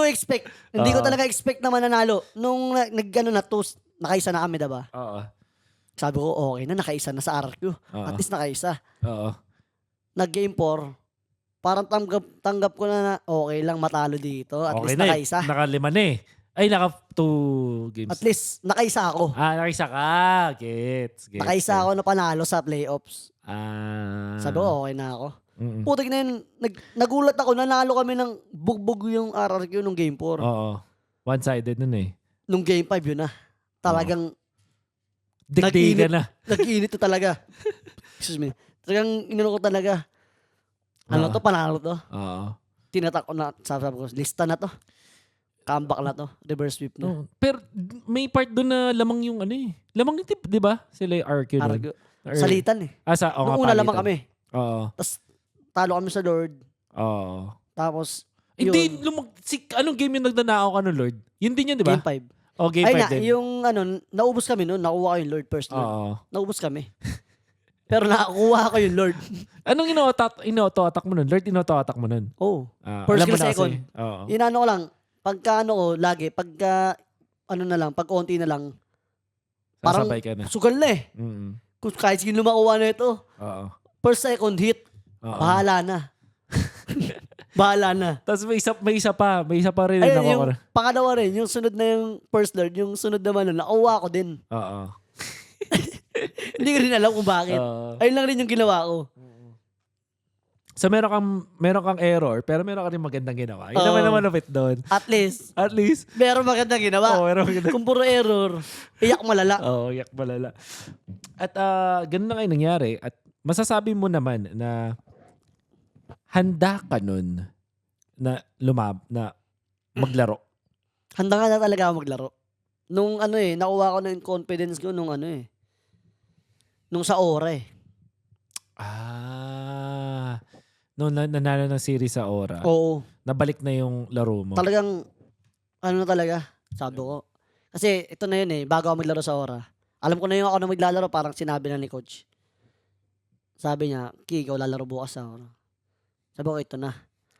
ko talaga expect na mananalo. Nung nakaisa na kami, diba? Oo. Sabi ko, okay na, nakaisa na sa RQ. At least nakaisa. Oo. Nag-game 4. Parang tanggap ko na okay lang matalo dito. At least nakaisa. Naka-5 na eh. Ay, naka-2 games. At least nakaisa ako. Nakaisa ka. Gets. Nakaisa ako na panalo sa playoffs. Sabi ko, okay na ako. Putik na yun. Nagulat ako. Nanalo kami ng bugbog yung RRQ nung game 4. Oo. One-sided nun eh. Nung game 5 yun na. Talagang Digdigan na. nag-iinit to talaga. Excuse me. Talagang inano ko talaga. Ano to? Panalo to? Oo. tinatak ko na, sabi ko, lista na to. Comeback na to. Reverse sweep na. Pero may part doon na lamang yung ano eh. Lamang yung tip, di ba? Sila yung arc yun. Argo. Salitan eh. Nung una lamang kami. Oo. Tapos talo kami sa Lord. Oo. Tapos, Hindi, anong game yung nagnanakaw ka no, Lord? Yun din yun, di ba? Game 5. Game 5 din. Yung naubos kami noon, nakuha ko yung Lord first Lord. Oo. Naubos kami. Pero nakakuha ko yung Lord. Anong ino-auto-attack mo nun? Lord, ino-auto-attack mo nun? Oh. First alam mo kill, na second. kasi. Oo. Inano ko lang, pagka lagi, pagka, pag konti na lang, parang Sasabay ka na. sugal na eh. Mm-mm. Kung kahit sino makuha na ito, Oo. first, second hit, Oo. bahala na. Bahala na. Tapos may isa pa rin. Ayun, yung pangalawa rin, yung sunod na yung first Lord, yung sunod naman nakuha ko din. Oo. Hindi ko rin alam kung bakit. Ayun lang rin yung ginawa ko. So meron kang error, pero meron ka rin magandang ginawa. Yun naman malapit doon. At least, Meron magandang ginawa. meron magandang. Kung puro error, iyak malala. Iyak malala. At ganun na kayo nangyari. At masasabi mo naman na handa ka nun na na maglaro. Handa nga na talaga ako maglaro. Nung nakuha ko na yung confidence ko nung nung sa Ora eh. Nung nanalo ng series sa Ora. Oo. Nabalik na yung laro mo. Talagang, na talaga, sabi ko. Kasi ito na yun eh, bago ako maglaro sa Ora. Alam ko na yung ako na maglalaro, parang sinabi na ni coach. Sabi niya, Ki, ikaw lalaro bukas sa Ora. Sabi ko, ito na.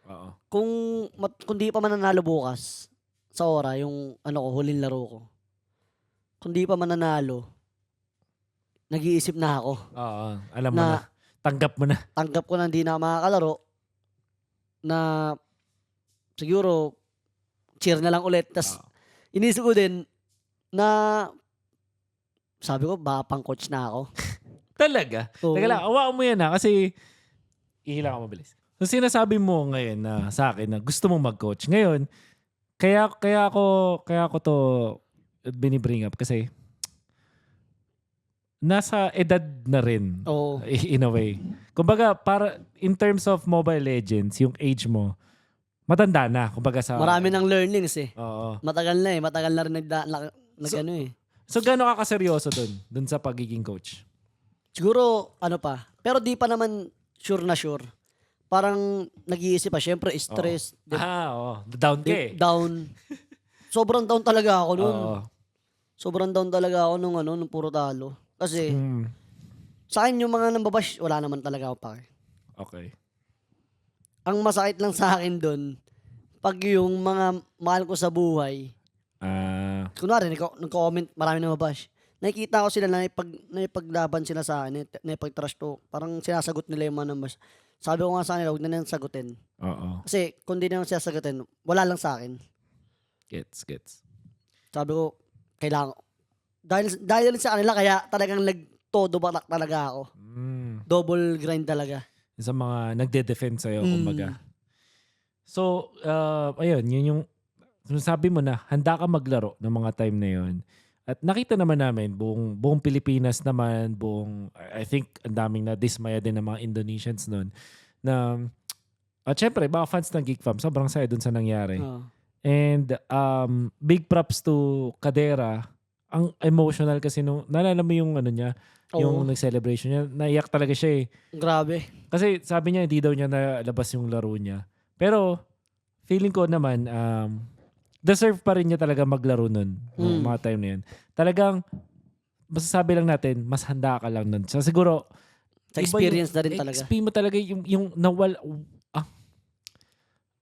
Oo. Kung di pa man nanalo bukas sa Ora, yung huling laro ko. Kung di pa man nanalo, nag-iisip na ako. Oo. Alam mo na. Tanggap mo na. Tanggap ko na hindi na makakalaro. Na siguro, cheer na lang ulit. Tapos, inisip ko din na sabi ko, baka pang coach na ako. Talaga? Oo. Teka lang, awaan mo yan kasi ihila ka mabilis. So sinasabi mo ngayon na sa akin na gusto mong mag-coach. Ngayon, kaya ko to binibring up kasi nasa edad na rin. Oo. In a way. Kumbaga, para in terms of Mobile Legends, yung age mo, matanda na. Kumbaga sa... Marami ng learnings eh. Oo. Matagal na eh. Matagal na rin eh. So, gano'n ka kaseryoso dun sa pagiging coach? Siguro, pa. Pero di pa naman sure na sure. Parang nag-iisip pa. Siyempre, stress. Down ka eh. Down. Sobrang down talaga ako nun. Oo. Sobrang down talaga ako nung puro talo. Kasi, sa akin yung mga nambabash, wala naman talaga ako pa. Okay. Ang masakit lang sa akin dun, pag yung mga mahal ko sa buhay, kunwari, nag-comment, marami na mabash. Nakikita ko sila na ipaglaban sila sa akin, na ipag-trash talk. Parang sinasagot nila yung mga nambash. Sabi ko nga sa kanila, huwag na nilang sagutin. Oo. Kasi kung di na sasagutin, wala lang sa akin. Gets. Sabi ko, kailangan. Dahil sa kanila, kaya talagang nagtodo batak talaga ako. Double grind talaga. Sa mga nagde-defend sa'yo, kumbaga. So, ayun, yun yung sabi mo na handa ka maglaro ng mga time na yun. At nakita naman namin, buong Pilipinas naman, I think, ang daming na-dismaya din ng mga Indonesians nun, na, at syempre, mga fans ng Geek Fam, sobrang saya dun sa nangyari. And, big props to Kadera. Ang emotional kasi naalala mo yung niya, yung nag-celebration niya, naiyak talaga siya eh. Grabe. Kasi sabi niya, hindi daw niya nalabas yung laro niya. Pero, feeling ko naman, deserve pa rin niya talaga maglaro nun. Mga time na yun. Talagang, masasabi lang natin, mas handa ka lang nun. So, siguro, sa experience na rin talaga. XP mo talaga yung nawal...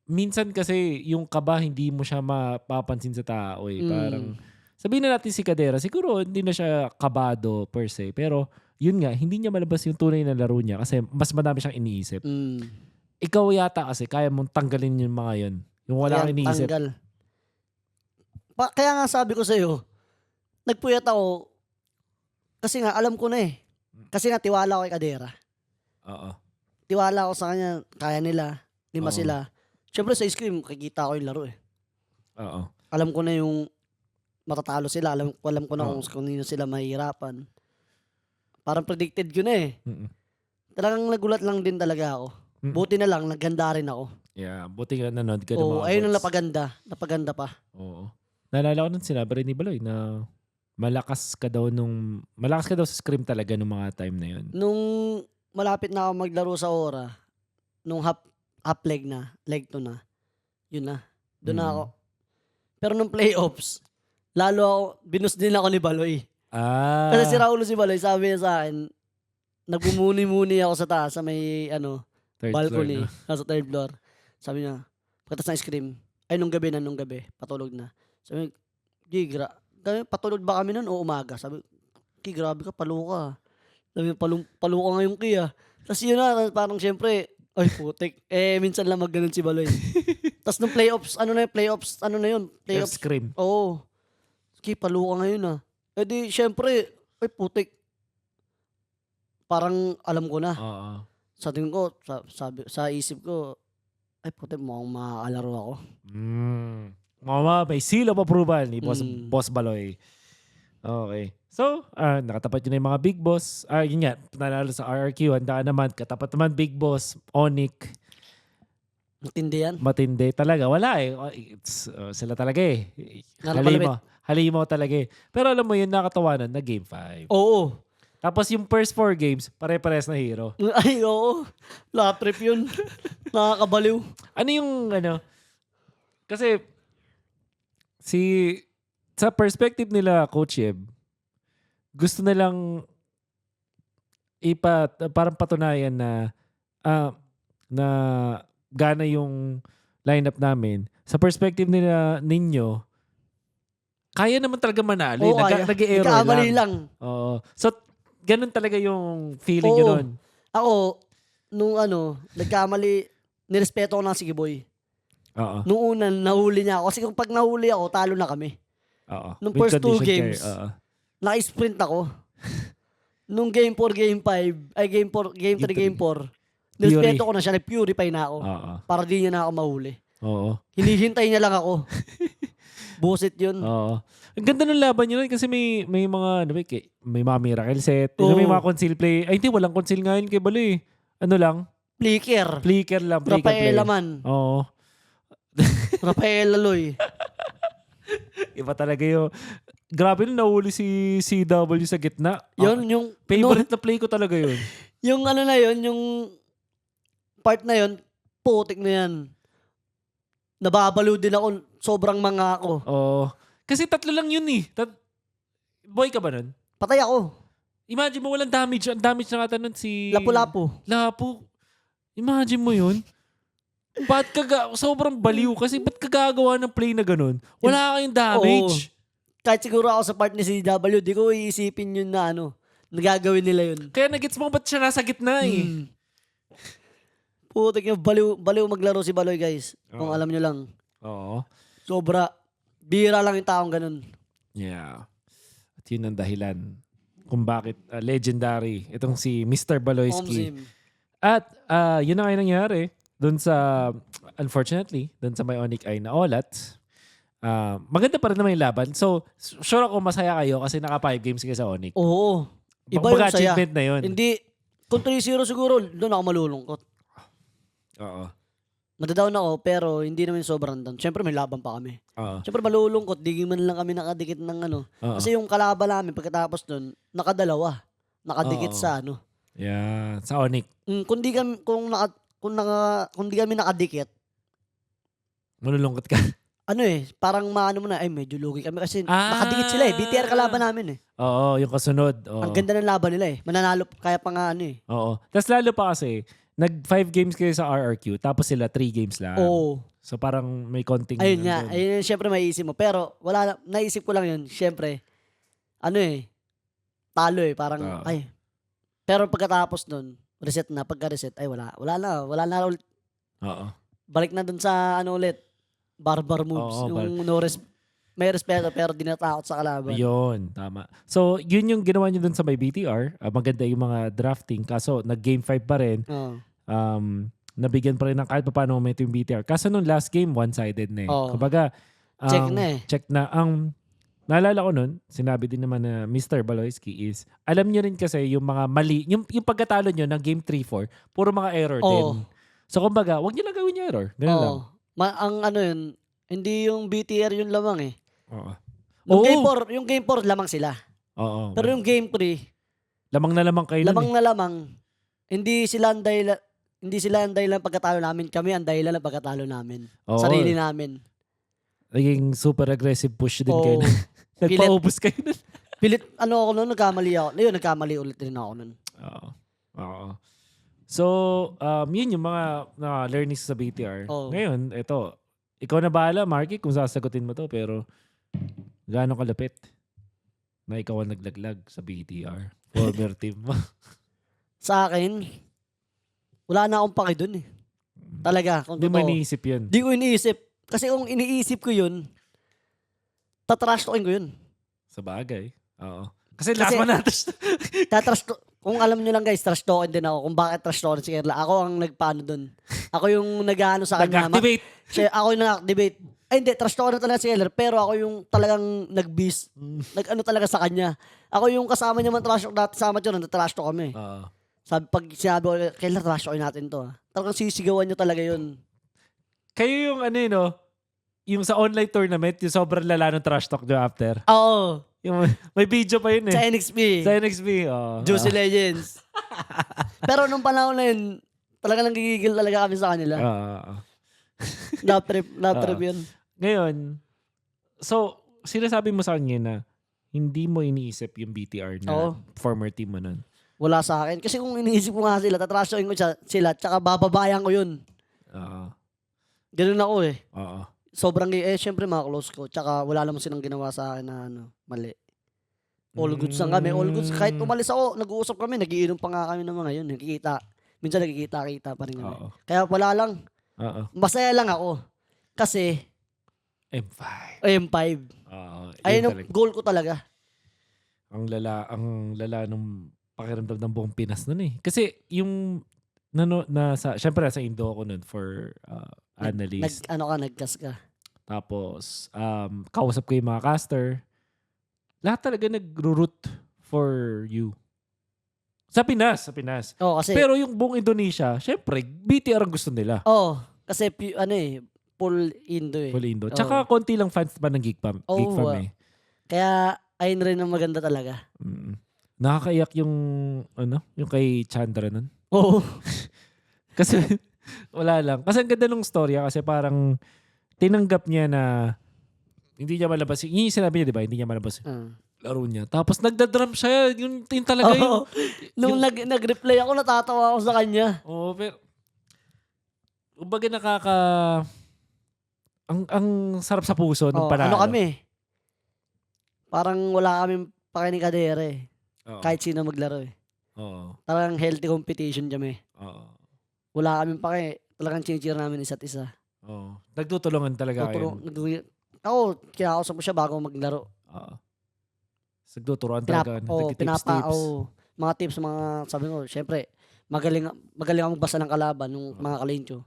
minsan kasi, yung kaba, hindi mo siya mapapansin sa tao eh. Parang, sabihin na natin si Kadera, siguro hindi na siya kabado per se. Pero, yun nga, hindi niya malabas yung tunay na laro niya kasi mas madami siyang iniisip. Ikaw yata kasi, kaya mong tanggalin yung mga yun. Yung wala kang iniisip. Tanggal. Kaya nga sabi ko sa'yo, nagpuyat ako, kasi nga, alam ko na eh. Kasi nga, tiwala ko kay Kadera. Oo. Tiwala ko sa kanya, kaya nila, lima sila. Siyempre sa scrim, kikita ko yung laro eh. Oo. Alam ko na yung matatalo sila. Alam ko na kung nino sila mahihirapan. Parang predicted ko na eh. Talagang nagulat lang din talaga ako. Buti na lang, nagganda rin ako. Yeah, buti nga nanood ka ng Oo, mga ayun ang goats. napaganda. Napaganda pa. Oo. Naalala ko nun sinabi rin ni Baloy na malakas ka daw sa scrim talaga nung mga time na yun. Nung malapit na ako maglaro sa Aura, nung half leg 2 na, yun na. Doon na ako. Pero nung playoffs, lalo ako, binus din ako ni Baloy. Kasi si Ah, Raulo si Baloy, sabi niya sa akin, nagmumuni-muni ako sa taas sa may third floor balcony, na. nasa third floor. Sabi niya, pagkatas ng scream, ay nung gabi, patulog na. Sabi niya, Gigra, patulog ba kami nun o umaga? Sabi, Ki, grabe ka, palo ka. Sabi niya, palo ka ngayon, Ki ah. Tapos yun na, parang syempre, ay putik. Minsan lang magganon si Baloy. Tapos nung playoffs, ano na yun? Playoffs, Scrim. oo. Ki, palo ka ngayon ah. Di, syempre, ay putik. Parang alam ko na. Oo. Sa tingin ko, sa isip ko, ay putik, mukhang makakalaro ako. Mama, may seal of approval ni Mm. Boss Baloy. Okay. So, nakatapat yun na yung mga big boss. Yun nga, nanalo sa RRQ. Handa ka naman. Katapat naman big boss, Onic. Matindi yan. Matindi talaga. Wala eh. Sila talaga eh. Halimo talaga eh. Pero alam mo yun, nakatawanan na game 5. Oo. Tapos yung first 4 games, pare-pares na hero. Ay, oo. Lap trip yun. Nakakabaliw. Ano yung kasi sa perspective nila, Coach Yeb, gusto nilang parang patunayan na na gana yung lineup namin. Sa perspective ninyo, kaya naman talaga manalo. Oo, kaya. Nag-error Nagkamali lang. Oo. So, ganun talaga yung feeling nyo Oo. nun. Ako, nung nagkamali, nirespeto ko na si Giboy. Oo. Nung una, nahuli niya ako. Kasi kung pag nahuli ako, talo na kami. Oo. Nung With first 2 condition games, care. Oo. naka-sprint ako. Nung game 4, game 5, ay game 4, game 3, game 4, nirespeto ko na siya, nag-purify na ako. Oo. Para di niya na ako mahuli. Oo. Hinihintay niya lang ako. Busit yun. Oo. Ang ganda ng laban nyo nun kasi may mga may mga miracle set. Oo. May mga conceal play. Ay, hindi. Walang conceal ngayon kay Balo eh. Ano lang? Flicker. Flicker lang. Flicker play. Rafaela man. Oo. Rafaela Loy. Iba talaga yung... Grabe nung nahuli si CW sa gitna. Yun, yung... Favorite na play ko talaga yun. Yung na yun, yung part na yun, putik na yan. Nababalo din ako. Sobrang mga ako. Oo. Kasi 3 lang yun eh. Boy ka ba nun? Patay ako. Imagine mo walang damage. Ang damage na kata nun si... Lapu-lapu. Lapu. Imagine mo yun. Sobrang baliw kasi ba't ka gagawa ng play na ganun? Wala kayong damage. Kahit siguro ako sa part ni CW, di ko iisipin yun na nagagawin nila yun. Kaya nagets mo ba't siya nasa gitna eh. Putik yung baliw maglaro si Baloy guys. Kung alam nyo lang. Oo. Sobra. Bira lang yung taong ganun. Yeah. At yun ang dahilan kung bakit legendary itong si Mr. Baloyski. Omsim. At yun na nga yung nangyari doon sa, unfortunately, doon sa may Onic ay naolat. Maganda pa rin naman yung laban. So, sure ako masaya kayo kasi naka 5 games kayo sa Onic. Oo. Iba yung saya. Achievement na yun. Hindi, kung 3-0 siguro, doon ako malulungkot. Oo. Madadown ako, pero hindi naman sobrang down. Siyempre may laban pa kami. Oo. Siyempre malulungkot, di man lang kami nakadikit ng Oo. Kasi yung kalaban namin pagkatapos doon, nakadalawa. Nakadikit Oo. sa Yeah, sa Onic. Kung di kami nakadikit, Malulungkot ka. parang maano mo na, ay medyo lugi kami kasi nakadikit sila eh. BTR kalaban namin eh. Oo, yung kasunod. Oo. Ang ganda ng laban nila eh. Mananalo kaya pa nga Oo. Tapos lalo pa kasi, nag 5 games kayo sa RRQ, tapos sila 3 games lang. Oo. So parang may konting... Ayun nga. Ayun syempre maiisip mo. Pero naisip ko lang yun. Syempre, talo eh. Parang, Pero pagkatapos nun, reset na. Pagka-reset, ay wala na ulit. Oo. Balik na dun sa ulit. Barbar moves. Oo, yung may respeto pero di natakot sa kalaban. Yun, tama. So, yun yung ginawa nyo dun sa may BTR. Maganda yung mga drafting. Kaso, nag-game 5 pa rin. Oo. Nabigyan pa rin ng kahit pa paano momento yung BTR. Kaso nung last game, one-sided na eh. Oo. Kumbaga, Check na eh. Check na. Naalala ko nun, sinabi din naman na Mr. Baloyski is, alam nyo rin kasi yung mga mali, yung pagkatalo nyo ng game 3-4, puro mga error din. So kumbaga, wag niyo lang gawin yung error. Ganun lang. Oo. Ang ano yun, hindi yung BTR yung lamang eh. Oo. Yung game 4 lamang sila. Oo. Pero yung game 3, lamang na lamang kayo nun lamang na lamang. Hindi sila ang dahilan pagkatalo namin. Kami ang dahilan ng pagkatalo namin. Oo. Sarili namin. Naging super aggressive push din Oo. kayo. Nagpaubos kayo nun. Pilit, ako nun, nagkamali ako. Ayun, nagkamali ulit din ako nun. Oo. Oo. So, yun yung mga learnings sa BTR. Oo. Ngayon, ito. Ikaw na bahala, Marky, kung sasagutin mo to. Pero, gaano kalapit na ikaw ang naglaglag sa BTR? Former team mo. Sa akin, wala na akong paki dun eh. Talaga, kung Hindi mo totoo. iniisip yun. Di ko iniisip. Kasi kung iniisip ko yun, tatrash talkin ko yun. Sa bagay. Oo. Kasi last man natin. Kung alam nyo lang guys, trash talkin din ako. Kung bakit trash talkin si Kerla. Ako ang nagpaano dun. Ako yung nag-ano sa kanya. Nag-activate. Ako yung nag-activate. Ay hindi, trash talkin na talaga si Keller. Pero ako yung talagang nag-beast. Nag-ano talaga sa kanya. Ako yung kasama niya man trash talk dati sa amateur. Trash talk kami. Sabi, pag sinabi ko, Keller, trash talkin natin to. Talagang sisigawan nyo talaga yun. Kayo yung ano yun, no? Yung sa online tournament, yung sobrang lala ng trash talk nyo after. Oo. Yung, may video pa yun eh. Sa NXP. Sa NXP, oh. Juicy Legends. Pero nung panahon na yun, talaga nanggigigil talaga kami sa kanila. Love trip yun. Ngayon, so, sinasabi mo sa kanya na hindi mo iniisip yung BTR na former team mo nun. Wala sa akin. Kasi kung iniisip ko nga sila, tatrasyoin ko sila, tsaka bababayan ko yun. Ganun ako eh. Sobrang, syempre mga close ko. Tsaka wala naman silang ginawa sa akin na mali. All goods lang kami. All goods. Kahit umalis ako, nag-uusap kami, nagiinom pa nga kami ng mga yun. Nakikita. Minsan nakikita-kita pa rin kami. Kaya wala lang. Masaya lang ako. Kasi, M5. M5. Ayun ang goal ko talaga. Ang lala nung pakiramdam ng buong Pinas nun eh. Kasi yung syempre nasa Indo ako nun for analyst. Nagkas ka. Tapos, kausap ko yung mga caster. Lahat talaga nag-root for you. Sa Pinas. Kasi, pero yung buong Indonesia, syempre, BTR ang gusto nila. Kasi full Indo eh. Full Indo. Tsaka konti lang fans pa ng Geek Fam eh. Kaya, ayun rin ang maganda talaga. Nakakaiyak yung kay Chandra nun. Oo. Kasi, wala lang. Kasi ang ganda ng storya kasi parang tinanggap niya na hindi niya malabas. Yung sinabi niya, di ba? Hindi niya malabas laro niya. Tapos nagdadrum siya. Yun talaga yung... Nung nag-reply ako, natatawa ako sa kanya. Oo, pero... Kumbaga ang sarap sa puso ng panalo. Ano kami? Parang wala kaming pakinikadere eh. Kahit sino maglaro eh. Talagang healthy competition kami. Wala kaming talagang chinichir namin isa't isa. Nagtutulungan talaga kayo. Ako, kinakausap mo siya bago maglaro. Nagtuturuan talaga. Nagtitips. Mga tips, sabi ko, syempre, magaling ang magbasa ng kalaban, ng mga kalincho.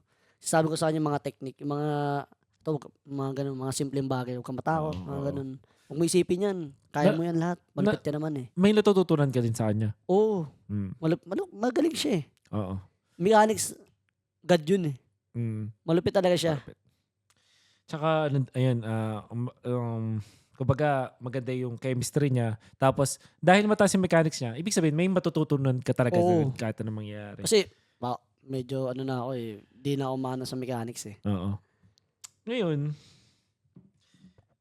Sabi ko sa kanya mga technique, yung mga ganun, mga simpleng bagay. Huwag kang matakot, mga ganun. Huwag mo isipin yan. Kaya mo yan lahat. Malapit ka naman eh. May natututunan ka din sa kanya. Oo. Magaling siya eh. Oo. Mechanics, God yun eh. Malupit talaga siya. Malupit. Tsaka, ayun, kumbaga maganda yung chemistry niya. Tapos, dahil mataas yung mechanics niya, ibig sabihin, may matututunan ka talaga kahit anong mangyayari. Kasi, medyo na ako eh. Di na ako mana sa mechanics eh. Oo. Ngayon,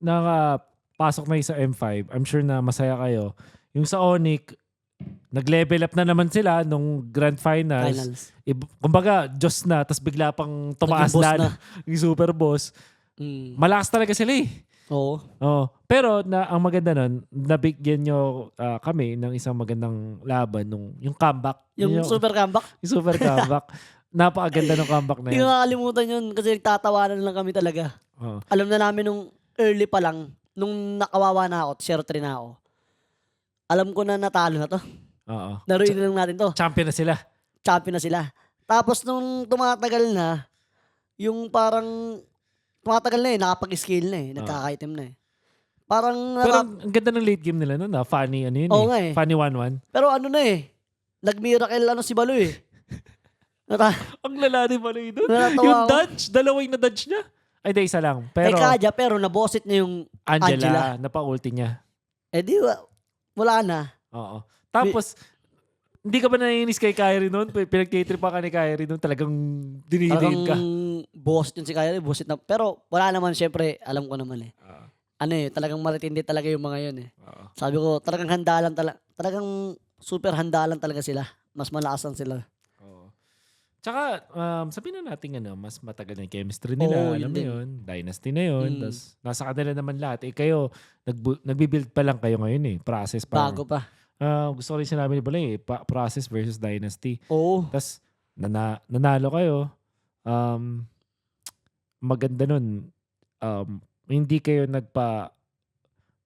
nakapasok na yung sa M5. I'm sure na masaya kayo. Yung sa Onyx, nag-level up na naman sila nung Grand Finals. Kumbaga, Diyos na, tapos bigla pang tumaas na yung Super Boss. Malakas talaga sila eh. Oo. Pero ang maganda nun, nabigyan nyo kami ng isang magandang laban, yung comeback. Yung super comeback? Yung super comeback. Napakaganda ng comeback na yun. Hindi ko nakalimutan yun kasi nagtatawanan lang kami talaga. Alam na namin nung early pa lang, nung nakawawa na ako, 0-3 na ako. Alam ko na natalo na to. Laruin na lang natin to. Champion na sila. Tapos nung tumatagal na, yung parang tumatagal na eh, nakapag-skill na eh, nagkaka-item na eh. Parang... Pero ang ganda ng late game nila nun funny yun nga eh. Funny 1-1. Pero na eh, nag-miracle si Balo eh. Ang lala ni Baloy doon. Natatawa Yung ako. dodge, dalawang na dodge niya. Ay, di, isa lang. Kay Pero Kaja, pero nabosit niya yung Angela. Angela, napa-ulti niya. Eh di, wala na. Oo. Tapos, hindi ka ba naiinis kay Kyrie noon? Pinagtitripa ka ni Kyrie noon, talagang dinidiin ka. Talagang boss yun si Kyrie, boss na. Pero wala naman, syempre, alam ko naman eh. Ano eh, talagang maritindi talaga yung mga yun eh. Sabi ko, talagang handa lang talaga. Talagang super handa lang talaga sila. Mas malakas lang sila. Oo. Tsaka, sabihin na natin mas matagal na yung chemistry nila. Oo, Alam yun mo din. yun. Dynasty na yun. Mm. Tapos, nasa kanila naman lahat. Eh, kayo, nagbibuild pa lang kayo ngayon eh. Process pa. Bago pa. Gusto ko rin sinabi ni Balay eh. Process versus dynasty. Oo. Tapos, nanalo kayo. Maganda nun. Hindi kayo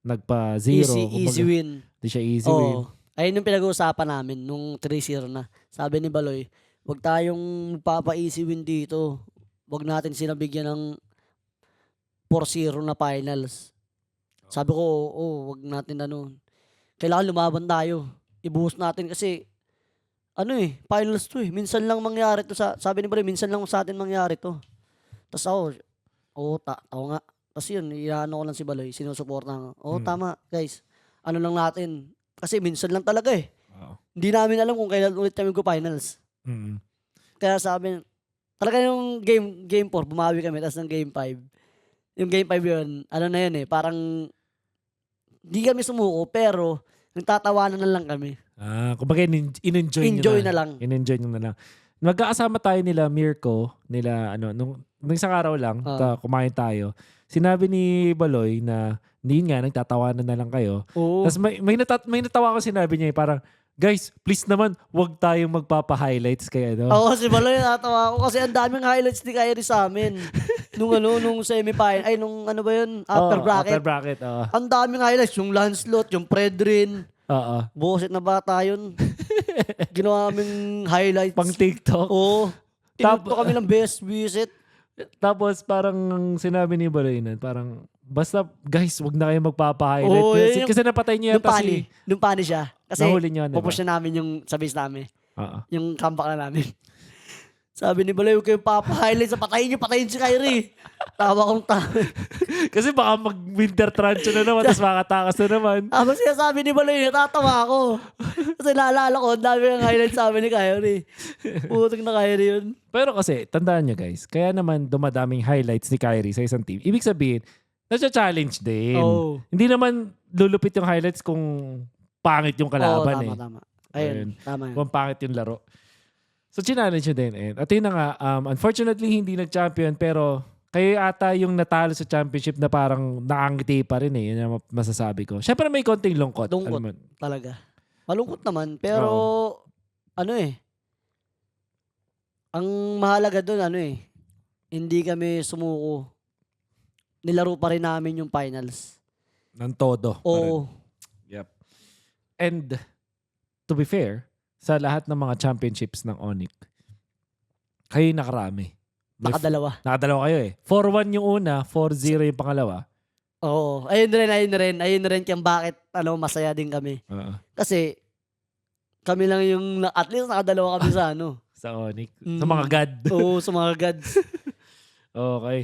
nagpa-zero. Easy win. Hindi siya easy win. Oo. Ayun yung pinag-uusapan namin nung 3-0 na. Sabi ni Baloy, wag tayong papa-easy win dito. Wag natin sila bigyan ng 4-0 na finals. Sabi ko, wag natin kailangan lumaban tayo. Ibuhos natin kasi finals to eh. Minsan lang mangyari to sabi ni Baloy, minsan lang sa atin mangyari to. Tapos ako, ako nga. Tapos yun, iyaano ko lang si Baloy, sinusuporta ko. Tama guys. Ano lang natin. Kasi minsan lang talaga eh. Oo. Hindi namin alam kung kailan ulit kami go-finals. Mm. Kaya sabi, talaga yung game 4, bumawi kami. Tapos ng game 5. Yung game 5 yun, na yun eh. Parang, hindi kami sumuko, pero, nagtatawanan na lang kami. Kumbaga, in-enjoy Enjoy nyo na lang. In-enjoy nyo na lang. Magkakasama tayo nila, Mirko, nung isang araw lang, kumain tayo. Sinabi ni Baloy na, hindi nga, nagtatawanan na lang kayo. Oo. Tapos may natawa ko sinabi niya parang, guys, please naman, wag tayong magpapa-highlights kay Oo, si Baloy, natawa ako kasi ang daming highlights ni Kyrie sa amin. nung semi-final, nung ano ba yun, upper bracket. Upper bracket, oo. Ang daming highlights, yung Lancelot, yung Predrin. Oo. Bosit na bata yun. Ginawa kaming highlights. Pang TikTok. Oo. Tinugto kami ng best visit. Tapos parang sinabi ni Baloy nun, parang, basta guys, wag na kayo magpapa-highlight. Oo, Kasi napatay niya yata Nung pani siya. Kasi nahuli niya, diba? pupush na namin yung sa base namin. Oo. Yung comeback na namin. Sabi ni Baloy, huwag kayong papa-highlight. Patayin si Kyrie. Tawa kong tawa. Kasi baka mag-winter truncheon na naman, tapos makatakas na naman. Habang sinasabi ni Baloy, natatawa ako. Kasi naalala ko, ang dami ng highlights sa amin ni Kyrie. Putik na Kyrie yun. Pero kasi, tandaan nyo guys, kaya naman dumadaming highlights ni Kyrie sa isang team. Ibig sabihin, nasa-challenge din. Oo. Hindi naman lulupit yung highlights kung pangit yung kalaban eh. Tama. Ayun, tama yun. Kung pangit yung laro. So, challenge nyo din. At yun na nga, unfortunately, hindi nag-champion, pero kayo ata yung natalo sa championship na parang nakangiti pa rin eh. Yun ang masasabi ko. Syempre may konting lungkot. Lungkot. Alam mo. Talaga. Malungkot naman, pero ang mahalaga doon hindi kami sumuko. Nilaro pa rin namin yung finals. Ng todo. Oo. Yep. And to be fair, sa lahat ng mga championships ng Onyx, kayo yung nakarami. Nakadalawa kayo eh. 4-1 yung una, 4-0 yung pangalawa. Oo. Ayun rin kung bakit masaya din kami. Kasi kami lang yung at least nakadalawa kami sa sa Onyx. Sa mga god. Oo, sa mga gods. Okay.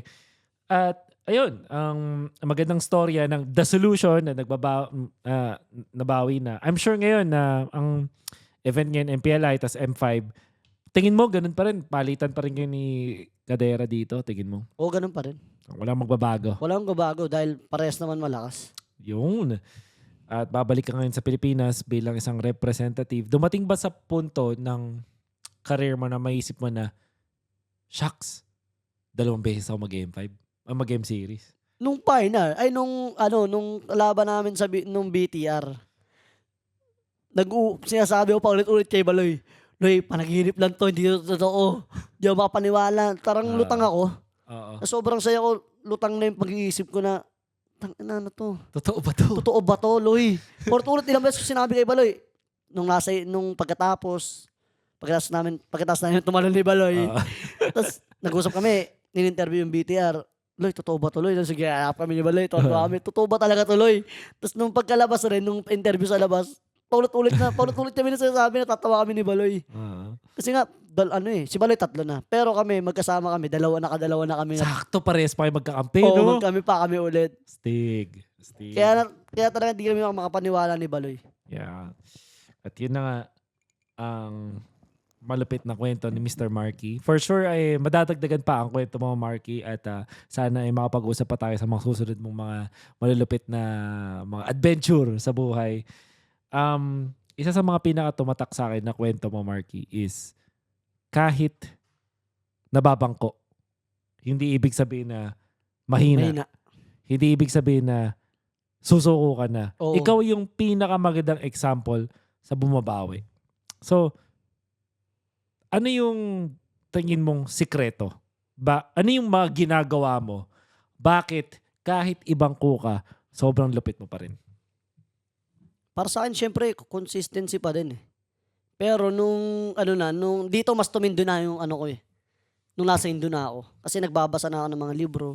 At ayun, ang magandang storya ng The Solution na nabawi na. I'm sure ngayon na ang event ngayon MPLI tas M5, tingin mo ganun pa rin? Palitan pa rin kayo ni Gadera dito? Tingin mo? Oo, ganun pa rin. Walang magbabago. Walang magbabago dahil parehas naman malakas. Yun. At babalik ka ngayon sa Pilipinas bilang isang representative. Dumating ba sa punto ng career mo na maisip mo na, shucks, 2 beses ako mag-M5? Mag-M series? Nung final, nung laban namin nung BTR, sinasabi ko pa ulit-ulit kay Baloy, Loy, panaginip lang to, hindi to totoo. Di ako makapaniwala. Tarang lutang ako. Sobrang saya ko, lutang na yung pag-iisip ko na, tangina na to. Totoo ba to? Totoo ba to, Loy? Ulit ilang beses ko sinabi kay Baloy, nung pagkatapos namin tumalon ni Baloy. Tapos nag-usap kami, nin-interview yung BTR. Loy, totoo ba to, Loy? Sige, ayap kami ni Baloy. Totoo ba talaga to, Loy? Tapos nung pagkalabas rin, nung interview sa labas, paulit-ulit kami na sinasabi, natatawa kami ni Baloy. Kasi nga, si Baloy 3 na. Pero kami, magkasama kami, nakadalawa na kami. Sakto pares pa kayo magkakampi, Oo, no? kami ulit. Stig. Kaya talaga hindi kami makapaniwala ni Baloy. Yeah. At yun na nga, ang malupit na kwento ni Mr. Marky. For sure, ay madadagdagan pa ang kwento mo, Marky. At sana ay makapag-usap pa tayo sa mga susunod mong mga malulupit na mga adventure sa buhay. Isa sa mga pinaka-tumatak sa akin na kwento mo, Marky, is kahit nababangko, hindi ibig sabihin na mahina. Hindi ibig sabihin na susuko ka na. Oo. Ikaw yung pinakamagandang example sa bumabawi. So, ano yung tingin mong sikreto? Ano yung mga ginagawa mo? Bakit kahit ibang ka, sobrang lupit mo pa rin? Para sa akin, syempre, consistency pa din eh. Pero nung dito mas tumindo na yung ko eh. Nung nasa Indo na ako. Kasi nagbabasa na ako ng mga libro.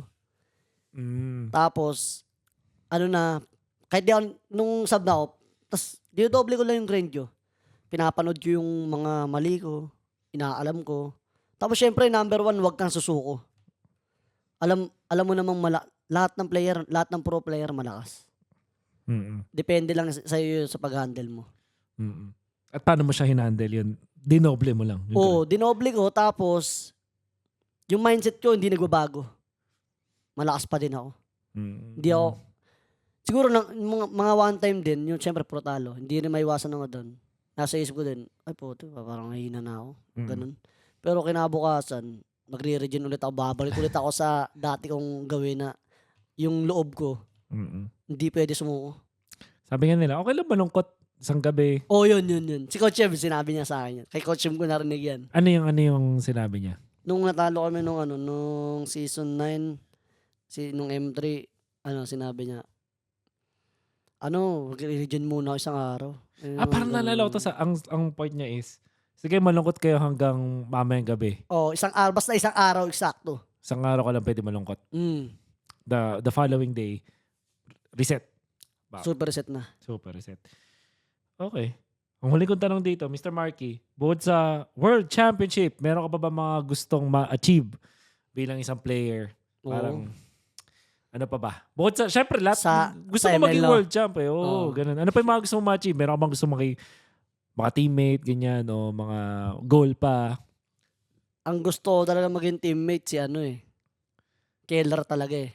Tapos, kahit di ako, nung sub na ako, tas dinodoble ko lang yung grind ko. Pinapanood ko yung mga mali ko, inaalam ko. Tapos syempre, number 1, wag kang susuko. Alam mo namang lahat ng pro player malakas. Depende lang sa iyo sa pag-handle mo. At paano mo siya hinandle yun? Dinoble mo lang? Oo, dinoble ko. Tapos, yung mindset ko hindi nagbabago. Malakas pa din ako. Hindi ako, siguro mga one time din, yung syempre pro talo, hindi rin maiwasan ako doon. Nasa isip ko din, ay po, parang nahihina na ako. Ganun. Pero kinabukasan, magre-regen ulit ako, babalik ulit ako sa dati kong gawin na yung loob ko. Hindi pwede sumuko. Sabi nga nila, okay lang malungkot isang gabi? Oh, yun. Si Coach Ev, sinabi niya sa akin yan. Kay Coach Ev ko narinig yan. Ano yung sinabi niya? Nung natalo kami nung season 9, nung M3, sinabi niya, mag-regen muna ako isang araw. Parang nalala ko to ang point niya is, sige malungkot kayo hanggang mamayang gabi. Oh, basta isang araw eksakto. Isang araw ka lang pwede malungkot. The following day, reset. Super reset na. Super reset. Okay. Ang huli kong tanong dito, Mr. Marky, bukod sa World Championship, meron ka pa ba mga gustong ma-achieve bilang isang player? Parang, ano pa ba? Bukod sa, syempre, gusto mo maging world champ eh. Oo, ganun. Ano pa yung mga gusto mo ma-achieve? Meron ka bang gusto mga teammate, ganyan, o mga goal pa? Ang gusto ko talaga maging teammate Keller talaga eh.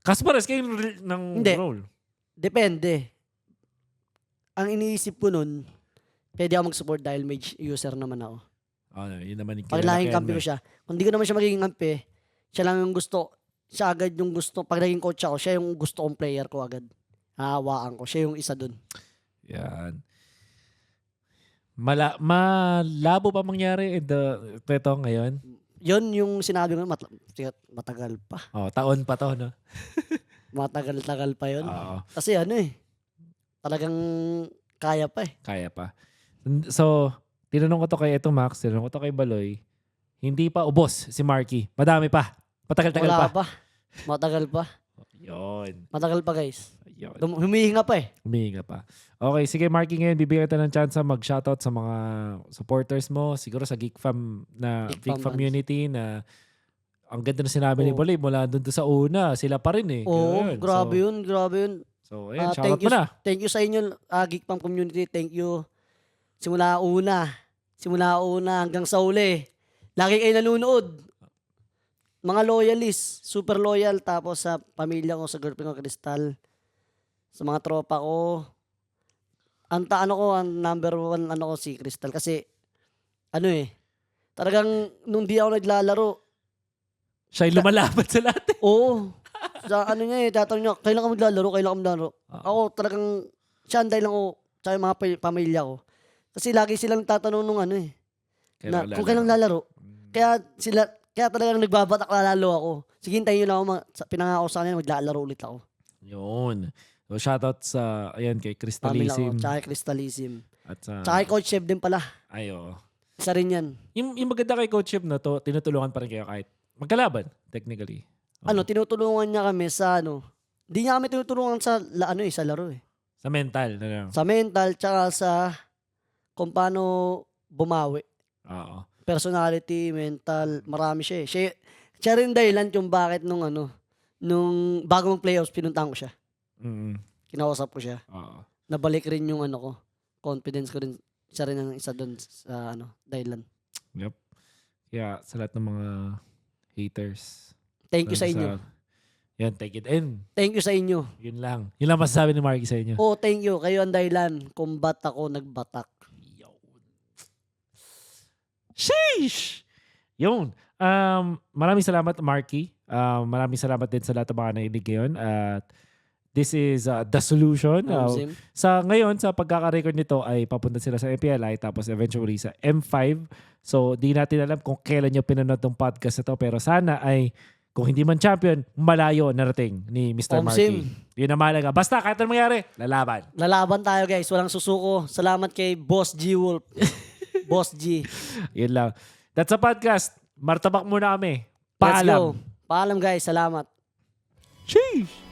Kaspares kayo ng role? Depende. Ang iniisip ko nun, pwede ako mag-support dahil mage user naman ako. Yun naman yung pag laging kampi ko siya. Kung di ko naman siya magiging kampi, siya lang yung gusto. Siya agad yung gusto. Pag naging coach ako, siya yung gusto kong player ko agad. Hahawaan ko. Siya yung isa dun. Yan. Malabo pa mangyari ito ngayon? Yun yung sinabi ko, matagal pa. Taon pa to, no? Matagal pa yun. Kasi talagang kaya pa eh. Kaya pa. So, tinanong ko to kay Max, tinanong ko to kay Baloy, hindi pa ubos si Marky. Madami pa. Matagal-tagal pa. Wala pa. Matagal pa. Yun. Matagal pa guys. Yun. Humihinga pa eh. Humihinga pa. Okay, sige Marky, ngayon bibigyan kita ng chance mag-shoutout sa mga supporters mo, siguro sa Geek Fam community na ang ganda na sinabi ni Baloy mula doon sa una, sila pa rin eh. Grabe yun. So, ayan, shoutout mo na. Thank you sa inyo, Geek Fam community. Thank you. Simula una hanggang sa uli. Lagi kayo nanonood. Mga loyalists, super loyal. Tapos sa pamilya ko, sa girlfriend ko, Crystal. Sa mga tropa ko. Ang number 1 ko si Crystal. Kasi, talagang nung di ako naglalaro. Siya yung lumalaban sa lahat eh. Oo. Sa tatanong niya, kailan ka maglalaro? Ako talagang, siya ang dahilan ko, sa mga pamilya ko. Kasi lagi silang tatanong nung kung kailan lalaro. Kaya talagang nagbabatak lalo ako. Sige, hintayin nyo lang ako. Pinangako sa kanila, maglalaro ulit ako. Yun. So, shoutout kay Crystalism. Tsaka kay Crystalism. At tsaka kay Coach Chef din pala. Oo. Isa rin yan. Yung maganda kay Coach Chef na to, tinutulungan pa rin kayo kahit magkalaban, technically. Tinutulungan niya kami sa Hindi niya kami tinutulungan sa laro eh. Sa mental. Ano? Sa mental, tsaka sa kung paano bumawi. Oo. Personality, mental, marami siya eh. Siya rin dahilan kung bakit nung bago mag-playoffs, pinuntahan ko siya. Mm. Kinausap ko siya. Oo. Nabalik rin yung ko, confidence ko rin. Siya rin ang isa doon sa dahilan. Yep. Kaya sa lahat ng mga haters. Thank you sa inyo. Yan, take it in. Thank you sa inyo. Yun lang. Yun lang masasabi ni Marky sa inyo. Oh, thank you. Kayo ang dahilan kung ba't ako nagbatak. Sheesh! Yun. Maraming salamat, Marky. Maraming salamat din sa lahat ng mga nainig ngayon. At this is The Solution. Ngayon, sa pagkaka-record nito ay papunta sila sa MPLI tapos eventually sa M5. So, di natin alam kung kailan nyo pinanood ng podcast na to. Pero sana ay, kung hindi man champion, malayo narating ni Mr. Marky. Yun ang mahalaga. Basta, kahit anong mangyari, lalaban. Lalaban tayo, guys. Walang susuko. Salamat kay Boss G Wolf. Boss G. Yun lang. That's a podcast. Martabak muna kami. Let's Paalam. go. Paalam, guys. Salamat. Sheesh!